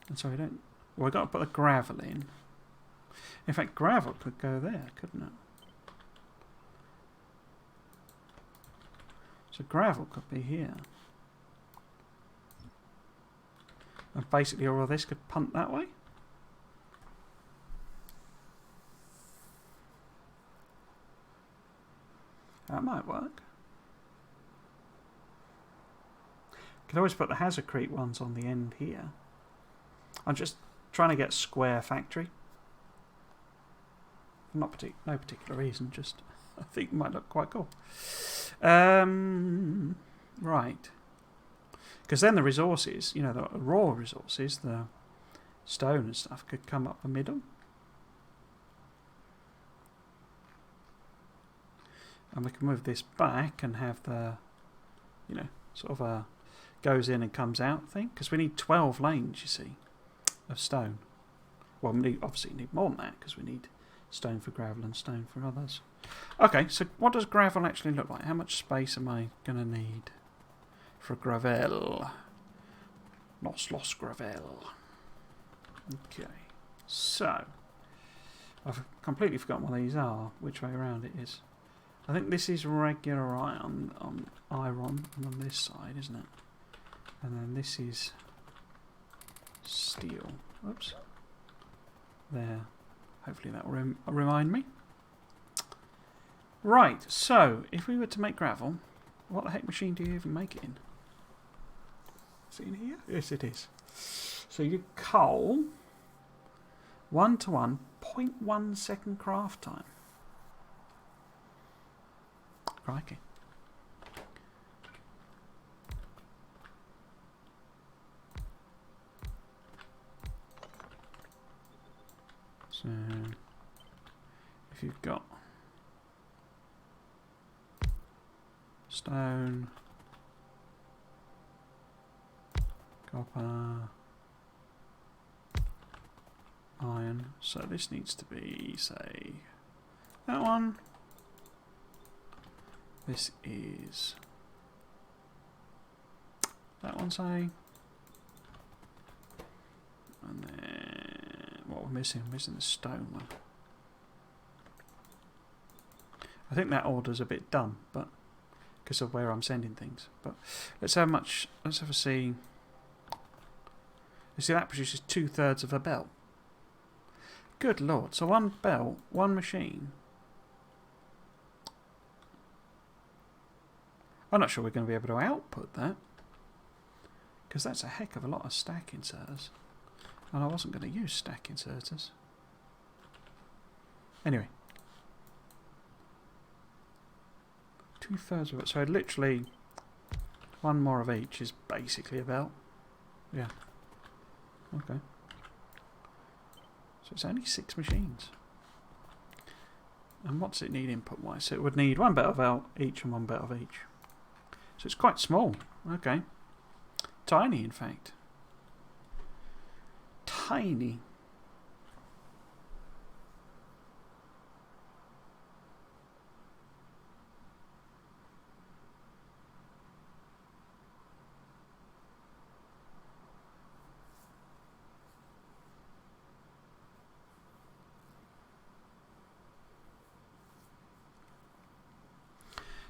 And so we don't... Well, we've got to put the gravel in. In fact, gravel could go there, couldn't it? So gravel could be here. And basically all of this could punt that way. That might work. Could always put the hazardcrete ones on the end here. I'm just trying to get square factory. No particular reason, just I think it might look quite cool. Right. Because then the resources, you know, the raw resources, the stone and stuff, could come up the middle. And we can move this back and have the, you know, sort of a goes in and comes out thing. Because we need 12 lanes, you see, of stone. Well, we obviously need more than that because we need stone for gravel and stone for others. Okay, so what does gravel actually look like? How much space am I going to need for gravel? Los gravel. Okay, so I've completely forgotten what these are, which way around it is. I think this is regular iron on this side, isn't it? And then this is steel. Oops. There. Hopefully that will remind me. Right, so if we were to make gravel, what the heck machine do you even make it in? Is it in here? Yes, it is. So you coal, 1:1, 0.1 second craft time. Crikey. we've got stone, copper, iron. So this needs to be, say, that one. This is that one, say. And then what we're missing? We're missing the stone one. I think that order's a bit dumb, but because of where I'm sending things. But let's have a see. You see that produces 2/3 of a belt. Good lord! So one belt, one machine. I'm not sure we're going to be able to output that, because that's a heck of a lot of stack inserters, and I wasn't going to use stack inserters. Anyway. 2/3 of it, so literally one more of each is basically a belt. Yeah. Okay. So it's only 6 machines. And what's it need input wise? So it would need 1 belt of belt each and 1 belt of each. So it's quite small. Okay. Tiny, in fact. Tiny.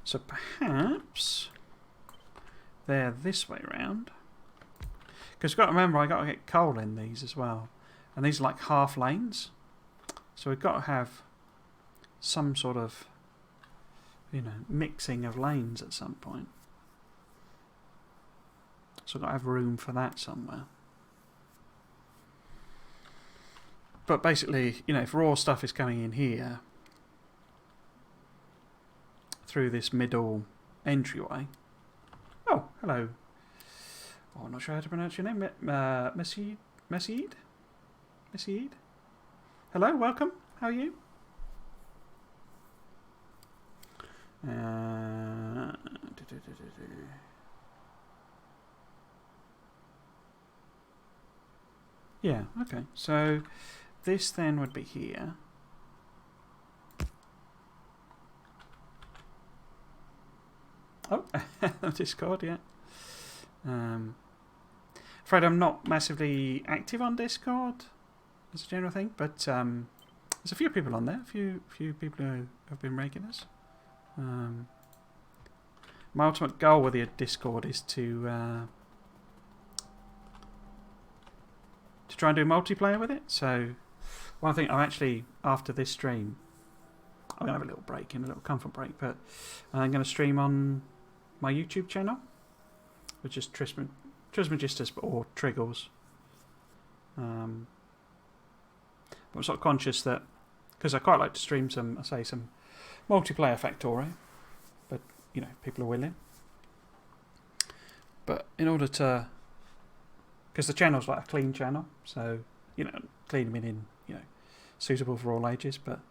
So perhaps they're this way round. Because you've got to remember, I've got to get coal in these as well. And these are like half lanes. So we've got to have some sort of, you know, mixing of lanes at some point. So I've got to have room for that somewhere. But basically, you know, if raw stuff is coming in here, through this middle entryway. Oh, hello. Oh, I'm not sure how to pronounce your name. Messeed? Hello, welcome. How are you? Yeah, okay. So this then would be here. Oh, Discord, yeah. Afraid I'm not massively active on Discord as a general thing, but there's a few people on there, a few people who have been regulars. My ultimate goal with the Discord is to try and do multiplayer with it. So one thing I'm actually, after this stream, I'm going to have a little break, a little comfort break, but I'm going to stream on my YouTube channel, which is Trismegistus or Triggles. But I'm sort of conscious that, because I quite like to stream some multiplayer Factorio, but you know, people are willing. But in order to, because the channel's like a clean channel, so you know, clean meaning, you know, suitable for all ages, but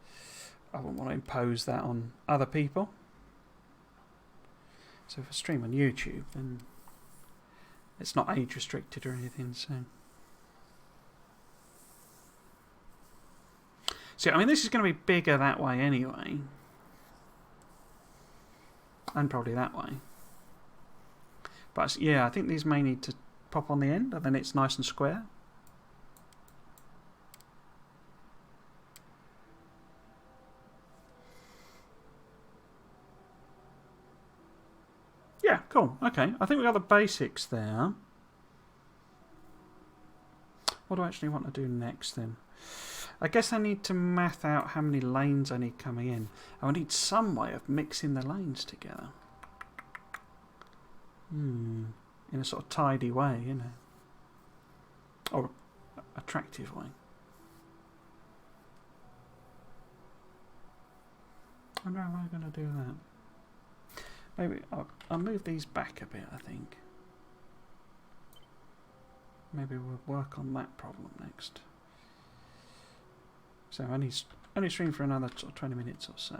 I wouldn't want to impose that on other people. So if I stream on YouTube, then it's not age restricted or anything. So I mean, this is going to be bigger that way anyway, and probably that way. But yeah, I think these may need to pop on the end, and then it's nice and square. Yeah, cool. Okay, I think we got the basics there. What do I actually want to do next then? I guess I need to math out how many lanes I need coming in. I need some way of mixing the lanes together. In a sort of tidy way, you know. Or attractive way. I wonder how I'm going to do that. Maybe I'll move these back a bit, I think. Maybe we'll work on that problem next. So only stream for another sort of 20 minutes or so.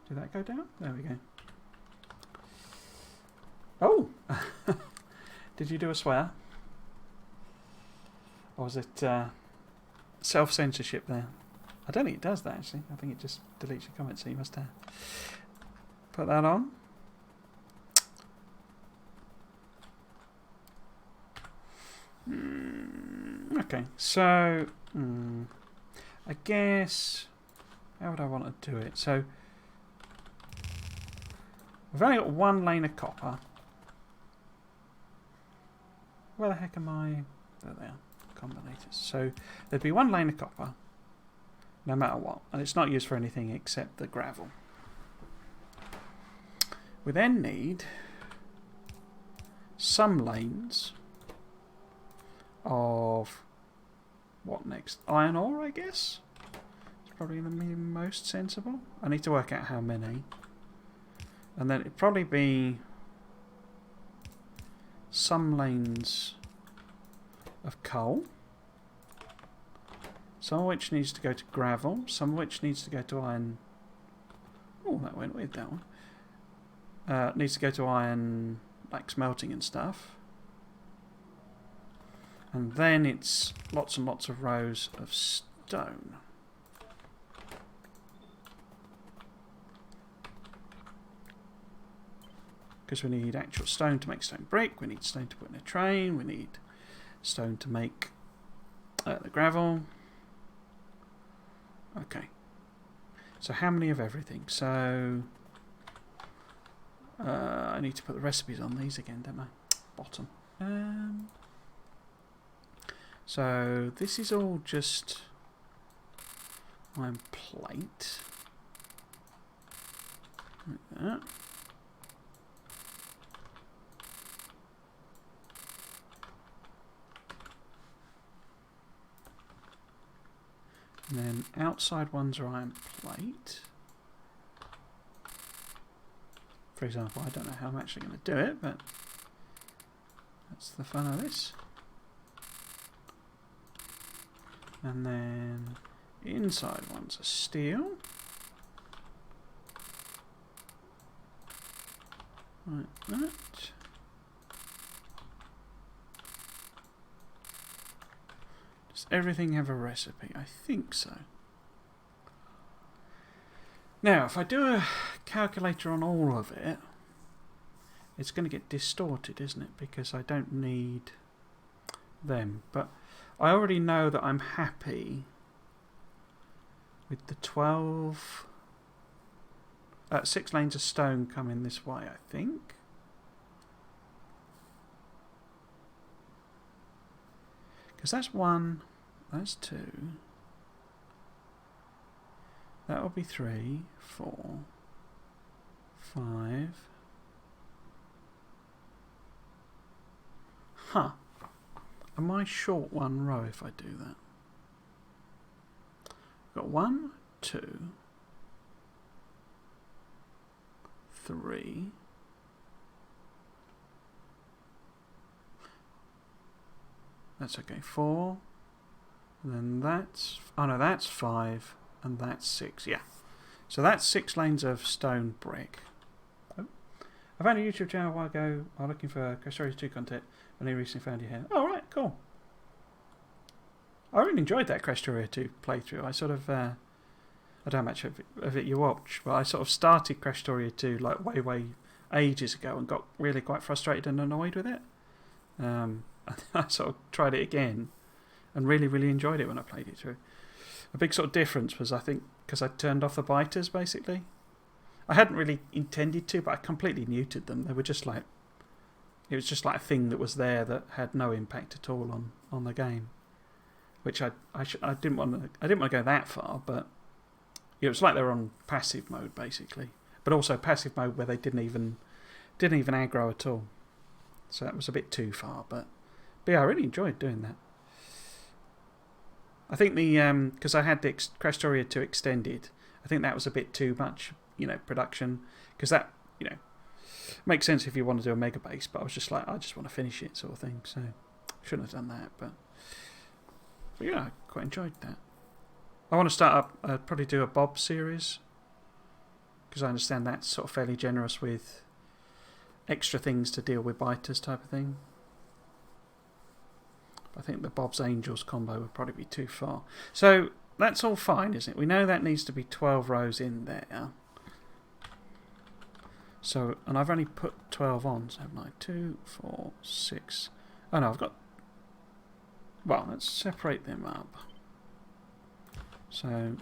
Did that go down? There we go. Oh! Did you do a swear? Or was it self-censorship there? I don't think it does that, actually. I think it just deletes your comments, so you must put that on. Okay, so I guess how would I want to do it? So we've only got one lane of copper. Where the heck am I? There they are, combinators. So there'd be one lane of copper, no matter what, and it's not used for anything except the gravel. We then need some lanes of what next? Iron ore, I guess. It's probably the most sensible. I need to work out how many. And then it'd probably be some lanes of coal. Some of which needs to go to gravel. Some of which needs to go to iron. Oh, that went weird, that one. Needs to go to iron, like smelting and stuff. And then it's lots and lots of rows of stone. Because we need actual stone to make stone brick, we need stone to put in a train, we need stone to make the gravel. Okay. So how many of everything? So I need to put the recipes on these again, don't I? Bottom. So this is all just iron plate. Like that. And then outside ones are iron plate. For example, I don't know how I'm actually going to do it, but that's the fun of this. And then inside ones are steel. Like that. Does everything have a recipe? I think so. Now, if I do a calculator on all of it, it's going to get distorted, isn't it? Because I don't need them. But I already know that I'm happy with the 6 lanes of stone coming this way, I think. Because that's 1, that's 2. That will be 3, 4, 5. Huh. Am I short 1 row if I do that? I've got 1, 2, 3. That's okay. 4. And then that's... Oh no, that's 5. And that's 6. Yeah. So that's 6 lanes of stone brick. Oh. I found a YouTube channel a while ago while looking for Factorio 2 content. And I recently found you here. Oh, right, cool. I really enjoyed that Factorio 2 playthrough. I sort of, I don't know how much of it you watch, but I sort of started Factorio 2 like way ages ago and got really quite frustrated and annoyed with it. And I sort of tried it again and really enjoyed it when I played it through. A big sort of difference was, I think, because I turned off the biters basically. I hadn't really intended to, but I completely muted them. They were just like, it was just like a thing that was there that had no impact at all on the game, which I didn't want to go that far, but it was like they were on passive mode basically, but also passive mode where they didn't even aggro at all. So that was a bit too far, but yeah, I really enjoyed doing that. I think because I had the Factorio 2 extended, I think that was a bit too much, production, because that, makes sense if you want to do a mega base, but I was just like, I just want to finish it sort of thing, so shouldn't have done that, but But yeah, I quite enjoyed that. I want to start up, probably do a Bob series, because I understand that's sort of fairly generous with extra things to deal with biters type of thing. I think the Bob's Angels combo would probably be too far. So that's all fine, isn't it? We know that needs to be 12 rows in there. So, and I've only put 12 on, so haven't I? 2, 4, 6. Oh no, I've got... Well, let's separate them up. So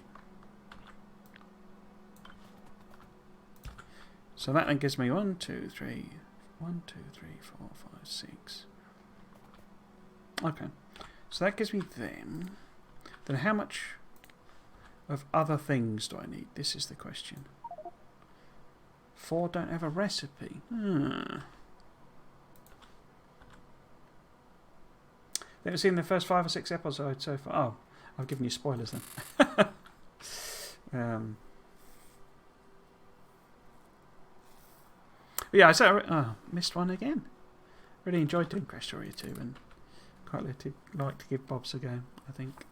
that then gives me 1, 2, 3, 1, 2, 3, 4, 5, 6. Okay, so that gives me them. Then how much of other things do I need? This is the question. 4 don't have a recipe. They've seen the first 5 or 6 episodes so far. Oh, I've given you spoilers then. Yeah, so missed one again. Really enjoyed doing Crash Story 2 and quite like to give Bob's a go, I think.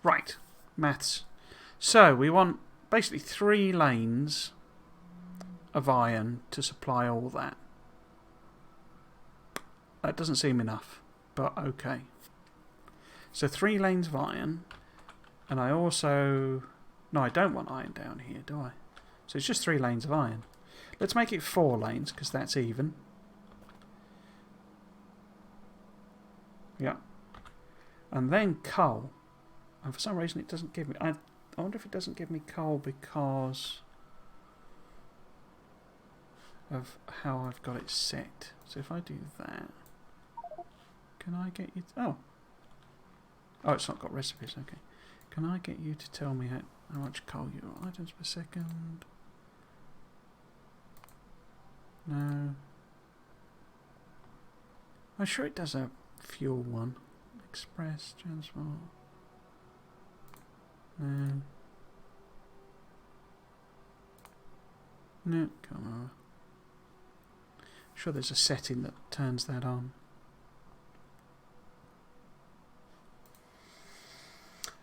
Right, maths. So we want basically 3 lanes of iron to supply all that. That doesn't seem enough, but okay. So 3 lanes of iron, and I also... No, I don't want iron down here, do I? So it's just 3 lanes of iron. Let's make it 4 lanes, because that's even. Yeah. And then coal. And for some reason it doesn't give me... I wonder if it doesn't give me coal because of how I've got it set. So if I do that... Can I get you... Oh, it's not got recipes, okay. Can I get you to tell me how much coal your items per second? No. I'm sure it does a fuel one. Express, transport. No. No, can't remember. Sure there's a setting that turns that on.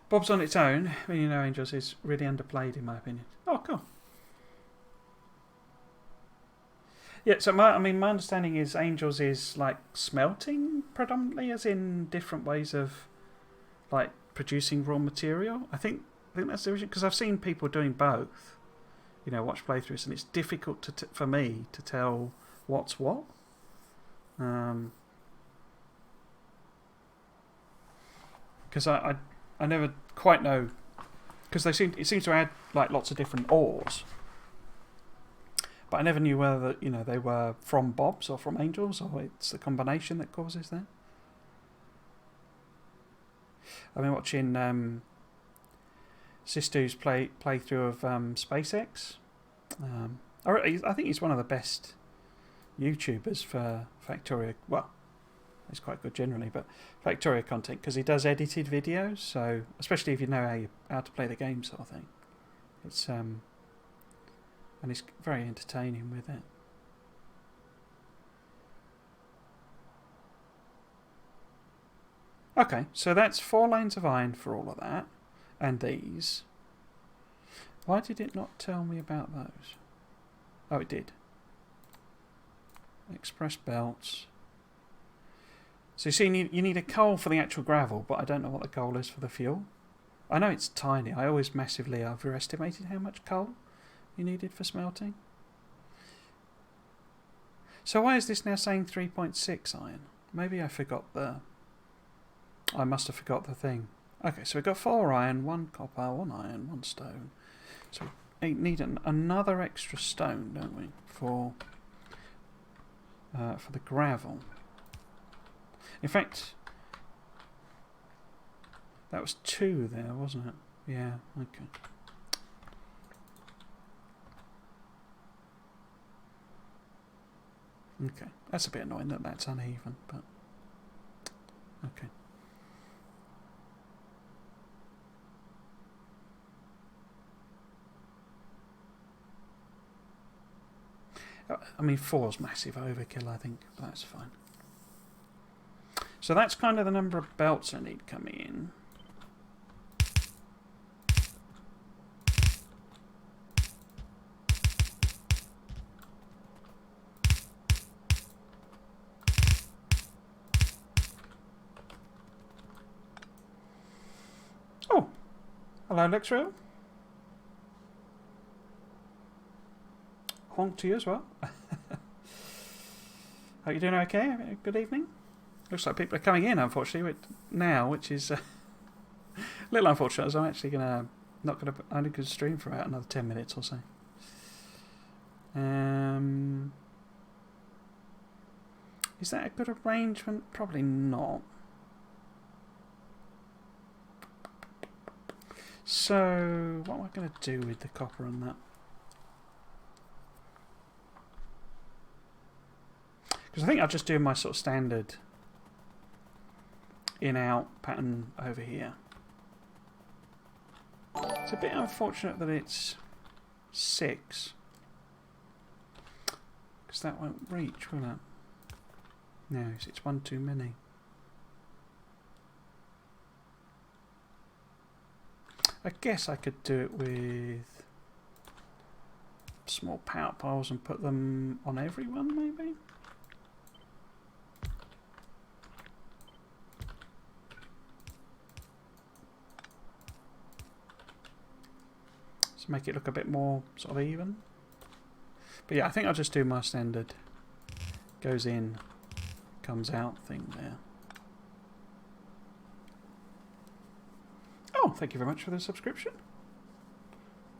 Bob's on its own, you know, Angels is really underplayed in my opinion. Oh, cool. Yeah, so my understanding is Angels is like smelting predominantly, as in different ways of like producing raw material. I think that's the reason, because I've seen people doing both. You know, watch playthroughs, and it's difficult for me to tell what's what. Because I never quite know, because it seems to add like lots of different ores, but I never knew whether they were from Bob's or from Angels, or it's the combination that causes that. I've been watching Sistu's playthrough of SpaceX. I think he's one of the best YouTubers for Factorio. Well, he's quite good generally, but Factorio content, because he does edited videos. So especially if you know how to play the game, sort of thing. It's and he's very entertaining with it. Okay, so that's 4 lanes of iron for all of that, and these. Why did it not tell me about those? Oh, it did. Express belts. So you see, you need a coal for the actual gravel, but I don't know what the coal is for the fuel. I know it's tiny. I always massively overestimated how much coal you needed for smelting. So why is this now saying 3.6 iron? Maybe I must have forgot the thing. Okay, so we've got 4 iron, 1 copper, 1 iron, 1 stone. So we need another extra stone, don't we, for the gravel. In fact, that was 2 there, wasn't it? Yeah, okay. Okay, that's a bit annoying that that's uneven, but okay. I mean, 4's massive overkill, I think, but that's fine. So that's kind of the number of belts I need coming in. Oh, hello, Lexrail. Honk to you as well. Are you doing okay? Good evening. Looks like people are coming in, unfortunately, now, which is a little unfortunate, as I'm actually only going to stream for about another 10 minutes or so. Is that a good arrangement? Probably not. So, what am I going to do with the copper and that? Because I think I'll just do my sort of standard in-out pattern over here. It's a bit unfortunate that it's 6. Because that won't reach, will it? No, it's one too many. I guess I could do it with small power piles and put them on everyone, maybe? Make it look a bit more sort of even. But yeah, I think I'll just do my standard goes in, comes out thing there. Oh, thank you very much for the subscription.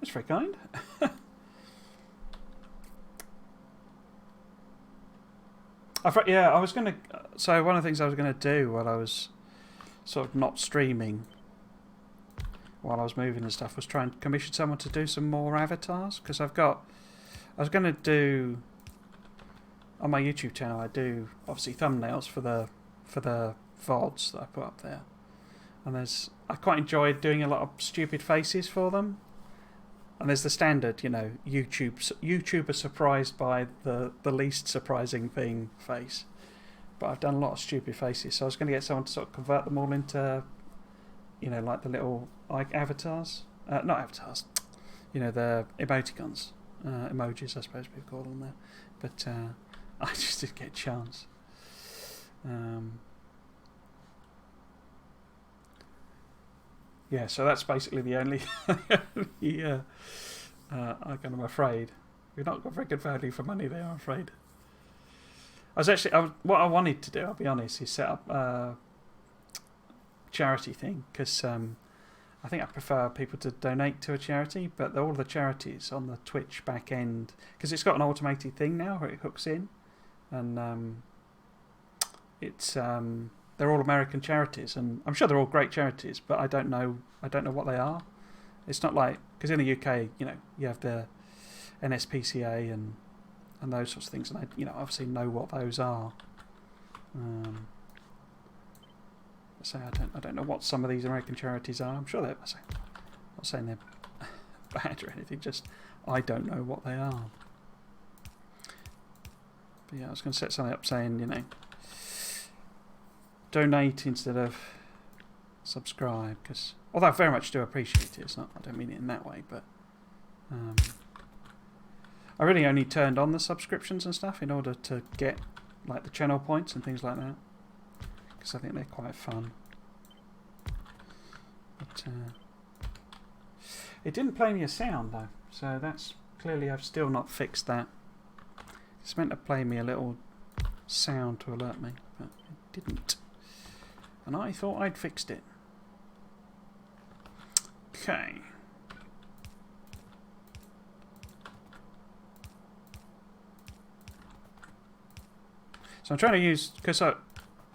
That's very kind. Yeah, I was going to... So one of the things I was going to do while I was sort of not streaming, while I was moving and stuff, was try and commission someone to do some more avatars, because I was going to do on my YouTube channel. I do obviously thumbnails for the VODs that I put up there, and I quite enjoyed doing a lot of stupid faces for them. And there's the standard, you know, YouTuber surprised by the least surprising thing face. But I've done a lot of stupid faces, so I was going to get someone to sort of convert them all into, you know, like the little avatars. Not avatars. You know, the emoticons. Emojis, I suppose we call them there. But I just didn't get a chance. Yeah, so that's basically the only... I'm afraid. We've not got very good value for money there, I'm afraid. What I wanted to do, I'll be honest, is set up a charity thing, because I think I prefer people to donate to a charity, but all the charities on the Twitch back end, because it's got an automated thing now where it hooks in, and they're all American charities, and I'm sure they're all great charities, but I don't know what they are. It's not like, because in the UK, you know, you have the NSPCA and those sorts of things, and I, you know, obviously know what those are. So I don't know what some of these American charities are. I'm sure they're... I'm not saying they're bad or anything, just I don't know what they are. But yeah, I was going to set something up saying, you know, donate instead of subscribe, because although I very much do appreciate it, I don't mean it in that way, but I really only turned on the subscriptions and stuff in order to get like the channel points and things like that, because I think they're quite fun. But it didn't play me a sound though, so that's clearly I've still not fixed that. It's meant to play me a little sound to alert me, but it didn't. And I thought I'd fixed it. Okay. So I'm trying to use, because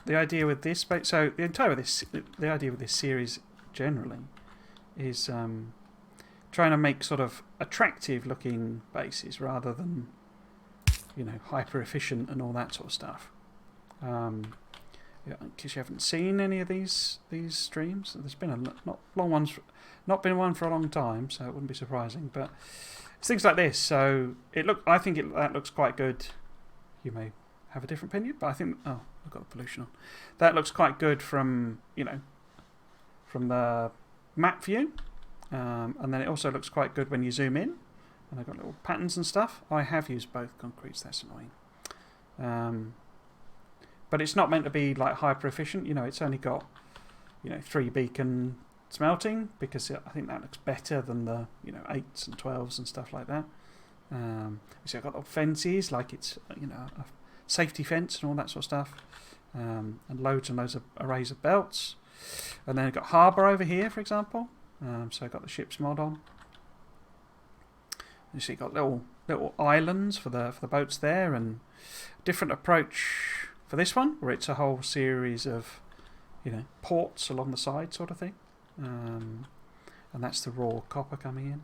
the idea with this, so the idea with this series generally is trying to make sort of attractive looking bases rather than, you know, hyper efficient and all that sort of stuff. Yeah, in case you haven't seen any of these streams, there's been not been one for a long time, so it wouldn't be surprising. But it's things like this. So I think that looks quite good. You may have a different opinion, but I think, oh, I've got the pollution on. That looks quite good from, you know, from the map view. And then it also looks quite good when you zoom in. And I've got little patterns and stuff. I have used both concretes, that's annoying. But it's not meant to be like hyper efficient. You know, it's only got, you know, 3 beacon smelting, because I think that looks better than the, you know, 8s and 12s and stuff like that. So I've got little fences, like it's, you know, a safety fence and all that sort of stuff. And loads and loads of arrays of belts. And then I've got harbour over here, for example. So I've got the ship's mod on. You see, you've got little islands for the boats there, and different approach for this one, where it's a whole series of, you know, ports along the side, sort of thing. And that's the raw copper coming in.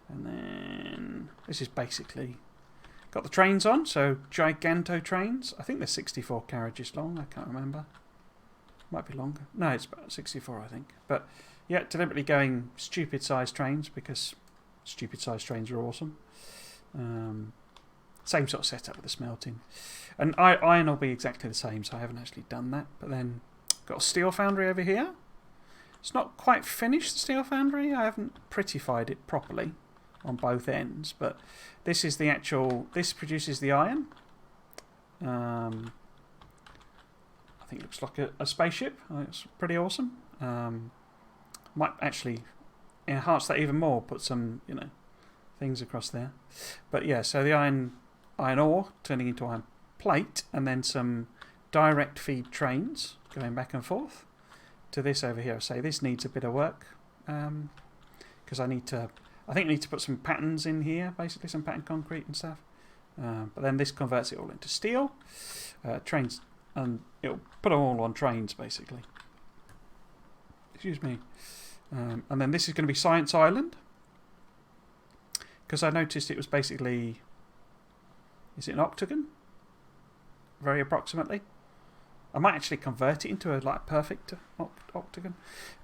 And then this is basically got the trains on, so giganto trains. I think they're 64 carriages long. I can't remember. Might be longer. No, it's about 64, I think. But yeah, deliberately going stupid sized trains, because stupid sized trains are awesome. Same sort of setup with the smelting. And iron will be exactly the same, so I haven't actually done that. But then got a steel foundry over here. It's not quite finished, the steel foundry. I haven't prettified it properly on both ends, but this is the actual, this produces the iron. I think it looks like a spaceship. It's pretty awesome. Might actually enhance that even more, put some, you know, things across there. But yeah, so the iron ore turning into iron plate, and then some direct feed trains going back and forth to this over here. So this needs a bit of work, because I think I need to put some patterns in here, basically some pattern concrete and stuff. But then this converts it all into steel trains, and it'll put them all on trains basically. Excuse me. And then this is going to be Science Island, because I noticed it was basically, is it an octagon? Very approximately. I might actually convert it into a like perfect octagon.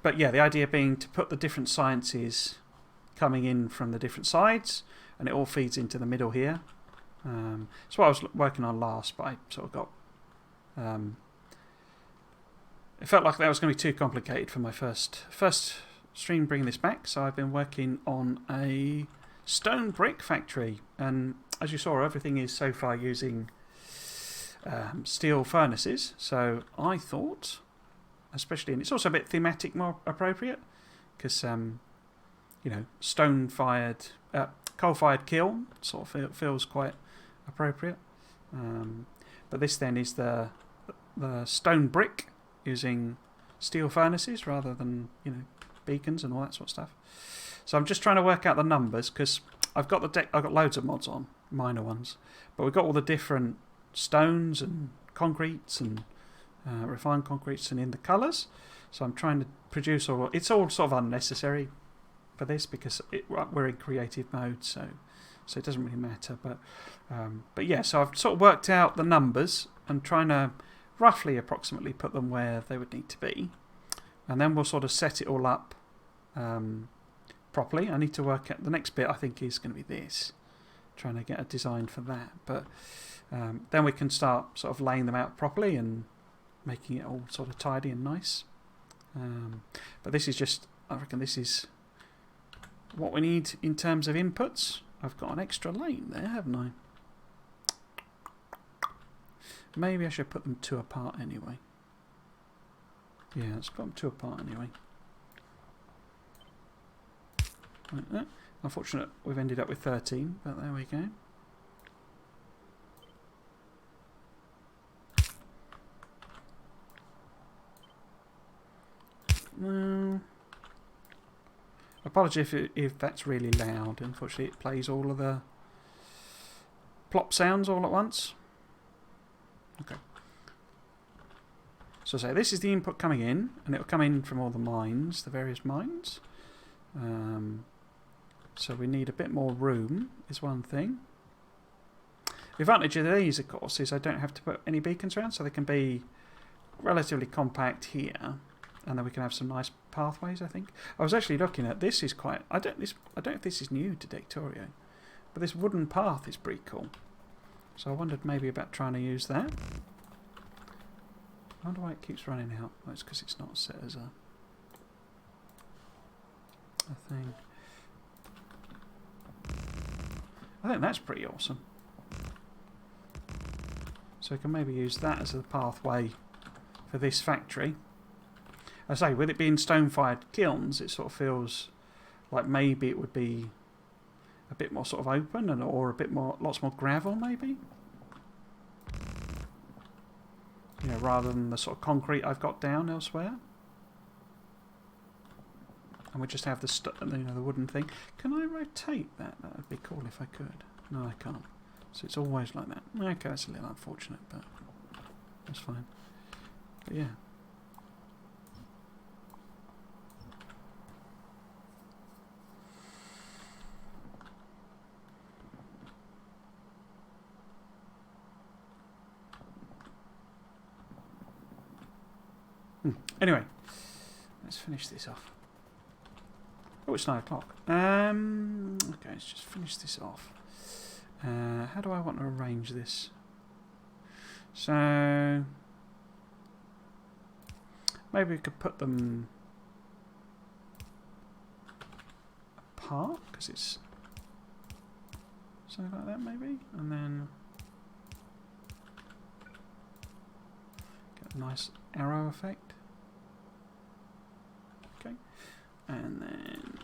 But yeah, the idea being to put the different sciences coming in from the different sides, and it all feeds into the middle here. It's what I was working on last, but I sort of got... it felt like that was going to be too complicated for my first stream bringing this back, so I've been working on a stone brick factory, and as you saw, everything is so far using steel furnaces. So I thought, especially, and it's also a bit thematic, more appropriate, because you know, stone-fired, coal-fired kiln sort of feels quite appropriate. But this then is the stone brick using steel furnaces rather than, you know, beacons and all that sort of stuff. So I'm just trying to work out the numbers, because I've got I've got loads of mods on, minor ones, but we've got all the different stones and concretes and refined concretes and in the colours. So I'm trying to produce all. It's all sort of unnecessary for this, because we're in creative mode, so it doesn't really matter. But yeah, so I've sort of worked out the numbers and trying to roughly approximately put them where they would need to be, and then we'll sort of set it all up properly. I need to work out the next bit. I think is going to be this, trying to get a design for that, but then we can start sort of laying them out properly and making it all sort of tidy and nice. But this is just, I reckon this is what we need in terms of inputs. I've got an extra lane there, haven't I? Maybe I should put them 2 apart anyway. Yeah, let's put them 2 apart anyway. Like that. Unfortunate we've ended up with 13, but there we go. Apologies if that's really loud. Unfortunately, it plays all of the plop sounds all at once. Okay. So say this is the input coming in, and it will come in from all the mines, the various mines. So we need a bit more room, is one thing. The advantage of these, of course, is I don't have to put any beacons around, so they can be relatively compact here, and then we can have some nice pathways, I think. I was actually looking at this. Is quite. I don't know if this is new to Factorio, but this wooden path is pretty cool. So I wondered maybe about trying to use that. I wonder why it keeps running out. Well, it's because it's not set as a thing. I think that's pretty awesome. So we can maybe use that as a pathway for this factory. I say, with it being stone-fired kilns, it sort of feels like maybe it would be a bit more sort of open, and or a bit more, lots more gravel maybe. You know, rather than the sort of concrete I've got down elsewhere. And we just have the the wooden thing. Can I rotate that? That would be cool if I could. No, I can't. So it's always like that. Okay, that's a little unfortunate, but that's fine. But yeah. Anyway, let's finish this off. Oh, it's 9 o'clock. Okay, let's just finish this off. How do I want to arrange this? So maybe we could put them apart because it's something like that, maybe, and then get a nice arrow effect. Okay, and then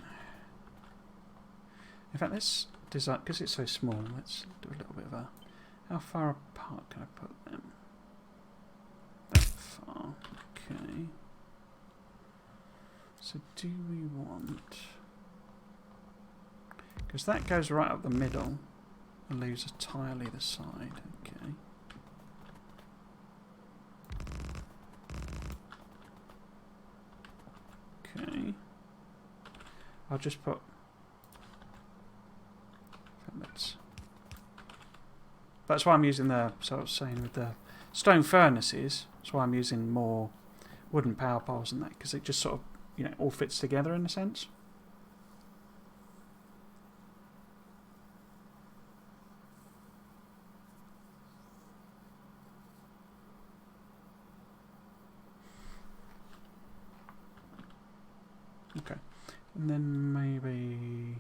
in fact, let's design, because it's so small, let's do a little bit of a, how far apart can I put them? That far, okay. So do we want, because that goes right up the middle and leaves a tile either side, okay. Okay. I'll just put, that's why I'm using the, so I was saying with the stone furnaces, that's why I'm using more wooden power poles than that, because it just sort of, you know, all fits together in a sense. Okay, and then maybe,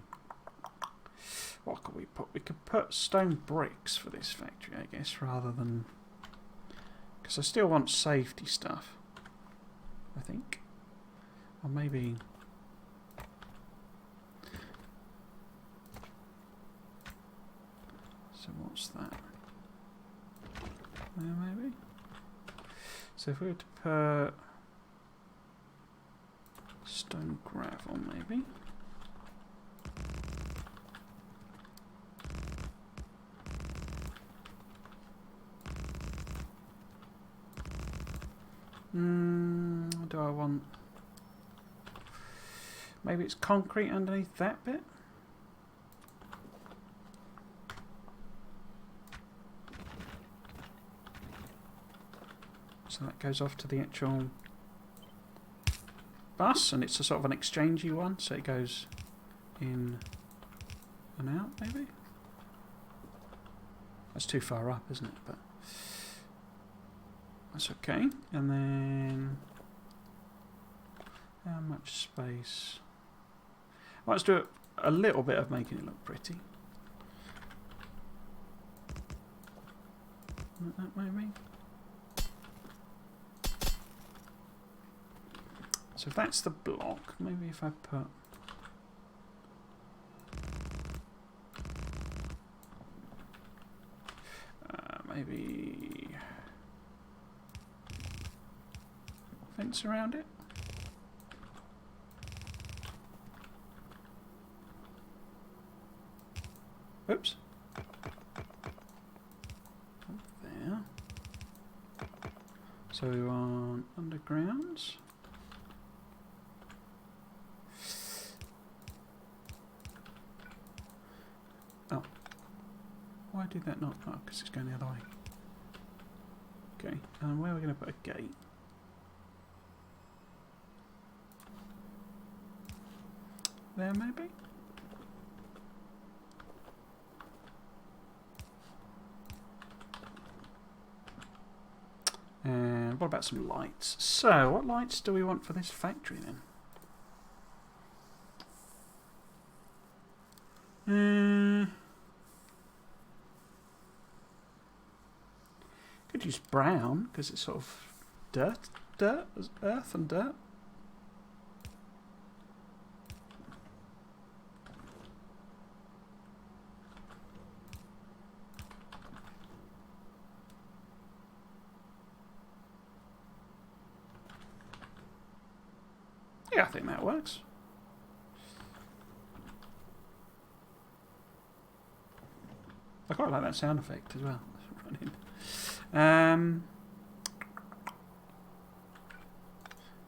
what could we put? We could put stone bricks for this factory, I guess, rather than, because I still want safety stuff, I think. Or maybe, so what's that? There maybe? So if we were to put stone gravel maybe. Do I want, maybe it's concrete underneath that bit? So that goes off to the actual bus, and it's a sort of an exchangey one, so it goes in and out maybe? That's too far up, isn't it? But that's okay. And then how much space? Well, let's do a little bit of making it look pretty. Like that maybe. So if that's the block, maybe if I put maybe fence around it. Oops. Up there. So on undergrounds. Oh. Why did that not? Oh, because it's going the other way. Okay, and where are we going to put a gate? There maybe? what about some lights? So, what lights do we want for this factory then? Could use brown because it's sort of earth and dirt. Yeah, I think that works. I quite like that sound effect as well.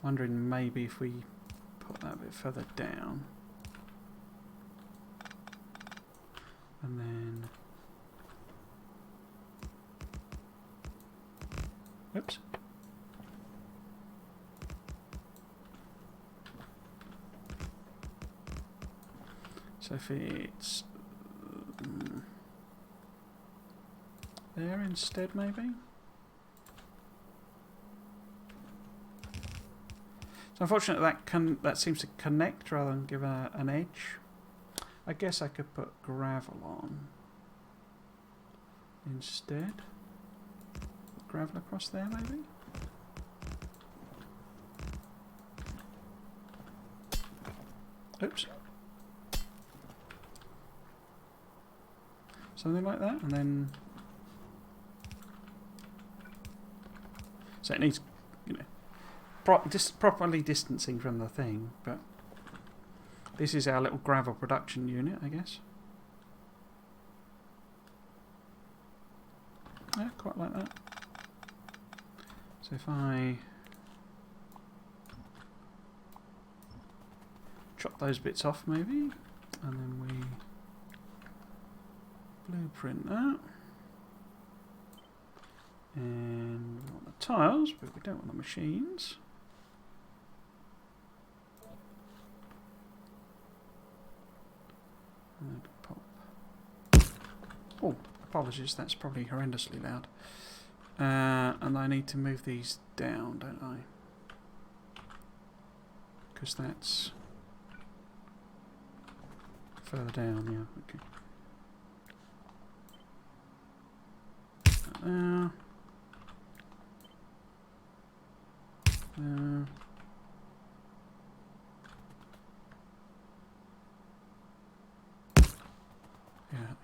Wondering maybe if we put that a bit further down. And then... Oops. So if it's... there instead, maybe? So unfortunately that seems to connect rather than give an edge. I guess I could put gravel on instead. Gravel across there, maybe? Oops. Something like that, and then... So it needs, you know, properly distancing from the thing, but this is our little gravel production unit, I guess. Yeah, quite like that. So if I chop those bits off maybe, and then we blueprint that. And we want the tiles, but we don't want the machines. And pop. Oh, apologies, that's probably horrendously loud. And I need to move these down, don't I? Because that's further down, yeah, okay. Yeah,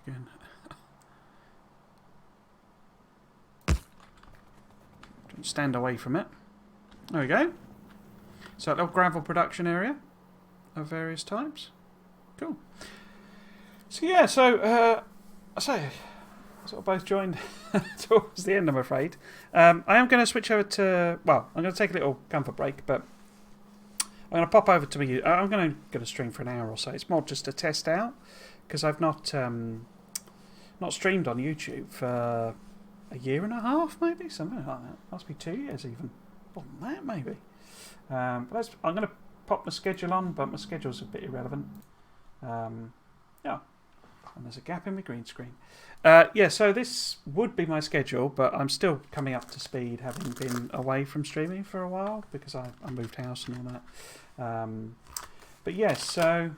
again. Don't stand away from it. There we go. So a little gravel production area of various types. Cool. So yeah, so I say sort of both joined towards the end, I'm afraid. I am going to switch over to, well, I'm going to take a little comfort break, but I'm going to pop over to me. I'm going to stream for an hour or so. It's more just to test out because I've not streamed on YouTube for a year and a half, maybe something like that. Must be 2 years even. More than that, maybe. But I'm going to pop my schedule on, but my schedule's a bit irrelevant. Yeah. And there's a gap in my green screen. Yeah, so this would be my schedule, but I'm still coming up to speed, having been away from streaming for a while because I moved house and all that. But yes, so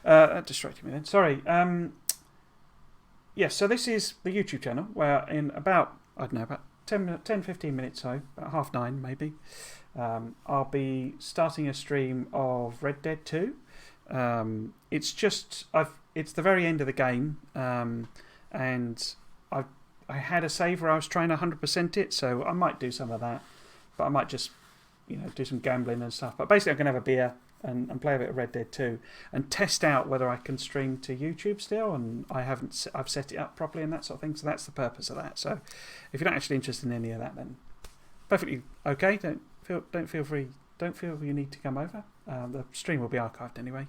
that distracted me then. Sorry. Yes, so this is the YouTube channel where in about, I don't know, about 10-15 minutes, so about 9:30 maybe, I'll be starting a stream of Red Dead 2. It's just it's the very end of the game, and I had a save where I was trying to 100% it, so I might do some of that, but I might just do some gambling and stuff. But basically, I'm gonna have a beer and play a bit of Red Dead 2 and test out whether I can stream to YouTube still, and I've set it up properly and that sort of thing. So that's the purpose of that. So if you're not actually interested in any of that, then perfectly okay. Don't feel you need to come over. The stream will be archived anyway.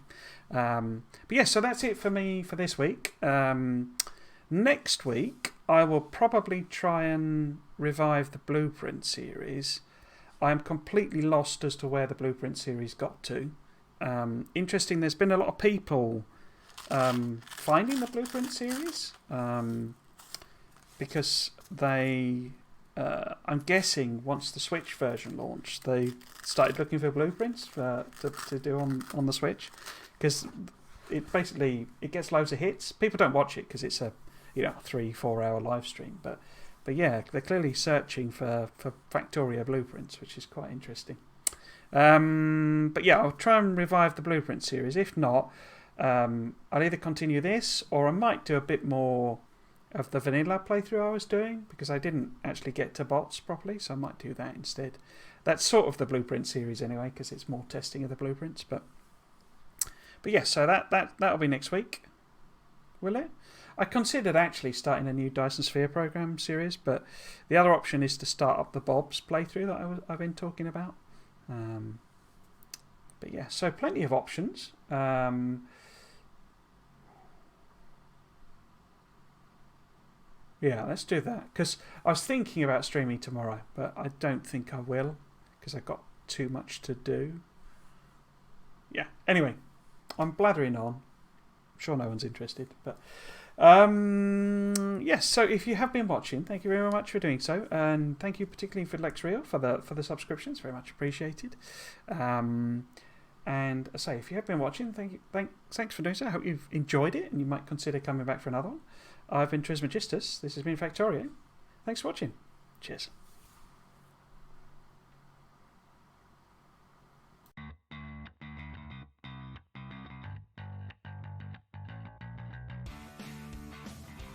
But yeah, so that's it for me for this week. Next week, I will probably try and revive the Blueprint series. I am completely lost as to where the Blueprint series got to. Interesting, there's been a lot of people finding the Blueprint series because they, I'm guessing, once the Switch version launched, they started looking for blueprints to do on the Switch, because it basically gets loads of hits. People don't watch it because it's a 3-4 hour live stream, but yeah, they're clearly searching for Factorio blueprints, which is quite interesting. But yeah, I'll try and revive the Blueprint series. If not, I'll either continue this, or I might do a bit more of the vanilla playthrough I was doing, because I didn't actually get to bots properly, so I might do that instead. That's sort of the Blueprint series anyway, because it's more testing of the blueprints. But yeah, so that'll be next week, will it? I considered actually starting a new Dyson Sphere program series, but the other option is to start up the Bob's playthrough that I've been talking about. But yeah, so plenty of options. Yeah, let's do that, because I was thinking about streaming tomorrow, but I don't think I will, because I've got too much to do. Yeah, anyway, I'm blathering on. I'm sure no one's interested, but yes, so if you have been watching, thank you very much for doing so, and thank you particularly for Lexreal for the subscriptions, very much appreciated. And I say, if you have been watching, thanks for doing so. I hope you've enjoyed it and you might consider coming back for another one. I've been Trismegistus. This has been Factorio. Thanks for watching. Cheers.